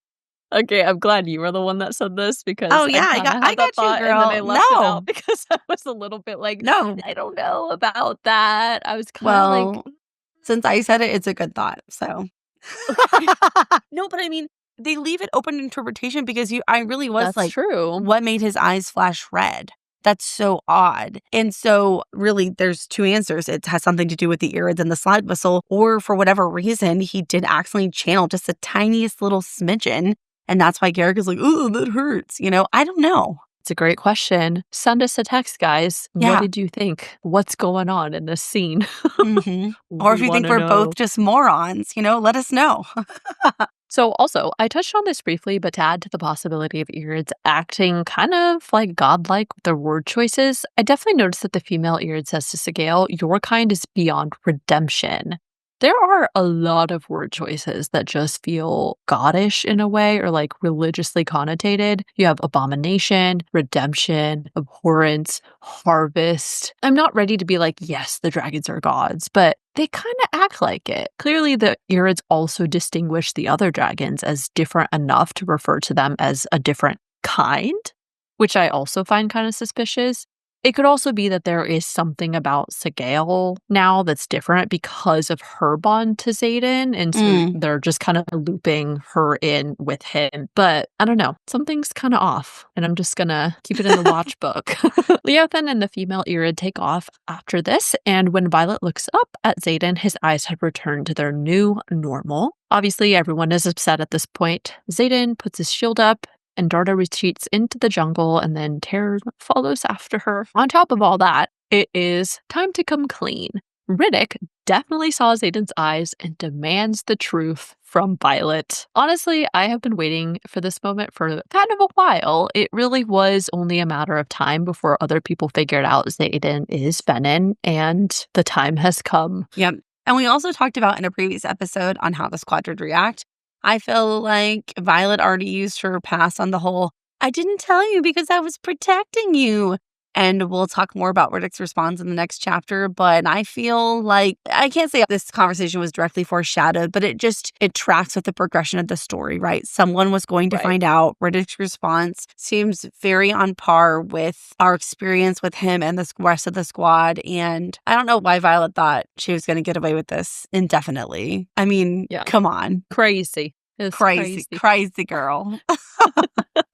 B: Okay, I'm glad you were the one that said this because
A: I got you, girl.
B: And then I left it out because I was a little bit like,
A: no,
B: I don't know about that. I was kind of like,
A: since I said it, it's a good thought. So no, but I mean, they leave it open to interpretation because I really was
B: that's true.
A: What made his eyes flash red? That's so odd. And so really there's two answers. It has something to do with the irids and the slide whistle, or for whatever reason, he did accidentally channel just the tiniest little smidgen. And that's why Garrick is like, oh, that hurts. I don't know.
B: It's a great question. Send us a text, guys.
A: Yeah.
B: What did you think? What's going on in this scene?
A: Or if you think we're both just morons, let us know.
B: So also, I touched on this briefly, but to add to the possibility of irids acting kind of like godlike with their word choices, I definitely noticed that the female irid says to Sigale, your kind is beyond redemption. There are a lot of word choices that just feel goddish in a way, or like religiously connotated. You have abomination, redemption, abhorrence, harvest. I'm not ready to be like, yes, the dragons are gods, but they kind of act like it. Clearly, the irids also distinguish the other dragons as different enough to refer to them as a different kind, which I also find kind of suspicious. It could also be that there is something about Sigale now that's different because of her bond to Xaden, and so they're just kind of looping her in with him. But I don't know, something's kind of off, and I'm just gonna keep it in the watch book. Leothan and the female irid take off after this, and when Violet looks up at Xaden, his eyes have returned to their new normal. Obviously, everyone is upset at this point. Xaden puts his shield up, and Andarna retreats into the jungle, and then Terror follows after her. On top of all that, it is time to come clean. Riddick definitely saw Xaden's eyes and demands the truth from Violet. Honestly, I have been waiting for this moment for kind of a while. It really was only a matter of time before other people figured out Xaden is venin, and the time has come.
A: Yep. And we also talked about in a previous episode on how the squad would react. I feel like Violet already used her pass on the whole, I didn't tell you because I was protecting you. And we'll talk more about Riddick's response in the next chapter. But I feel like, I can't say this conversation was directly foreshadowed, but it tracks with the progression of the story, right? Someone was going to find out. Riddick's response seems very on par with our experience with him and the rest of the squad. And I don't know why Violet thought she was going to get away with this indefinitely. I mean, come on.
B: Crazy. It's
A: crazy girl.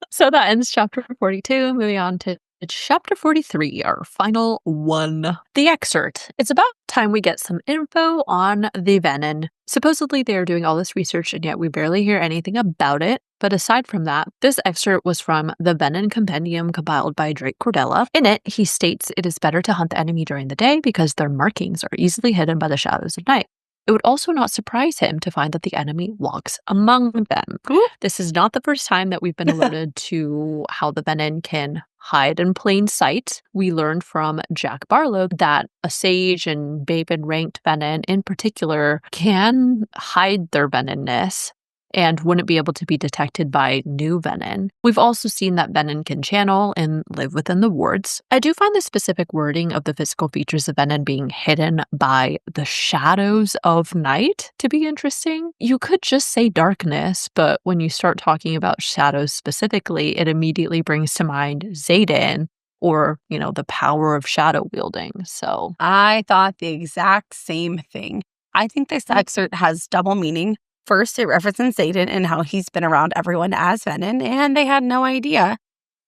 B: So that ends chapter 42. Moving on to chapter 43, our final one. The excerpt. It's about time we get some info on the venin. Supposedly they are doing all this research and yet we barely hear anything about it. But aside from that, this excerpt was from the Venin Compendium compiled by Drake Cordella. In it, he states it is better to hunt the enemy during the day because their markings are easily hidden by the shadows of night. It would also not surprise him to find that the enemy walks among them. Ooh. This is not the first time that we've been alerted to how the venin can hide in plain sight. We learned from Jack Barlow that a sage and Baben ranked venin in particular can hide their veninness and wouldn't be able to be detected by new venin. We've also seen that venin can channel and live within the wards. I do find the specific wording of the physical features of venin being hidden by the shadows of night to be interesting. You could just say darkness, but when you start talking about shadows specifically, it immediately brings to mind Xaden or, the power of shadow wielding. So
A: I thought the exact same thing. I think this excerpt has double meaning. First, it references Xaden and how he's been around everyone as venin, and they had no idea.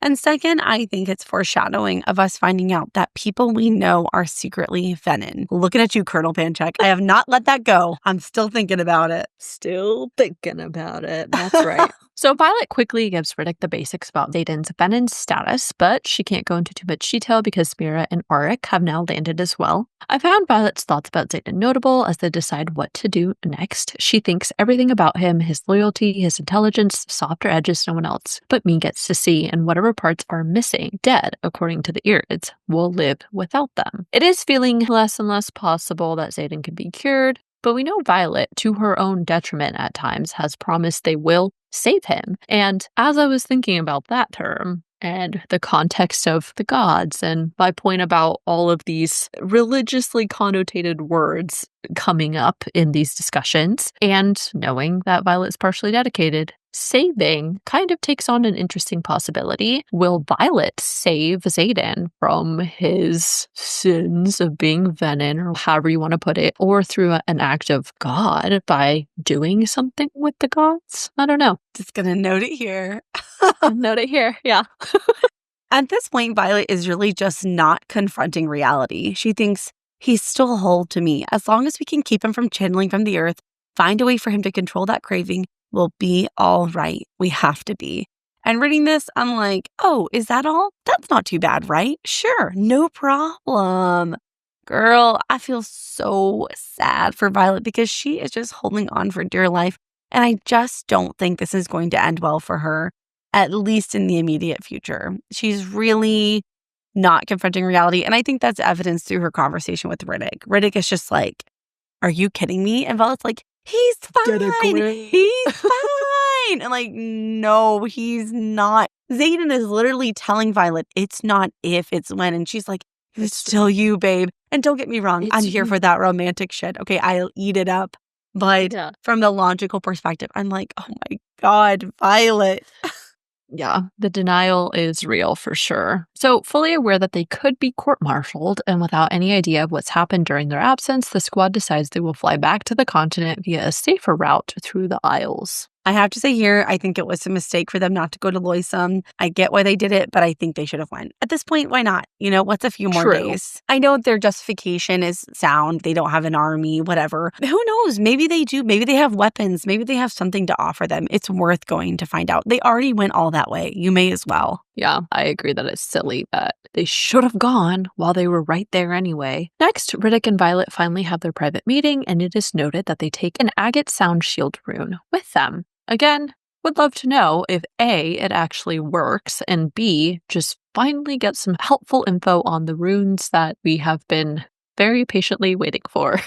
A: And second, I think it's foreshadowing of us finding out that people we know are secretly venin. Looking at you, Colonel Panchek. I have not let that go. I'm still thinking about it.
B: That's right. So Violet quickly gives Riddick the basics about Xaden's venin status, but she can't go into too much detail because Mira and Auric have now landed as well. I found Violet's thoughts about Xaden notable as they decide what to do next. She thinks everything about him, his loyalty, his intelligence, softer edges no one else but me gets to see, and whatever parts are missing, dead, according to the irids, will live without them. It is feeling less and less possible that Xaden can be cured, but we know Violet, to her own detriment at times, has promised they will save him. And as I was thinking about that term, and the context of the gods, and my point about all of these religiously connotated words coming up in these discussions, and knowing that Violet's partially dedicated, saving kind of takes on an interesting possibility. Will Violet save Xaden from his sins of being venin, or however you want to put it, or through an act of God by doing something with the gods? I don't know.
A: Just gonna note it here.
B: Note it here, yeah.
A: At this point, Violet is really just not confronting reality. She thinks, he's still whole to me. As long as we can keep him from channeling from the earth, find a way for him to control that craving, we'll be all right. We have to be. And reading this, I'm like, oh, is that all? That's not too bad, right? Sure, no problem. Girl, I feel so sad for Violet because she is just holding on for dear life. And I just don't think this is going to end well for her, at least in the immediate future. She's really not confronting reality. And I think that's evidenced through her conversation with Riddick. Riddick is just like, are you kidding me? And Violet's like, he's fine. He's fine. And like, no, he's not. Xaden is literally telling Violet, it's not if, it's when. And she's like, it's still you, babe. And don't get me wrong, I'm here for that romantic shit. Okay, I'll eat it up. But from the logical perspective, I'm like, oh my God, Violet.
B: Yeah, the denial is real for sure. So, fully aware that they could be court-martialed and without any idea of what's happened during their absence, the squad decides they will fly back to the continent via a safer route through the Isles.
A: I have to say here, I think it was a mistake for them not to go to Loisum. I get why they did it, but I think they should have went. At this point, why not? What's a few more days? I know their justification is sound. They don't have an army, whatever. Who knows? Maybe they do. Maybe they have weapons. Maybe they have something to offer them. It's worth going to find out. They already went all that way. You may as well.
B: Yeah, I agree that it's silly that they should have gone while they were right there anyway. Next, Riddick and Violet finally have their private meeting, and it is noted that they take an agate sound shield rune with them. Again, would love to know if A, it actually works, and B, just finally get some helpful info on the runes that we have been very patiently waiting for.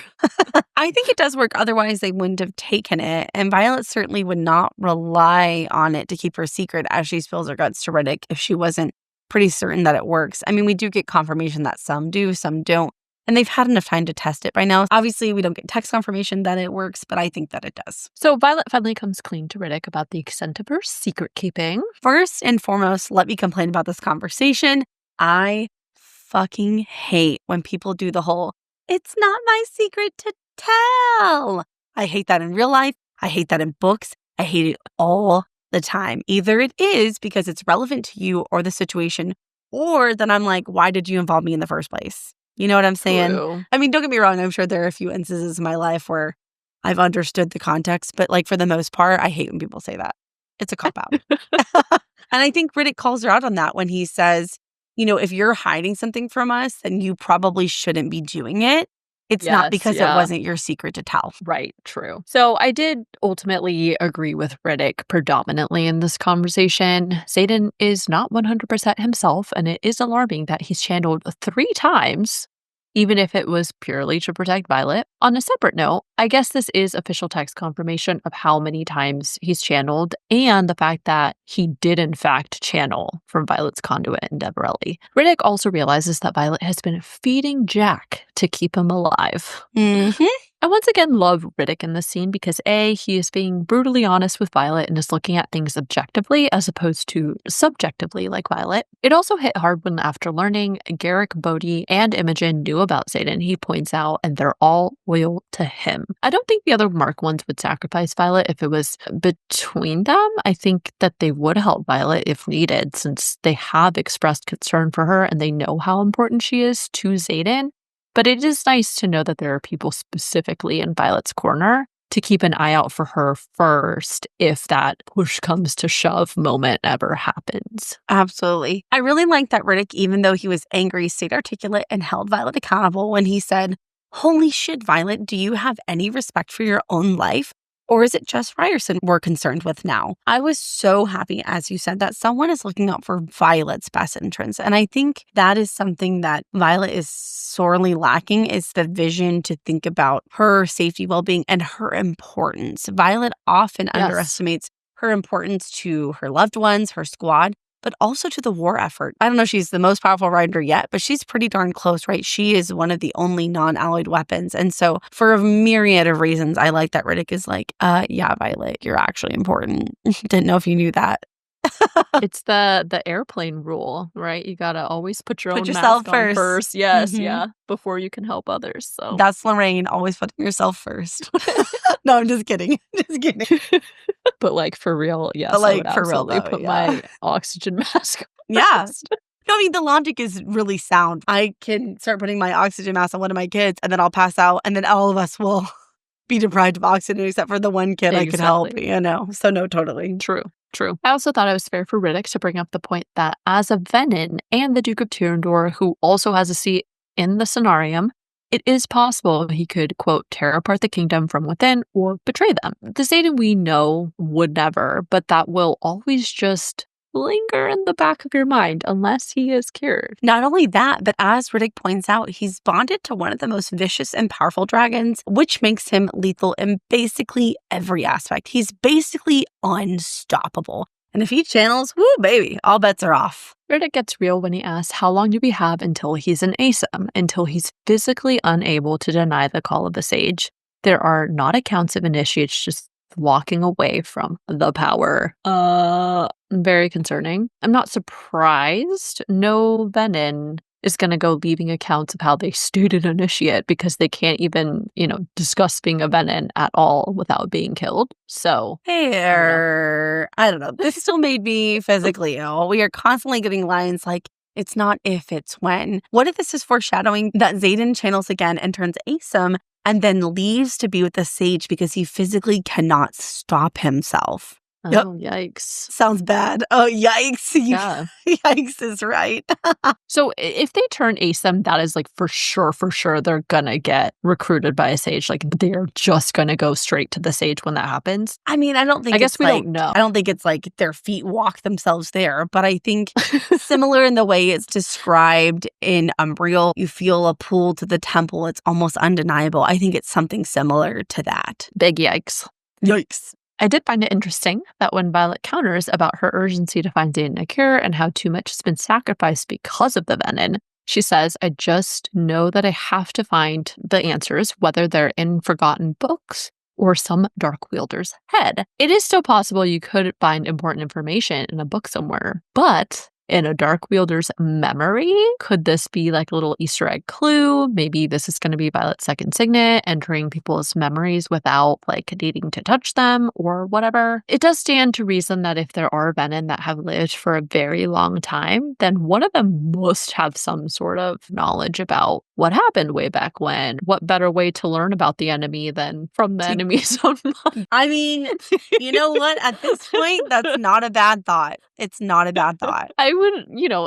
A: I think it does work. Otherwise, they wouldn't have taken it. And Violet certainly would not rely on it to keep her secret as she spills her guts to Riddick if she wasn't pretty certain that it works. I mean, we do get confirmation that some do, some don't. And they've had enough time to test it by now. Obviously, we don't get text confirmation that it works, but I think that it does.
B: So Violet finally comes clean to Riddick about the extent of her secret keeping.
A: First and foremost, let me complain about this conversation. I fucking hate when people do the whole, it's not my secret to tell. I hate that in real life. I hate that in books. I hate it all the time. Either it is because it's relevant to you or the situation, or then I'm like, why did you involve me in the first place? You know what I'm saying?
B: True.
A: I mean, don't get me wrong. I'm sure there are a few instances in my life where I've understood the context, but like for the most part, I hate when people say that. It's a cop-out. And I think Riddick calls her out on that when he says, you know, if you're hiding something from us, then you probably shouldn't be doing it. It's not because it wasn't your secret to tell.
B: Right, true. So I did ultimately agree with Riddick predominantly in this conversation. Xaden is not 100% himself, and it is alarming that he's channeled 3 times, even if it was purely to protect Violet. On a separate note, I guess this is official text confirmation of how many times he's channeled and the fact that he did in fact channel from Violet's conduit in Deverelli. Riddick also realizes that Violet has been feeding Jack to keep him alive.
A: Mm-hmm.
B: I once again love Riddick in this scene because A, he is being brutally honest with Violet and is looking at things objectively as opposed to subjectively like Violet. It also hit hard when after learning Garrick, Bodhi, and Imogen knew about Xaden, he points out, and they're all loyal to him. I don't think the other Mark ones would sacrifice Violet if it was between them. I think that they would help Violet if needed since they have expressed concern for her and they know how important she is to Xaden. But it is nice to know that there are people specifically in Violet's corner to keep an eye out for her first if that push comes to shove moment ever happens.
A: Absolutely. I really like that Riddick, even though he was angry, stayed articulate and held Violet accountable when he said, holy shit, Violet, do you have any respect for your own life? Or is it just Ryerson we're concerned with now? I was so happy, as you said, that someone is looking out for Violet's best interests. And I think that is something that Violet is sorely lacking, is the vision to think about her safety, well-being, and her importance. Violet often underestimates her importance to her loved ones, her squad, but also to the war effort. I don't know if she's the most powerful rider yet, but she's pretty darn close, right? She is one of the only non-alloyed weapons. And so for a myriad of reasons, I like that Riddick is like, yeah, Violet, you're actually important. Didn't know if you knew that.
B: It's the airplane rule, right? You gotta always put your own
A: yourself
B: mask on first. Yes,
A: Mhm.
B: yeah, before you can help others. So
A: That's Lorraine, always putting yourself first. No, I'm just kidding. Just kidding.
B: But like for real, yes,
A: But
B: I
A: like
B: would
A: for real
B: absolutely
A: though,
B: put
A: yeah.
B: my oxygen mask on
A: Yeah.
B: first.
A: I mean, the logic is really sound. I can start putting my oxygen mask on one of my kids and then I'll pass out and then all of us will be deprived of oxygen except for the one kid I could help,
B: Exactly.
A: you know? So no, totally.
B: True. I also thought it was fair for Riddick to bring up the point that as a venin and the Duke of Tyrandor, who also has a seat in the scenarium, it is possible he could, quote, tear apart the kingdom from within or betray them. The Xaden we know would never, but that will always just linger in the back of your mind unless he is cured.
A: Not only that, but as Riddick points out, he's bonded to one of the most vicious and powerful dragons, which makes him lethal in basically every aspect. He's basically unstoppable. And if he channels, woo, baby, all bets are off.
B: Riddick gets real when he asks how long do we have until he's an ASIM, until he's physically unable to deny the call of the sage. There are not accounts of initiates just walking away from the power. Very concerning. I'm not surprised. No venin is going to go leaving accounts of how they stewed an initiate because they can't even, discuss being a venin at all without being killed. So,
A: I don't know. This still made me physically ill. We are constantly getting lines like, it's not if, it's when. What if this is foreshadowing that Xaden channels again and turns ASIM and then leaves to be with the sage because he physically cannot stop himself? Yep.
B: Oh, yikes.
A: Sounds bad. Oh, yikes.
B: Yeah.
A: Yikes is right.
B: So if they turn ASIM, that is like for sure, they're gonna get recruited by a sage. Like they're just gonna go straight to the sage when that happens.
A: I mean, I don't think
B: I guess
A: it's
B: we
A: like,
B: don't know.
A: I don't think it's like their feet walk themselves there, but I think similar in the way it's described in Umbriel, you feel a pull to the temple. It's almost undeniable. I think it's something similar to that.
B: Big yikes.
A: Yikes.
B: I did find it interesting that when Violet counters about her urgency to find Zehyllna a cure and how too much has been sacrificed because of the venin, she says, I just know that I have to find the answers, whether they're in forgotten books or some dark wielder's head. It is still possible you could find important information in a book somewhere, but in a dark wielder's memory? Could this be like a little Easter egg clue? Maybe this is going to be Violet's second signet, entering people's memories without like needing to touch them or whatever. It does stand to reason that if there are venin that have lived for a very long time, then one of them must have some sort of knowledge about what happened way back when. What better way to learn about the enemy than from the enemy's own mind?
A: I mean, you know what? At this point, that's not a bad thought. It's not a bad thought.
B: I would,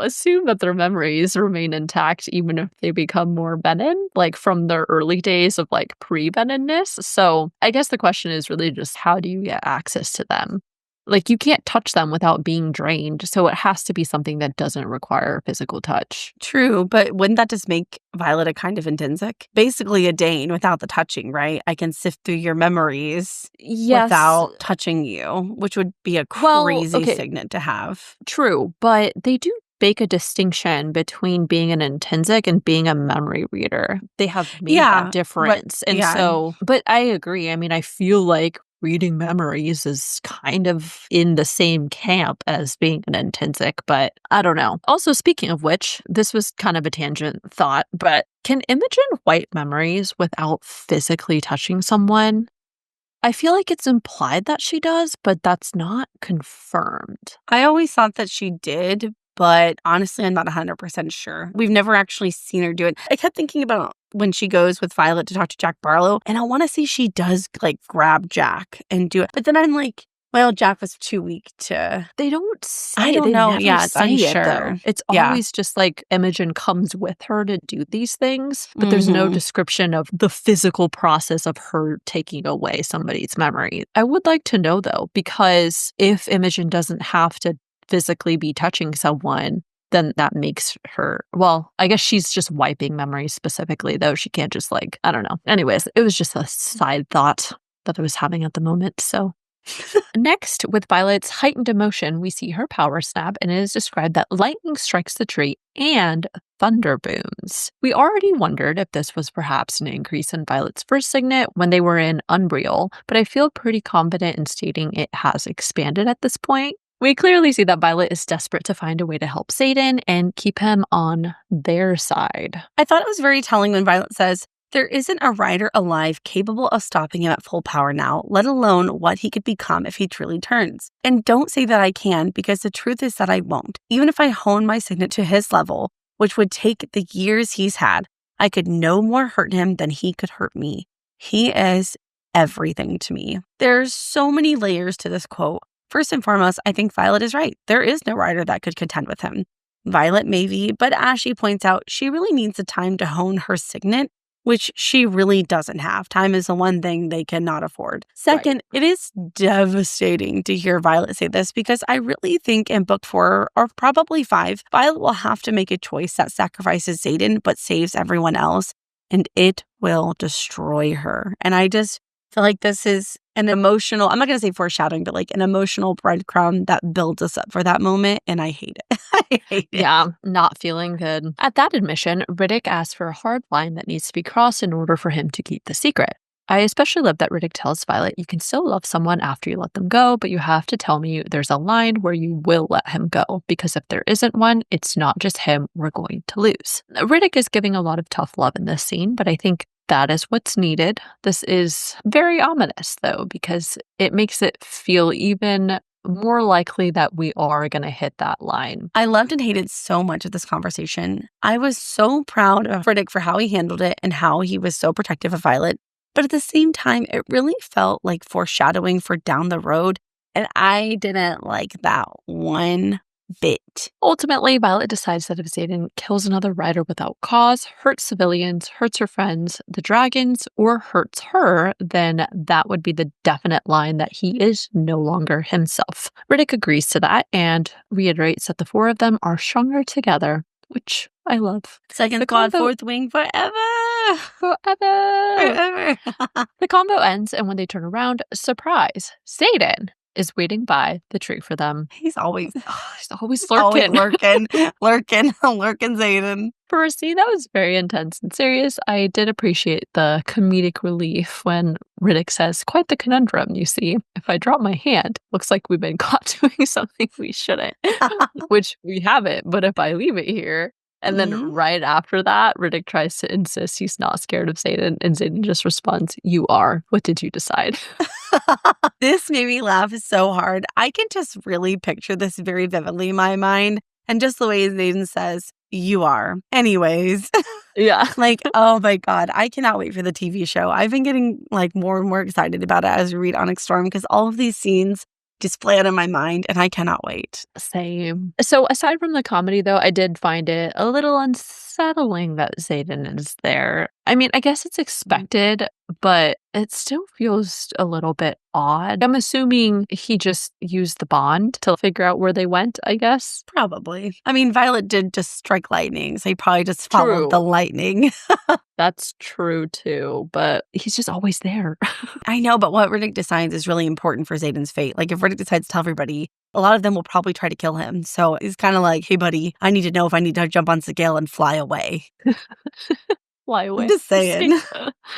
B: assume that their memories remain intact even if they become more venin, like from their early days of like pre-veninness. So I guess the question is really just how do you get access to them? Like you can't touch them without being drained. So it has to be something that doesn't require physical touch.
A: True, but wouldn't that just make Violet a kind of intrinsic? Basically a Dane without the touching, right? I can sift through your memories without touching you, which would be a crazy signet to have.
B: True, but they do make a distinction between being an intrinsic and being a memory reader. They have made that difference. But I agree. I mean, I feel like reading memories is kind of in the same camp as being an intrinsic, but I don't know. Also, speaking of which, this was kind of a tangent thought, but can Imogen wipe memories without physically touching someone? I feel like it's implied that she does, but that's not confirmed.
A: I always thought that she did, but honestly, I'm not 100% sure. We've never actually seen her do it. I kept thinking about when she goes with Violet to talk to Jack Barlow, and I want to say she does like grab Jack and do it. But then I'm like, well, Jack was too weak to...
B: They don't say
A: I don't know. Yeah, it's unsure.
B: It's always just like Imogen comes with her to do these things, but there's no description of the physical process of her taking away somebody's memory. I would like to know, though, because if Imogen doesn't have to physically be touching someone, then that makes her, well, I guess she's just wiping memories specifically, though. She can't just like, I don't know. Anyways, it was just a side thought that I was having at the moment, so... Next, with Violet's heightened emotion, we see her power snap, and it is described that lightning strikes the tree and thunder booms. We already wondered if this was perhaps an increase in Violet's first signet when they were in Umbriel, but I feel pretty confident in stating it has expanded at this point. We clearly see that Violet is desperate to find a way to help Xaden and keep him on their side.
A: I thought it was very telling when Violet says, there isn't a rider alive capable of stopping him at full power now, let alone what he could become if he truly turns. And don't say that I can, because the truth is that I won't. Even if I hone my signet to his level, which would take the years he's had, I could no more hurt him than he could hurt me. He is everything to me. There's so many layers to this quote. First and foremost, I think Violet is right. There is no rider that could contend with him. Violet maybe, but as she points out, she really needs the time to hone her signet, which she really doesn't have. Time is the one thing they cannot afford. Second, It is devastating to hear Violet say this, because I really think in book 4, or probably 5, Violet will have to make a choice that sacrifices Xaden but saves everyone else, and it will destroy her. And I just feel like this is an emotional, I'm not going to say foreshadowing, but like an emotional breadcrumb that builds us up for that moment, and I hate it. I hate it.
B: Yeah, not feeling good. At that admission, Riddick asks for a hard line that needs to be crossed in order for him to keep the secret. I especially love that Riddick tells Violet, you can still love someone after you let them go, but you have to tell me there's a line where you will let him go, because if there isn't one, it's not just him we're going to lose. Riddick is giving a lot of tough love in this scene, but I think that is what's needed. This is very ominous, though, because it makes it feel even more likely that we are going to hit that line.
A: I loved and hated so much of this conversation. I was so proud of Riddick for how he handled it and how he was so protective of Violet. But at the same time, it really felt like foreshadowing for down the road And I didn't like that one bit.
B: Ultimately, Violet decides that if Xaden kills another rider without cause, hurts civilians, hurts her friends, the dragons, or hurts her, then that would be the definite line that he is no longer himself. Riddick agrees to that and reiterates that the four of them are stronger together, which I love.
A: Second squad, fourth wing, forever!
B: Forever! The combo ends, and when they turn around, surprise, Xaden is waiting by the tree for them.
A: He's always
B: lurking.
A: lurking Xaden.
B: For a scene that was very intense and serious, I did appreciate the comedic relief when Riddick says, quite the conundrum, you see. If I drop my hand, looks like we've been caught doing something we shouldn't, which we haven't, but if I leave it here. And then right after that, Riddick tries to insist he's not scared of Xaden, and Xaden just responds, you are. What did you decide?
A: This made me laugh so hard. I can just really picture this very vividly in my mind. And just the way Xaden says, you are. Anyways.
B: Yeah.
A: Like, oh my God, I cannot wait for the TV show. I've been getting like more and more excited about it as we read Onyx Storm because all of these scenes just play out in my mind and I cannot wait.
B: Same. So aside from the comedy, though, I did find it a little unsettling that Xaden is there. I mean, I guess it's expected, but it still feels a little bit odd. I'm assuming he just used the bond to figure out where they went, I guess.
A: Probably. I mean, Violet did just strike lightning, so he probably just followed the lightning.
B: That's true, too, but he's just always there.
A: I know, but what Riddick decides is really important for Xaden's fate. Like, if Riddick decides to tell everybody, a lot of them will probably try to kill him. So he's kind of like, hey, buddy, I need to know if I need to jump on Zihnal and fly away.
B: Fly away.
A: I'm just saying.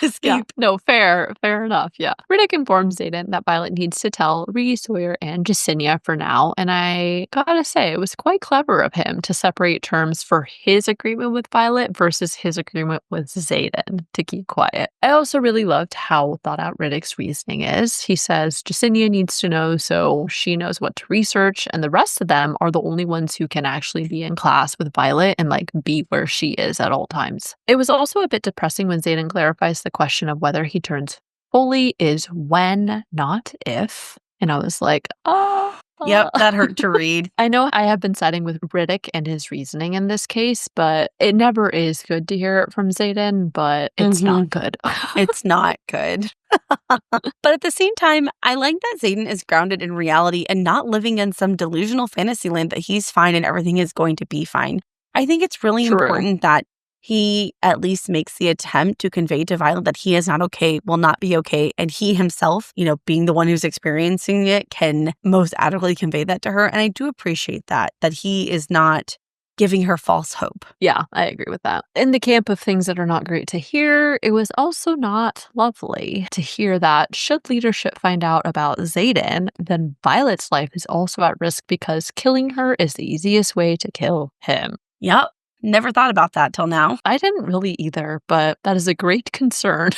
A: Escape.
B: Yeah, no, fair enough, yeah. Riddick informs Xaden that Violet needs to tell Rhys, Sawyer, and Jesinia for now, and I gotta say, it was quite clever of him to separate terms for his agreement with Violet versus his agreement with Xaden to keep quiet. I also really loved how thought out Riddick's reasoning is. He says Jesinia needs to know so she knows what to research, and the rest of them are the only ones who can actually be in class with Violet and like be where she is at all times. It was also a bit depressing when Xaden clarifies the question of whether he turns fully is when, not if. And I was like, oh.
A: Yep, that hurt to read.
B: I know I have been siding with Riddick and his reasoning in this case, but it never is good to hear it from Xaden, but it's not good.
A: It's not good. But at the same time, I like that Xaden is grounded in reality and not living in some delusional fantasy land that he's fine and everything is going to be fine. I think it's really important that he at least makes the attempt to convey to Violet that he is not okay, will not be okay. And he himself, being the one who's experiencing it, can most adequately convey that to her. And I do appreciate that he is not giving her false hope.
B: Yeah, I agree with that. In the camp of things that are not great to hear, it was also not lovely to hear that should leadership find out about Xaden, then Violet's life is also at risk because killing her is the easiest way to kill him.
A: Yep. Never thought about that till now.
B: I didn't really either, but that is a great concern.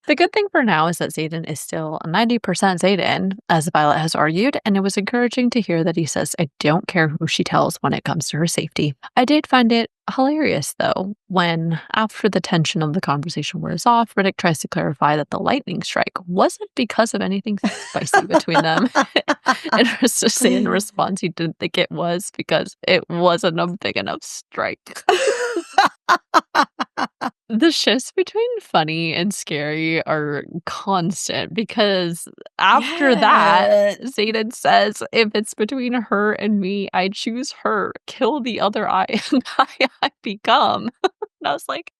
B: The good thing for now is that Xaden is still 90% Xaden, as Violet has argued, and it was encouraging to hear that he says, I don't care who she tells when it comes to her safety. I did find it hilarious, though, when, after the tension of the conversation wears off, Riddick tries to clarify that the lightning strike wasn't because of anything spicy between them. And Xaden in response, he didn't think it was because it wasn't a big enough strike. The shifts between funny and scary are constant because after that, Xaden says, if it's between her and me, I choose her. Kill the other I and I become. And I was like,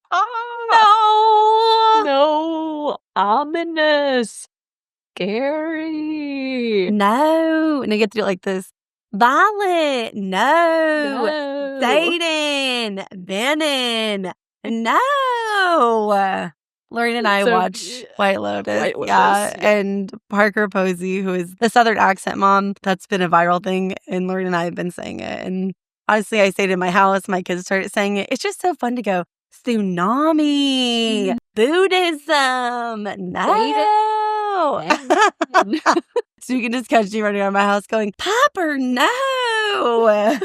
B: no, ominous, scary.
A: No. And I get to do it like this. Violet, no. Xaden, venin, no. Lorraine and I watch White Lotus. Yeah. And Parker Posey, who is the Southern accent mom, that's been a viral thing. And Lorraine and I have been saying it. And honestly, I say it in my house. My kids started saying it. It's just so fun to go, tsunami, Buddhism, no. So you can just catch me running around my house going, Popper, no.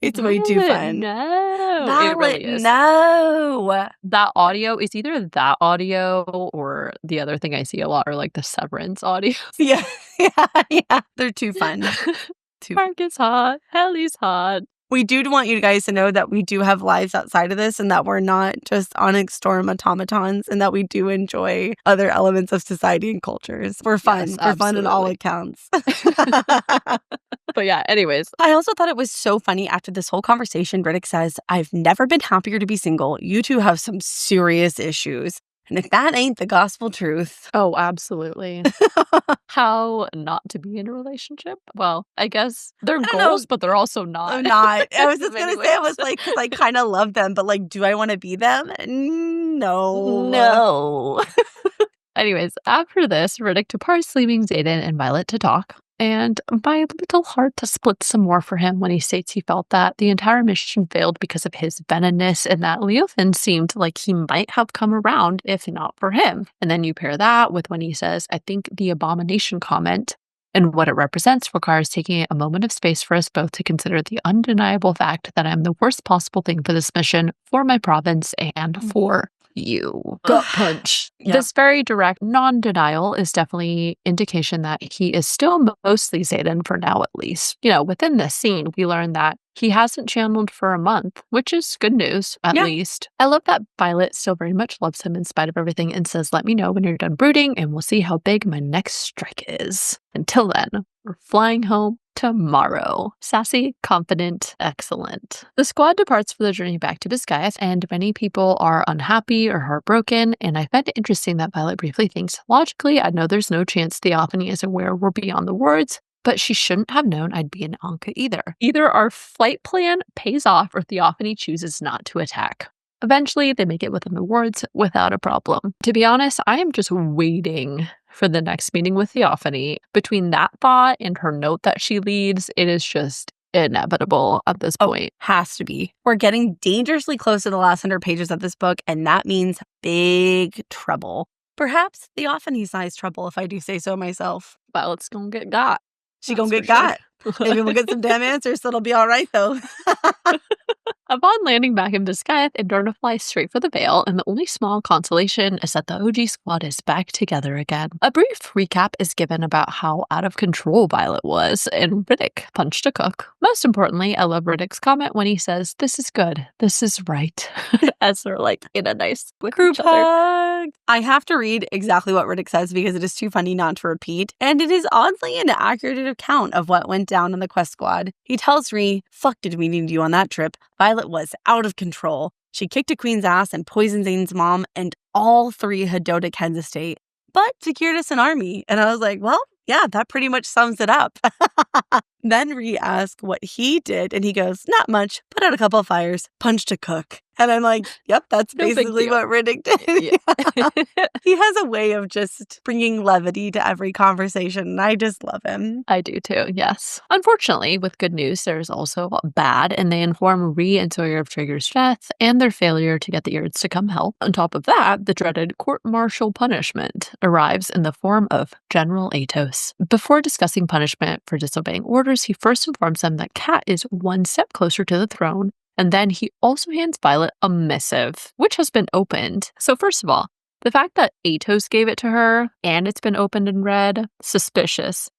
A: It's way too fun.
B: No. It
A: Violet,
B: really is.
A: no.
B: That audio is either that audio or the other thing I see a lot are like the Severance audio.
A: Yeah. They're too fun.
B: Mark is hot. Helly's hot.
A: We do want you guys to know that we do have lives outside of this and that we're not just Onyx Storm automatons and that we do enjoy other elements of society and cultures. We're fun.
B: Yes,
A: we're fun on all
B: absolutely.
A: accounts.
B: But yeah, anyways.
A: I also thought it was so funny after this whole conversation, Riddick says, I've never been happier to be single. You two have some serious issues. And if that ain't the gospel truth.
B: Oh, absolutely. How not to be in a relationship? Well, I guess they're goals, but they're also not.
A: I'm not. I was just going to say, I was like, because I kind of love them, but like, do I want to be them? No.
B: Anyways, after this, Riddick departs, leaving Xaden and Violet to talk. And my little heart splits some more for him when he states he felt that the entire mission failed because of his veninousness and that Leofin seemed like he might have come around if not for him. And then you pair that with when he says, I think the abomination comment and what it represents requires taking a moment of space for us both to consider the undeniable fact that I'm the worst possible thing for this mission, for my province, and for you. Gut punch. Yeah. This very direct non-denial is definitely indication that he is still mostly Xaden for now, at least. You know, within this scene, we learn that he hasn't channeled for a month, which is good news, at least. I love that Violet still very much loves him in spite of everything and says, let me know when you're done brooding and we'll see how big my next strike is. Until then, we're flying home tomorrow. Sassy, confident, excellent. The squad departs for the journey back to Basgiath, and many people are unhappy or heartbroken, and I find it interesting that Violet briefly thinks, logically, I know there's no chance Theophany is aware we're beyond the wards, but she shouldn't have known I'd be in Anka either. Either our flight plan pays off or Theophany chooses not to attack. Eventually, they make it within the wards without a problem. To be honest, I am just waiting for the next meeting with Theophany. Between that thought and her note that she leaves, it is just inevitable at this point.
A: Has to be. We're getting dangerously close to the last 100 pages of this book, and that means big trouble. Perhaps Theophany-sized trouble, if I do say so myself.
B: Violet's gonna get got.
A: She gonna get got. Maybe we'll get some damn answers, so it'll be all right, though.
B: Upon landing back in Basgiath, Andarna flies straight for the Vale, and the only small consolation is that the OG squad is back together again. A brief recap is given about how out of control Violet was, and Riddick punched a cook. Most importantly, I love Riddick's comment when he says, this is good, this is right, as they're like in a nice
A: group hug. I have to read exactly what Riddick says because it is too funny not to repeat, and it is oddly an accurate account of what went down on the quest squad. He tells Ree, fuck did we need you on that trip. Violet was out of control. She kicked a queen's ass and poisoned Zane's mom, and all 3 had Dodic heads estate, but secured us an army. And I was like, well, yeah, that pretty much sums it up. Then Ree asked what he did, and he goes, not much, put out a couple of fires, punched a cook. And I'm like, yep, that's basically what Riddick did. Yeah. He has a way of just bringing levity to every conversation, and I just love him.
B: I do too, yes. Unfortunately, with good news, there's also bad, and they inform Ree and Sawyer of Traeger's death and their failure to get the irids to come help. On top of that, the dreaded court-martial punishment arrives in the form of General Atos. Before discussing punishment for disobeying orders, he first informs them that Kat is one step closer to the throne, and then he also hands Violet a missive, which has been opened. So first of all, the fact that Atos gave it to her and it's been opened and read, suspicious.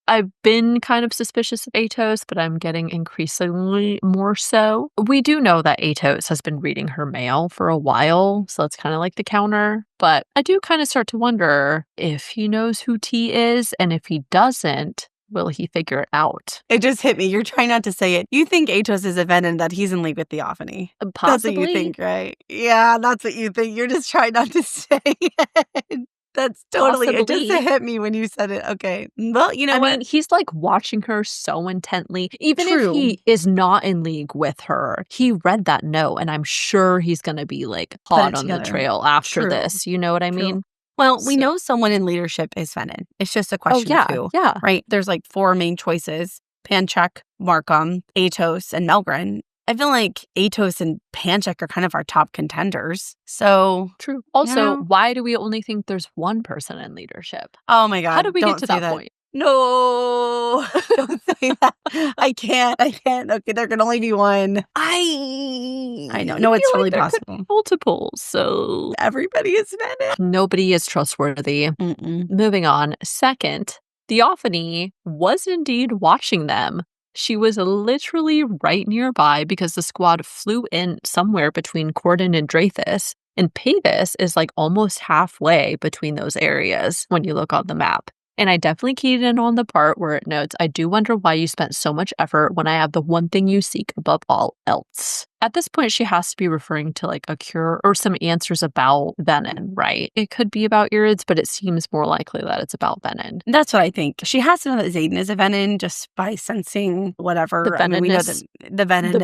B: I've been kind of suspicious of Atos, but I'm getting increasingly more so. We do know that Atos has been reading her mail for a while, so that's kind of like the counter. But I do kind of start to wonder if he knows who T is, and if he doesn't, will he figure it out?
A: It just hit me. You're trying not to say it. You think Atos is a venin that he's in league with Theophany.
B: Possibly.
A: That's what you think, right? Yeah, that's what you think. You're just trying not to say it. That's totally,
B: Possibly.
A: It just hit me when you said it. Okay. Well, you know what?
B: I mean, he's like watching her so intently. Even if he is not in league with her, he read that note, and I'm sure he's going to be like hot on the trail after this. You know what I mean?
A: Well, we know someone in leadership is venin. It's just a question of who.
B: Yeah.
A: Right? There's like 4 main choices. Panchek, Markham, Atos, and Melgren. I feel like Atos and Panchek are kind of our top contenders. So
B: true. Also, why do we only think there's one person in leadership?
A: Oh my God.
B: How did we get to that point?
A: No, don't say that. I can't. Okay, there can only be one. I know. No, it's
B: feel
A: totally
B: like there could
A: possible.
B: be multiple, so
A: Everybody is venin.
B: nobody is trustworthy. Moving on. Second, Theophany was indeed watching them. She was literally right nearby because the squad flew in somewhere between Corden and Drathis, and Pavis is like almost halfway between those areas when you look on the map. And I definitely keyed in on the part where it notes, I do wonder why you spent so much effort when I have the one thing you seek above all else. At this point, she has to be referring to like a cure or some answers about venin, right? It could be about irids, but it seems more likely that it's about venin.
A: That's what I think. She has to know that Zehyllna is a venin just by sensing whatever.
B: The
A: I mean, we know that the venin,
B: the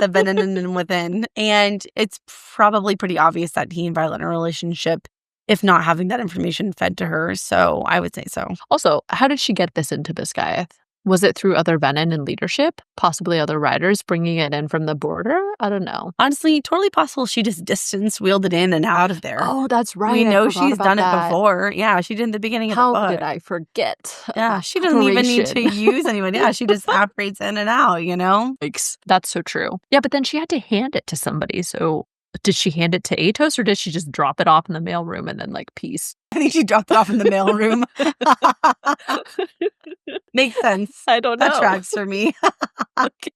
A: venin within. And it's probably pretty obvious that he and Violet are in a relationship, if not having that information fed to her. So I would say so.
B: Also, how did she get this into Basgiath? Was it through other venin and leadership? Possibly other riders bringing it in from the border? I don't know.
A: Honestly, totally possible she just distance wheeled it in and out of there.
B: Oh, that's right.
A: We know she's done it before. Yeah, she did in the beginning of the book.
B: How did I forget?
A: Yeah, she doesn't even need to use anyone. Yeah, she just operates in and out, you know?
B: That's so true. Yeah, but then she had to hand it to somebody. So did she hand it to Atos or did she just drop it off in the mailroom and then like peace?
A: I think she dropped it off in the mailroom. Makes sense.
B: I don't know.
A: That tracks for me.
B: Okay.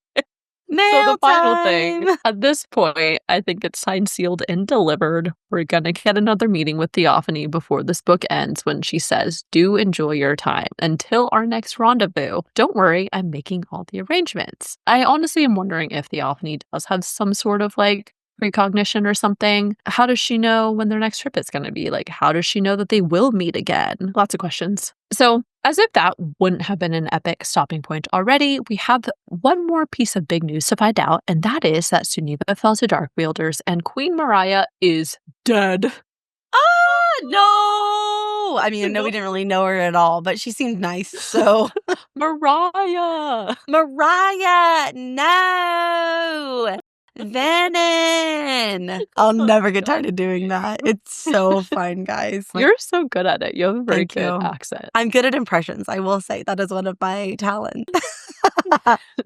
A: Mail
B: so the final
A: time.
B: thing, at this point, I think it's signed, sealed, and delivered. We're going to get another meeting with Theophany before this book ends when she says, do enjoy your time until our next rendezvous. Don't worry, I'm making all the arrangements. I honestly am wondering if Theophany does have some sort of like precognition or something. How does she know when their next trip is going to be? Like, how does she know that they will meet again? Lots of questions. So, as if that wouldn't have been an epic stopping point already, we have one more piece of big news to find out, and that is that Suniva fell to Darkwielders and Queen Maraya is dead.
A: No! I mean, I know we didn't really know her at all, but she seemed nice, so.
B: Maraya!
A: No! Venin! I'll never get tired of doing that. It's so fun, guys.
B: You're so good at it. You have a very good accent.
A: I'm good at impressions, I will say. That is one of my talents.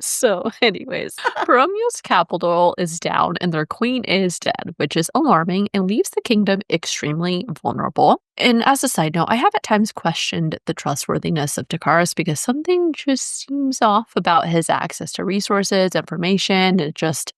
B: So, anyways, Peromiel's capital is down and their queen is dead, which is alarming and leaves the kingdom extremely vulnerable. And as a side note, I have at times questioned the trustworthiness of Takaris because something just seems off about his access to resources, information, and just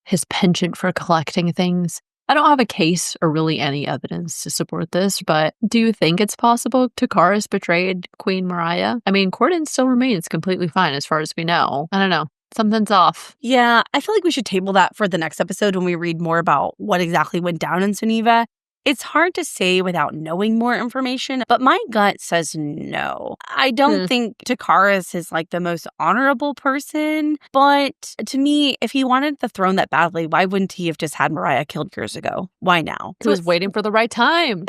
B: his penchant for collecting things. I don't have a case or really any evidence to support this, but do you think it's possible Takaris betrayed Queen Maraya? I mean, Corden still remains completely fine as far as we know. I don't know. Something's off.
A: Yeah, I feel like we should table that for the next episode when we read more about what exactly went down in Suniva. It's hard to say without knowing more information, but my gut says no. I don't think Takaris is like the most honorable person, but to me, if he wanted the throne that badly, why wouldn't he have just had Maraya killed years ago? Why now?
B: He was waiting for the right time.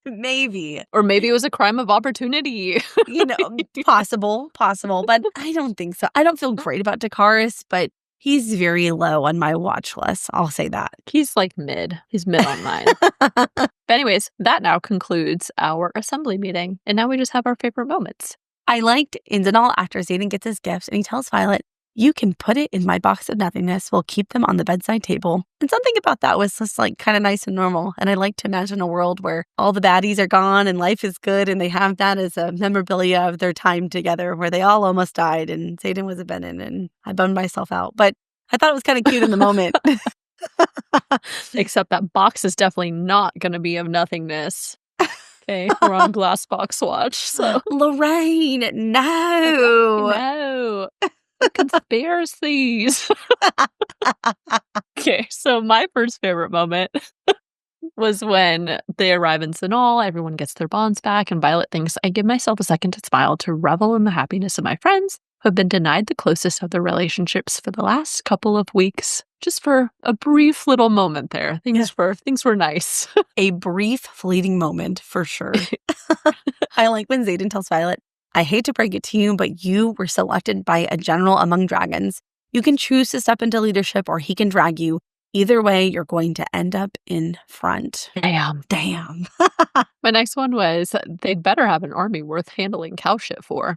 A: Maybe.
B: Or maybe it was a crime of opportunity.
A: Possible, but I don't think so. I don't feel great about Takaris, but he's very low on my watch list. I'll say that.
B: He's like mid. He's mid on mine. But anyways, that now concludes our assembly meeting. And now we just have our favorite moments.
A: I liked in Zihnal after Xaden gets his gifts and he tells Violet, you can put it in my box of nothingness. We'll keep them on the bedside table. And something about that was just like kind of nice and normal. And I like to imagine a world where all the baddies are gone and life is good. And they have that as a memorabilia of their time together where they all almost died. And Xaden was a venin and I bummed myself out. But I thought it was kind of cute in the moment.
B: Except that box is definitely not going to be of nothingness. Okay, we're on glass box watch. So
A: Lorraine, no.
B: No. Conspiracies. Okay, so my first favorite moment was when they arrive in Zihnal, everyone gets their bonds back, and Violet thinks, I give myself a second to smile to revel in the happiness of my friends who have been denied the closest of their relationships for the last couple of weeks. Just for a brief little moment there. Things were nice.
A: A brief, fleeting moment, for sure. I like when Xaden tells Violet, I hate to break it to you, but you were selected by a general among dragons. You can choose to step into leadership or he can drag you. Either way, you're going to end up in front.
B: Damn. My next one was, they'd better have an army worth handling cow shit for.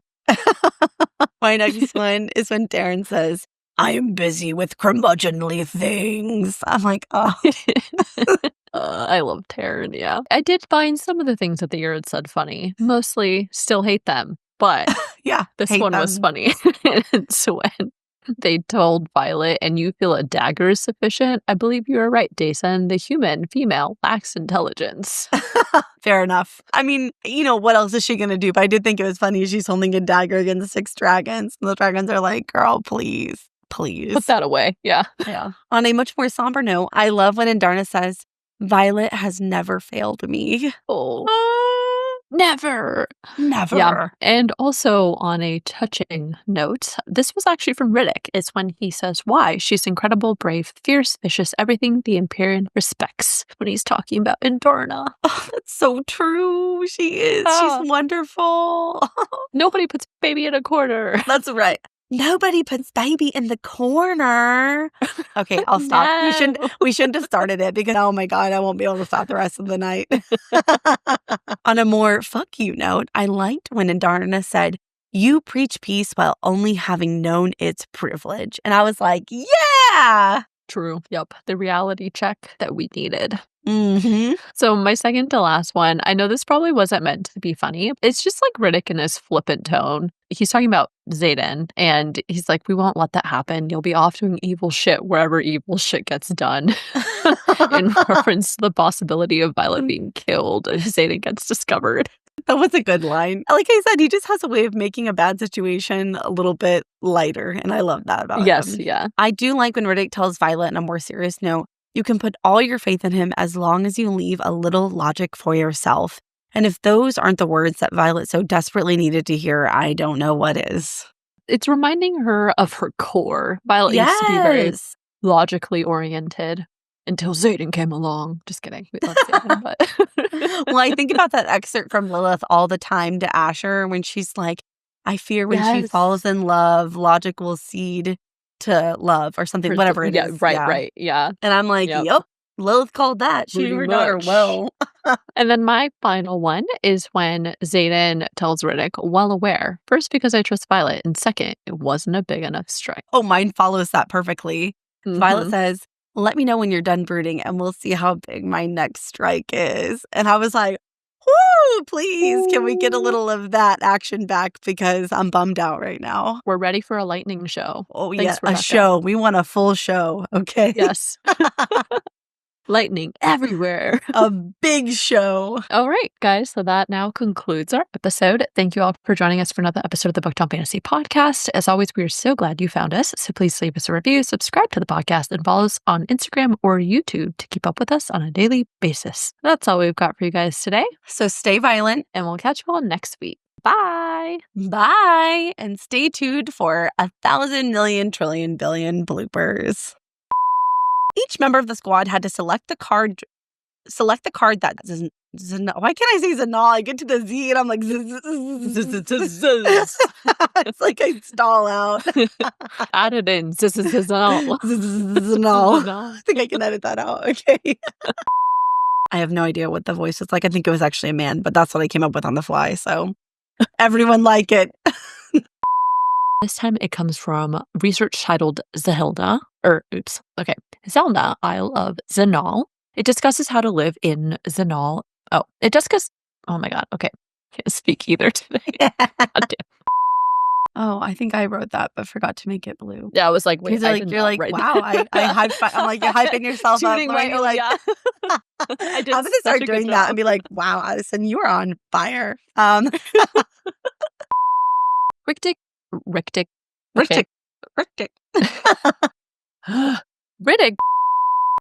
A: My next one is when Darren says, I am busy with curmudgeonly things. I'm like, oh.
B: I love Taryn, yeah. I did find some of the things that the irids said funny. Mostly still hate them, but
A: yeah,
B: this one was funny. So when they told Violet, and you feel a dagger is sufficient, I believe you are right, Dason. The human female lacks intelligence.
A: Fair enough. I mean, what else is she going to do? But I did think it was funny. She's holding a dagger against 6 dragons. And the dragons are like, girl, please.
B: Put that away. Yeah.
A: On a much more somber note, I love when Andarna says, Violet has never failed me.
B: Never. Yeah. And also on a touching note, this was actually from Riddick. It's when he says, why? She's incredible, brave, fierce, vicious, everything the Empyrean respects. When he's talking about Andarna.
A: Oh, that's so true. She is. She's wonderful.
B: Nobody puts baby in a corner.
A: That's right. Nobody puts baby in the corner. Okay, I'll stop.
B: No.
A: We shouldn't have started it because, oh my God, I won't be able to stop the rest of the night. On a more fuck you note, I liked when Andarna said, you preach peace while only having known its privilege. And I was like, yeah!
B: True. Yep. The reality check that we needed.
A: Mm-hmm.
B: So my second to last one, I know this probably wasn't meant to be funny. It's just like Riddick in his flippant tone. He's talking about Xaden, and he's like, we won't let that happen. You'll be off doing evil shit wherever evil shit gets done. In reference to the possibility of Violet being killed if Xaden gets discovered.
A: That was a good line. Like I said, he just has a way of making a bad situation a little bit lighter, and I love that about him.
B: Yes, yeah.
A: I do like when Riddick tells Violet on a more serious note, you can put all your faith in him as long as you leave a little logic for yourself. And if those aren't the words that Violet so desperately needed to hear, I don't know what is.
B: It's reminding her of her core. Violet used to be very logically oriented until Xaden came along. Just kidding. We love Xaden, but...
A: Well, I think about that excerpt from Lilith all the time to Asher when she's like, I fear when she falls in love, logic will cede to love or something, whatever it is.
B: Right. Yeah.
A: And I'm like, yep, Lilith called that. She knew her daughter well.
B: And then my final one is when Xaden tells Riddick, well aware. First, because I trust Violet. And second, it wasn't a big enough strike.
A: Oh, mine follows that perfectly. Mm-hmm. Violet says, let me know when you're done brooding and we'll see how big my next strike is. And I was like, whoo, please, can we get a little of that action back because I'm bummed out right now.
B: We're ready for a lightning show.
A: Oh, yeah, a show. We want a full show, okay?
B: Yes. Lightning everywhere.
A: A big show.
B: All right, guys. So that now concludes our episode. Thank you all for joining us for another episode of the Booktown Fantasy Podcast. As always, we are so glad you found us. So please leave us a review, subscribe to the podcast, and follow us on Instagram or YouTube to keep up with us on a daily basis. That's all we've got for you guys today.
A: So stay violent,
B: and we'll catch you all next week. Bye.
A: Bye. And stay tuned for 1,000 million trillion billion bloopers. Each member of the squad had to select the card that doesn't. Why can't I say Zihnal? I get to the Z and I'm like, it's like I stall out.
B: Add it in. Zihnal.
A: I think I can edit that out. Okay. I have no idea what the voice is like. I think it was actually a man, but that's what I came up with on the fly. So everyone like it.
B: This time it comes from research titled Zehyllna, Zehyllna, Isle of Zihnal. It discusses how to live in Zihnal. Oh my God. Okay. Can't speak either today.
A: Oh, I think I wrote that, but forgot to make it blue.
B: Yeah, I was like, wait,
A: you're like, wow, I I'm like, you're hyping yourself up.
B: Right,
A: you're like,
B: yeah.
A: I'm going to start doing that and be like, wow, Addison, you are on fire.
B: Riddick.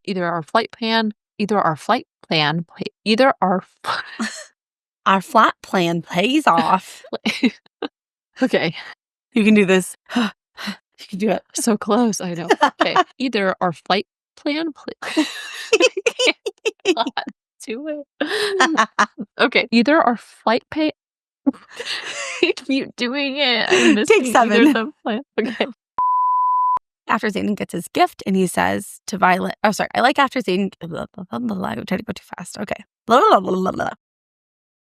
B: Either our flight plan
A: pays off.
B: Okay.
A: You can do this. You can do it.
B: So close, I know. Okay. Either our flight plan do it. Okay. Either our flight pay. I keep doing it. I missed
A: Take 7.
B: Okay.
A: after Zehyllna gets his gift and he says to Violet, I like after Zehyllna, I'm trying to go too fast. Okay.